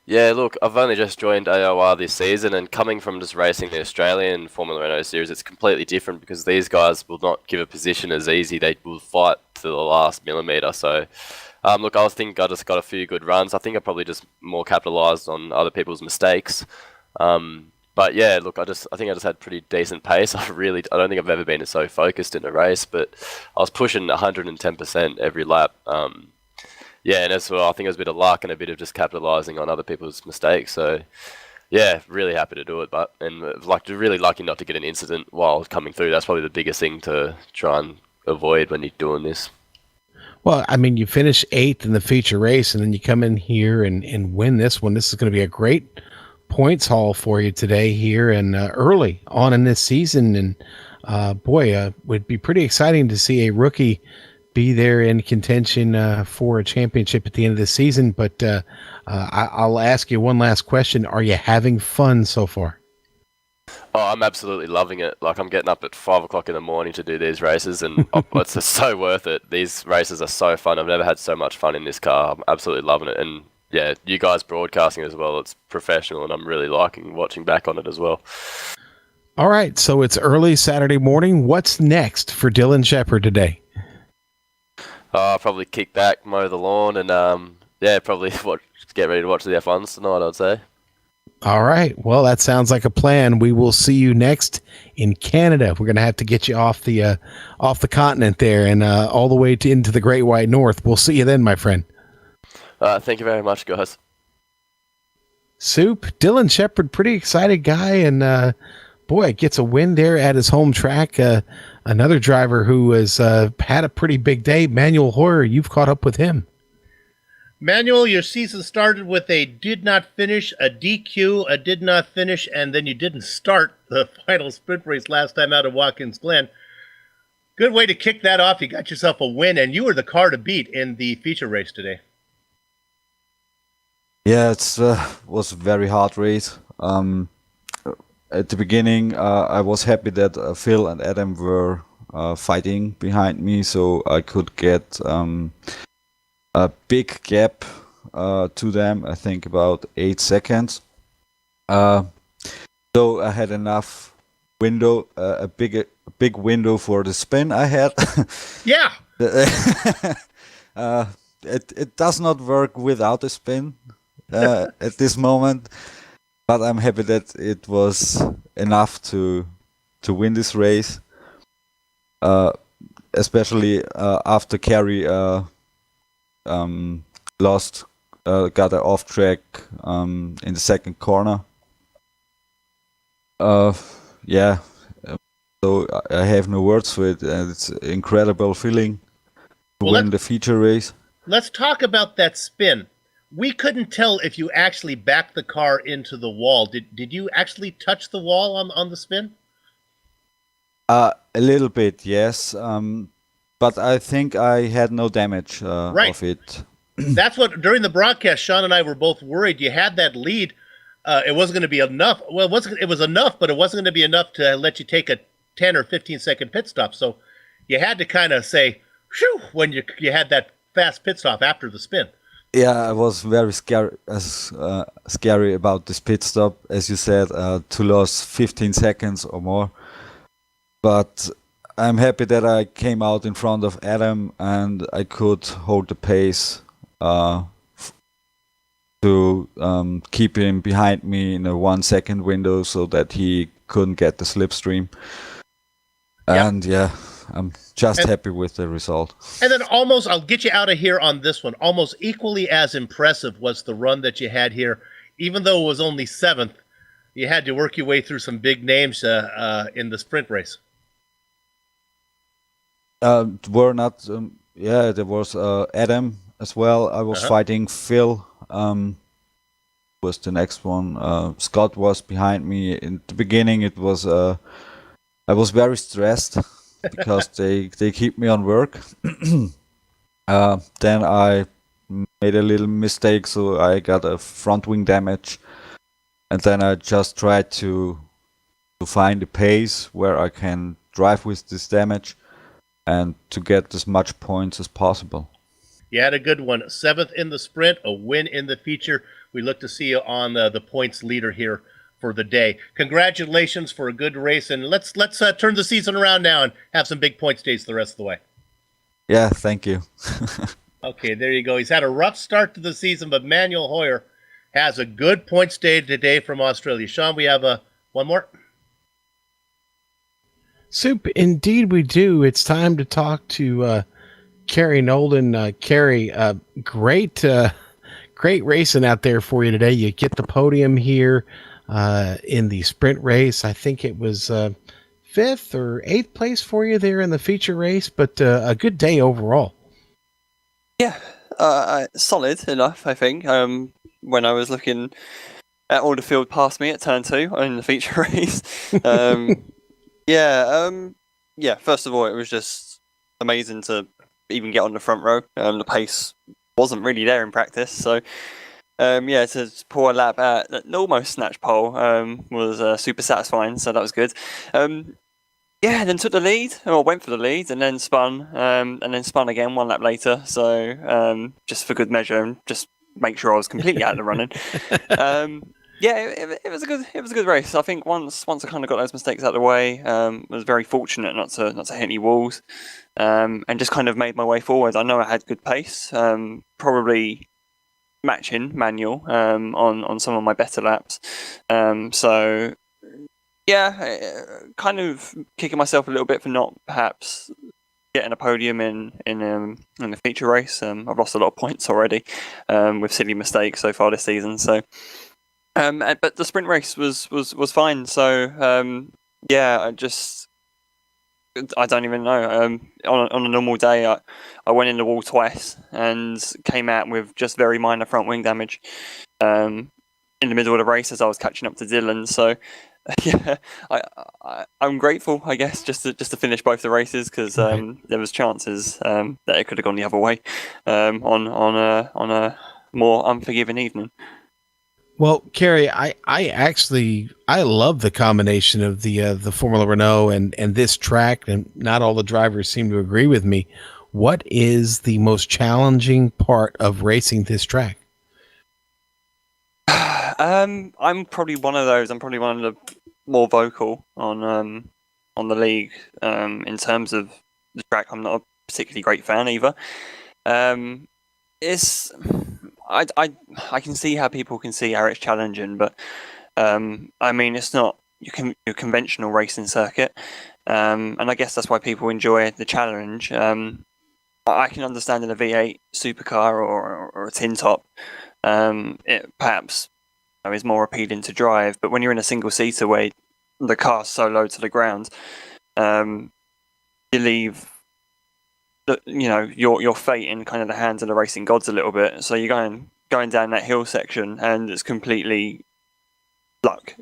Speaker 7: Yeah, look, I've only just joined AOR this season, and coming from just racing the Australian Formula Renault series, it's completely different because these guys will not give a position as easy. They will fight to the last millimetre. So, look, I think I just got a few good runs. I think I probably just more capitalised on other people's mistakes. But yeah, look, I think I just had pretty decent pace. I don't think I've ever been so focused in a race, but I was pushing 110% every lap. Yeah, and as well, I think it was a bit of luck and a bit of just capitalising on other people's mistakes. So, yeah, really happy to do it, really lucky not to get an incident while coming through. That's probably the biggest thing to try and avoid when you're doing this.
Speaker 3: Well, I mean, you finish 8th in the feature race, and then you come in here and win this one. This is going to be a great points haul for you today here and early on in this season. And would be pretty exciting to see a rookie be there in contention for a championship at the end of the season. But I'll ask you one last question. Are you having fun so far?
Speaker 7: Oh, I'm absolutely loving it. Like, I'm getting up at 5 o'clock in the morning to do these races, and it's just so worth it. These races are so fun. I've never had so much fun in this car. I'm absolutely loving it. And yeah, you guys broadcasting as well, it's professional, and I'm really liking watching back on it as well.
Speaker 3: All right, so it's early Saturday morning. What's next for Dylan Shepherd today?
Speaker 7: I'll probably kick back, mow the lawn, and probably get ready to watch the F1s tonight, I'd say.
Speaker 3: All right. Well, that sounds like a plan. We will see you next in Canada. We're going to have to get you off the continent there and all the way into the Great White North. We'll see you then, my friend.
Speaker 7: Thank you very much, guys.
Speaker 3: Soup, Dylan Shepherd, pretty excited guy, and gets a win there at his home track. Another driver who has had a pretty big day, Manuel Hoyer. You've caught up with him.
Speaker 4: Manuel, your season started with a did not finish, a DQ, a did not finish, and then you didn't start the final sprint race last time out of Watkins Glen. Good way to kick that off. You got yourself a win, and you were the car to beat in the feature race today.
Speaker 8: Yeah, it was a very hard race. At the beginning, I was happy that Phil and Adam were fighting behind me, so I could get a big gap to them. I think about 8 seconds. So I had enough window, a big window for the spin I had.
Speaker 4: Yeah.
Speaker 8: It does not work without a spin at this moment. But I'm happy that it was enough to win this race, especially after Kerry got an off track in the second corner. So I have no words for it, and it's an incredible feeling to win the feature race.
Speaker 4: Let's talk about that spin. We couldn't tell if you actually backed the car into the wall. Did you actually touch the wall on the spin?
Speaker 8: A little bit, yes. But I think I had no damage of it.
Speaker 4: That's what, during the broadcast, Sean and I were both worried. You had that lead. It wasn't going to be enough. Well, it was enough, but it wasn't going to be enough to let you take a 10 or 15 second pit stop. So you had to kind of say, phew, when you had that fast pit stop after the spin.
Speaker 8: Yeah, I was very scary about this pit stop, as you said, to lose 15 seconds or more. But I'm happy that I came out in front of Adam and I could hold the pace to keep him behind me in a 1 second window so that he couldn't get the slipstream. And I'm just happy with the result.
Speaker 4: And then almost, I'll get you out of here on this one. Almost equally as impressive was the run that you had here. Even though it was only 7th, you had to work your way through some big names in the sprint race.
Speaker 8: Were not, there was Adam as well. I was fighting Phil. Was the next one. Scott was behind me. In the beginning, it was I was very stressed because they keep me on work. Then I made a little mistake, so I got a front wing damage, and then I just tried to find a pace where I can drive with this damage and to get as much points as possible.
Speaker 4: You had a good one. 7th in the sprint, a win in the feature. We look to see you on the points leader here for the day. Congratulations for a good race, and let's turn the season around now and have some big points days the rest of the way.
Speaker 8: Yeah, thank you.
Speaker 4: Okay, there you go. He's had a rough start to the season, but Manuel Hoyer has a good points day today from Australia. Sean, we have one more.
Speaker 3: Soup, indeed we do. It's time to talk to Kerry Nolan. Kerry, great racing out there for you today. You get the podium here in the sprint race. I think it was 5th or 8th place for you there in the feature race, but a good day overall.
Speaker 9: Yeah, solid enough, I think. When I was looking at all the field past me at turn 2 in the feature race. Yeah, first of all, it was just amazing to even get on the front row. The pace wasn't really there in practice, so to pull a lap at almost snatch pole was super satisfying, so that was good. Then took the lead, or went for the lead, and then spun again 1 lap later, so just for good measure, and just make sure I was completely out of the running. It was a good race. I think once I kind of got those mistakes out of the way, was very fortunate not to hit any walls, and just kind of made my way forward. I know I had good pace, probably matching Manuel on some of my better laps. Kind of kicking myself a little bit for not perhaps getting a podium in the feature race. I've lost a lot of points already with silly mistakes so far this season. So. But the sprint race was fine. So I don't even know. On a normal day, I went in the wall twice and came out with just very minor front wing damage in the middle of the race as I was catching up to Dylan. So I'm grateful, I guess, just to finish both the races, because there was chances that it could have gone the other way on a more unforgiving evening.
Speaker 3: Well, Kerry, I love the combination of the Formula Renault and this track, and not all the drivers seem to agree with me. What is the most challenging part of racing this track?
Speaker 9: I'm probably one of those. I'm probably one of the more vocal on the league in terms of the track. I'm not a particularly great fan either. I can see how people can see how it's challenging, but it's not your conventional racing circuit, and I guess that's why people enjoy the challenge. I can understand in a V8 supercar or a tin top, it perhaps is more appealing to drive, but when you're in a single seater where the car's so low to the ground, you leave your fate in kind of the hands of the racing gods a little bit. So you're going down that hill section, and it's complete luck.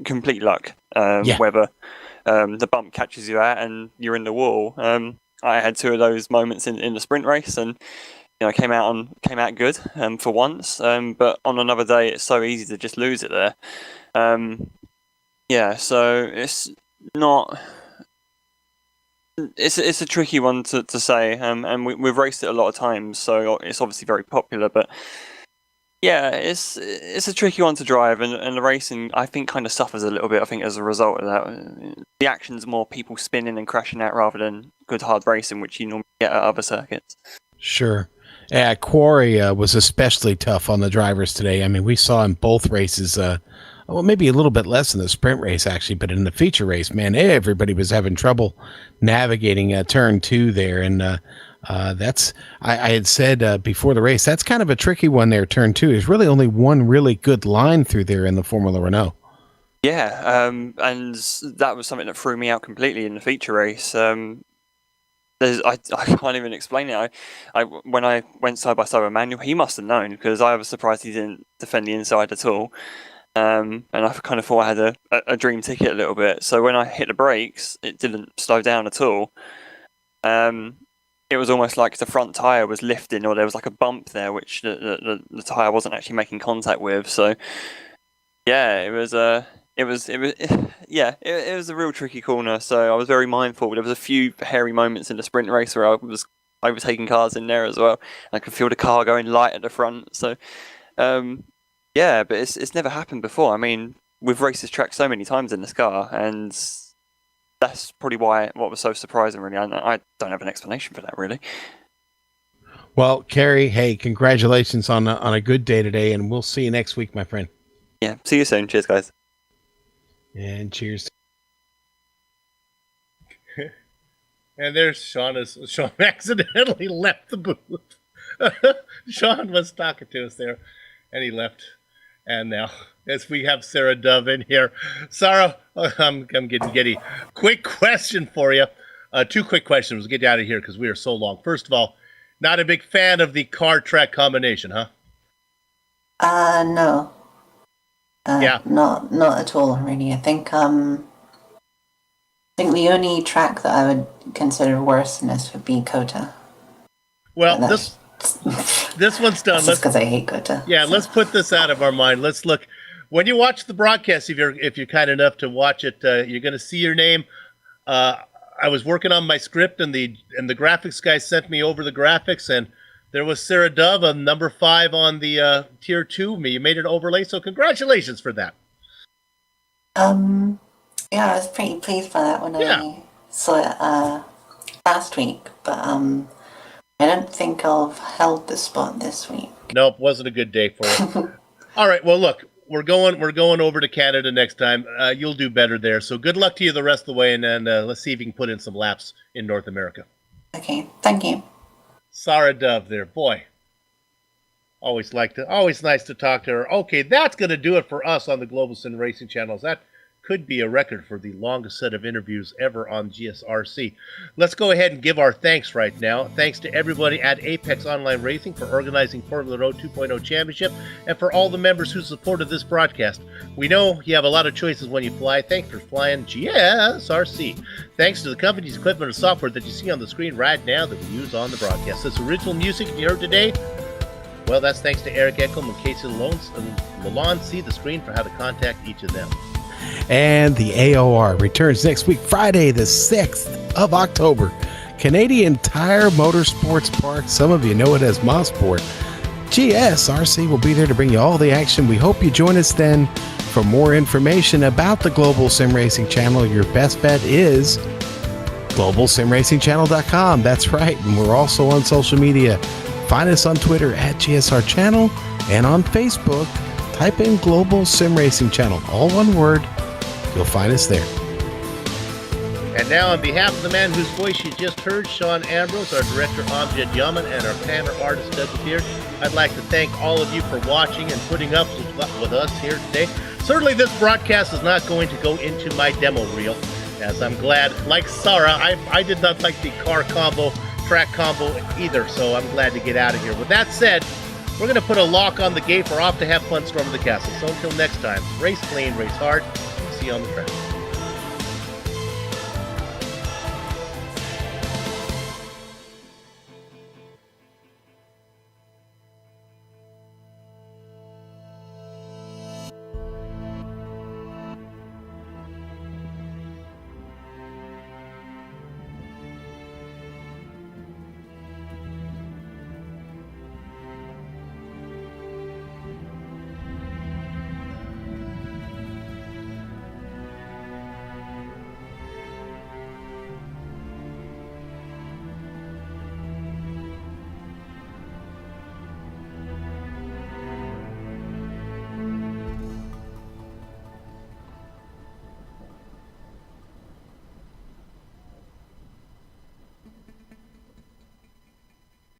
Speaker 9: Whether the bump catches you out and you're in the wall. I had 2 of those moments in the sprint race, and came out good for once. But on another day, it's so easy to just lose it there. So it's not. It's a tricky one to say, and we've raced it a lot of times, so it's obviously very popular. But it's a tricky one to drive, and the racing, I think, kind of suffers a little bit. I think as a result of that, the action's more people spinning and crashing out rather than good hard racing, which you normally get at other circuits.
Speaker 3: Sure. Quarry was especially tough on the drivers today. I mean, we saw in both races a well, maybe a little bit less in the sprint race, actually, but in the feature race, man, everybody was having trouble navigating turn 2 there. And that's, I had said before the race, that's kind of a tricky one there, turn 2. There's really only one really good line through there in the Formula Renault.
Speaker 9: Yeah, and that was something that threw me out completely in the feature race. I can't even explain it. When I went side by side with Manuel, he must have known, because I was surprised he didn't defend the inside at all. And I kind of thought I had a dream ticket a little bit. So when I hit the brakes, it didn't slow down at all. It was almost like the front tire was lifting, or there was like a bump there, which the tire wasn't actually making contact with. So yeah, it was a real tricky corner. So I was very mindful. There was a few hairy moments in the sprint race where I was overtaking cars in there as well. I could feel the car going light at the front. So yeah, but it's never happened before. I mean, we've raced this track so many times in this car, and that's probably what was so surprising, really. I don't have an explanation for that, really.
Speaker 3: Well, Kerry, hey, congratulations on a good day today, and we'll see you next week, my friend.
Speaker 9: Yeah, see you soon. Cheers, guys.
Speaker 3: And cheers.
Speaker 4: And there's Sean. Sean accidentally left the booth. Sean was talking to us there, and he left. And now, as we have Sarah Dove in here. Sarah, I'm getting giddy. Quick question for you. 2 quick questions. We'll get you out of here because we are so long. First of all, not a big fan of the car-track combination, huh?
Speaker 10: No.
Speaker 4: Yeah.
Speaker 10: Not at all, really. I think the only track that I would consider worse than this would be Kota.
Speaker 4: Well, this one's done.
Speaker 10: That's because I hate Kota.
Speaker 4: Yeah, so let's put this out of our mind. Let's look. When you watch the broadcast, if you're kind enough to watch it, you're going to see your name. I was working on my script, and the graphics guy sent me over the graphics, and there was Sarah Dove on number 5 on the tier 2. You made an overlay, so congratulations for that.
Speaker 10: Yeah, I was pretty pleased by that when I saw it last week, but I don't think I've held the spot this week.
Speaker 4: Nope, wasn't a good day for you. All right, well, look, we're going over to Canada next time. You'll do better there. So good luck to you the rest of the way, and then let's see if you can put in some laps in North America.
Speaker 10: Okay, thank you.
Speaker 4: Sarah Dove there, boy. Always nice to talk to her. Okay, that's going to do it for us on the Global Sim Racing channels. That could be a record for the longest set of interviews ever on GSRC. Let's go ahead and give our thanks right now. Thanks to everybody at Apex Online Racing for organizing Formula Renault 2.0 Championship, and for all the members who supported this broadcast. We know you have a lot of choices when you fly. Thanks for flying GSRC. Thanks to the company's equipment and software that you see on the screen right now that we use on the broadcast. This original music you heard today, well, that's thanks to Eric Eckelm and Casey Lalonde. See the screen for how to contact each of them.
Speaker 3: And the AOR returns next week, Friday, the 6th of October. Canadian Tire Motorsports Park. Some of you know it as Mosport. GSRC will be there to bring you all the action. We hope you join us then. For more information about the Global Sim Racing Channel, your best bet is globalsimracingchannel.com. That's right. And we're also on social media. Find us on Twitter at GSR Channel, and on Facebook, type in Global Sim Racing Channel, all one word. You'll find us there.
Speaker 4: And now, on behalf of the man whose voice you just heard, Sean Ambrose, our director Amjad Yaman, and our camera artist Doug Beard, I'd like to thank all of you for watching and putting up with us here today. Certainly this broadcast is not going to go into my demo reel, as I'm glad, like Sarah, I did not like the track combo either, so I'm glad to get out of here. With that said, we're going to put a lock on the gate. We're off to have fun storming the castle. So until next time, race clean, race hard. See you on the track.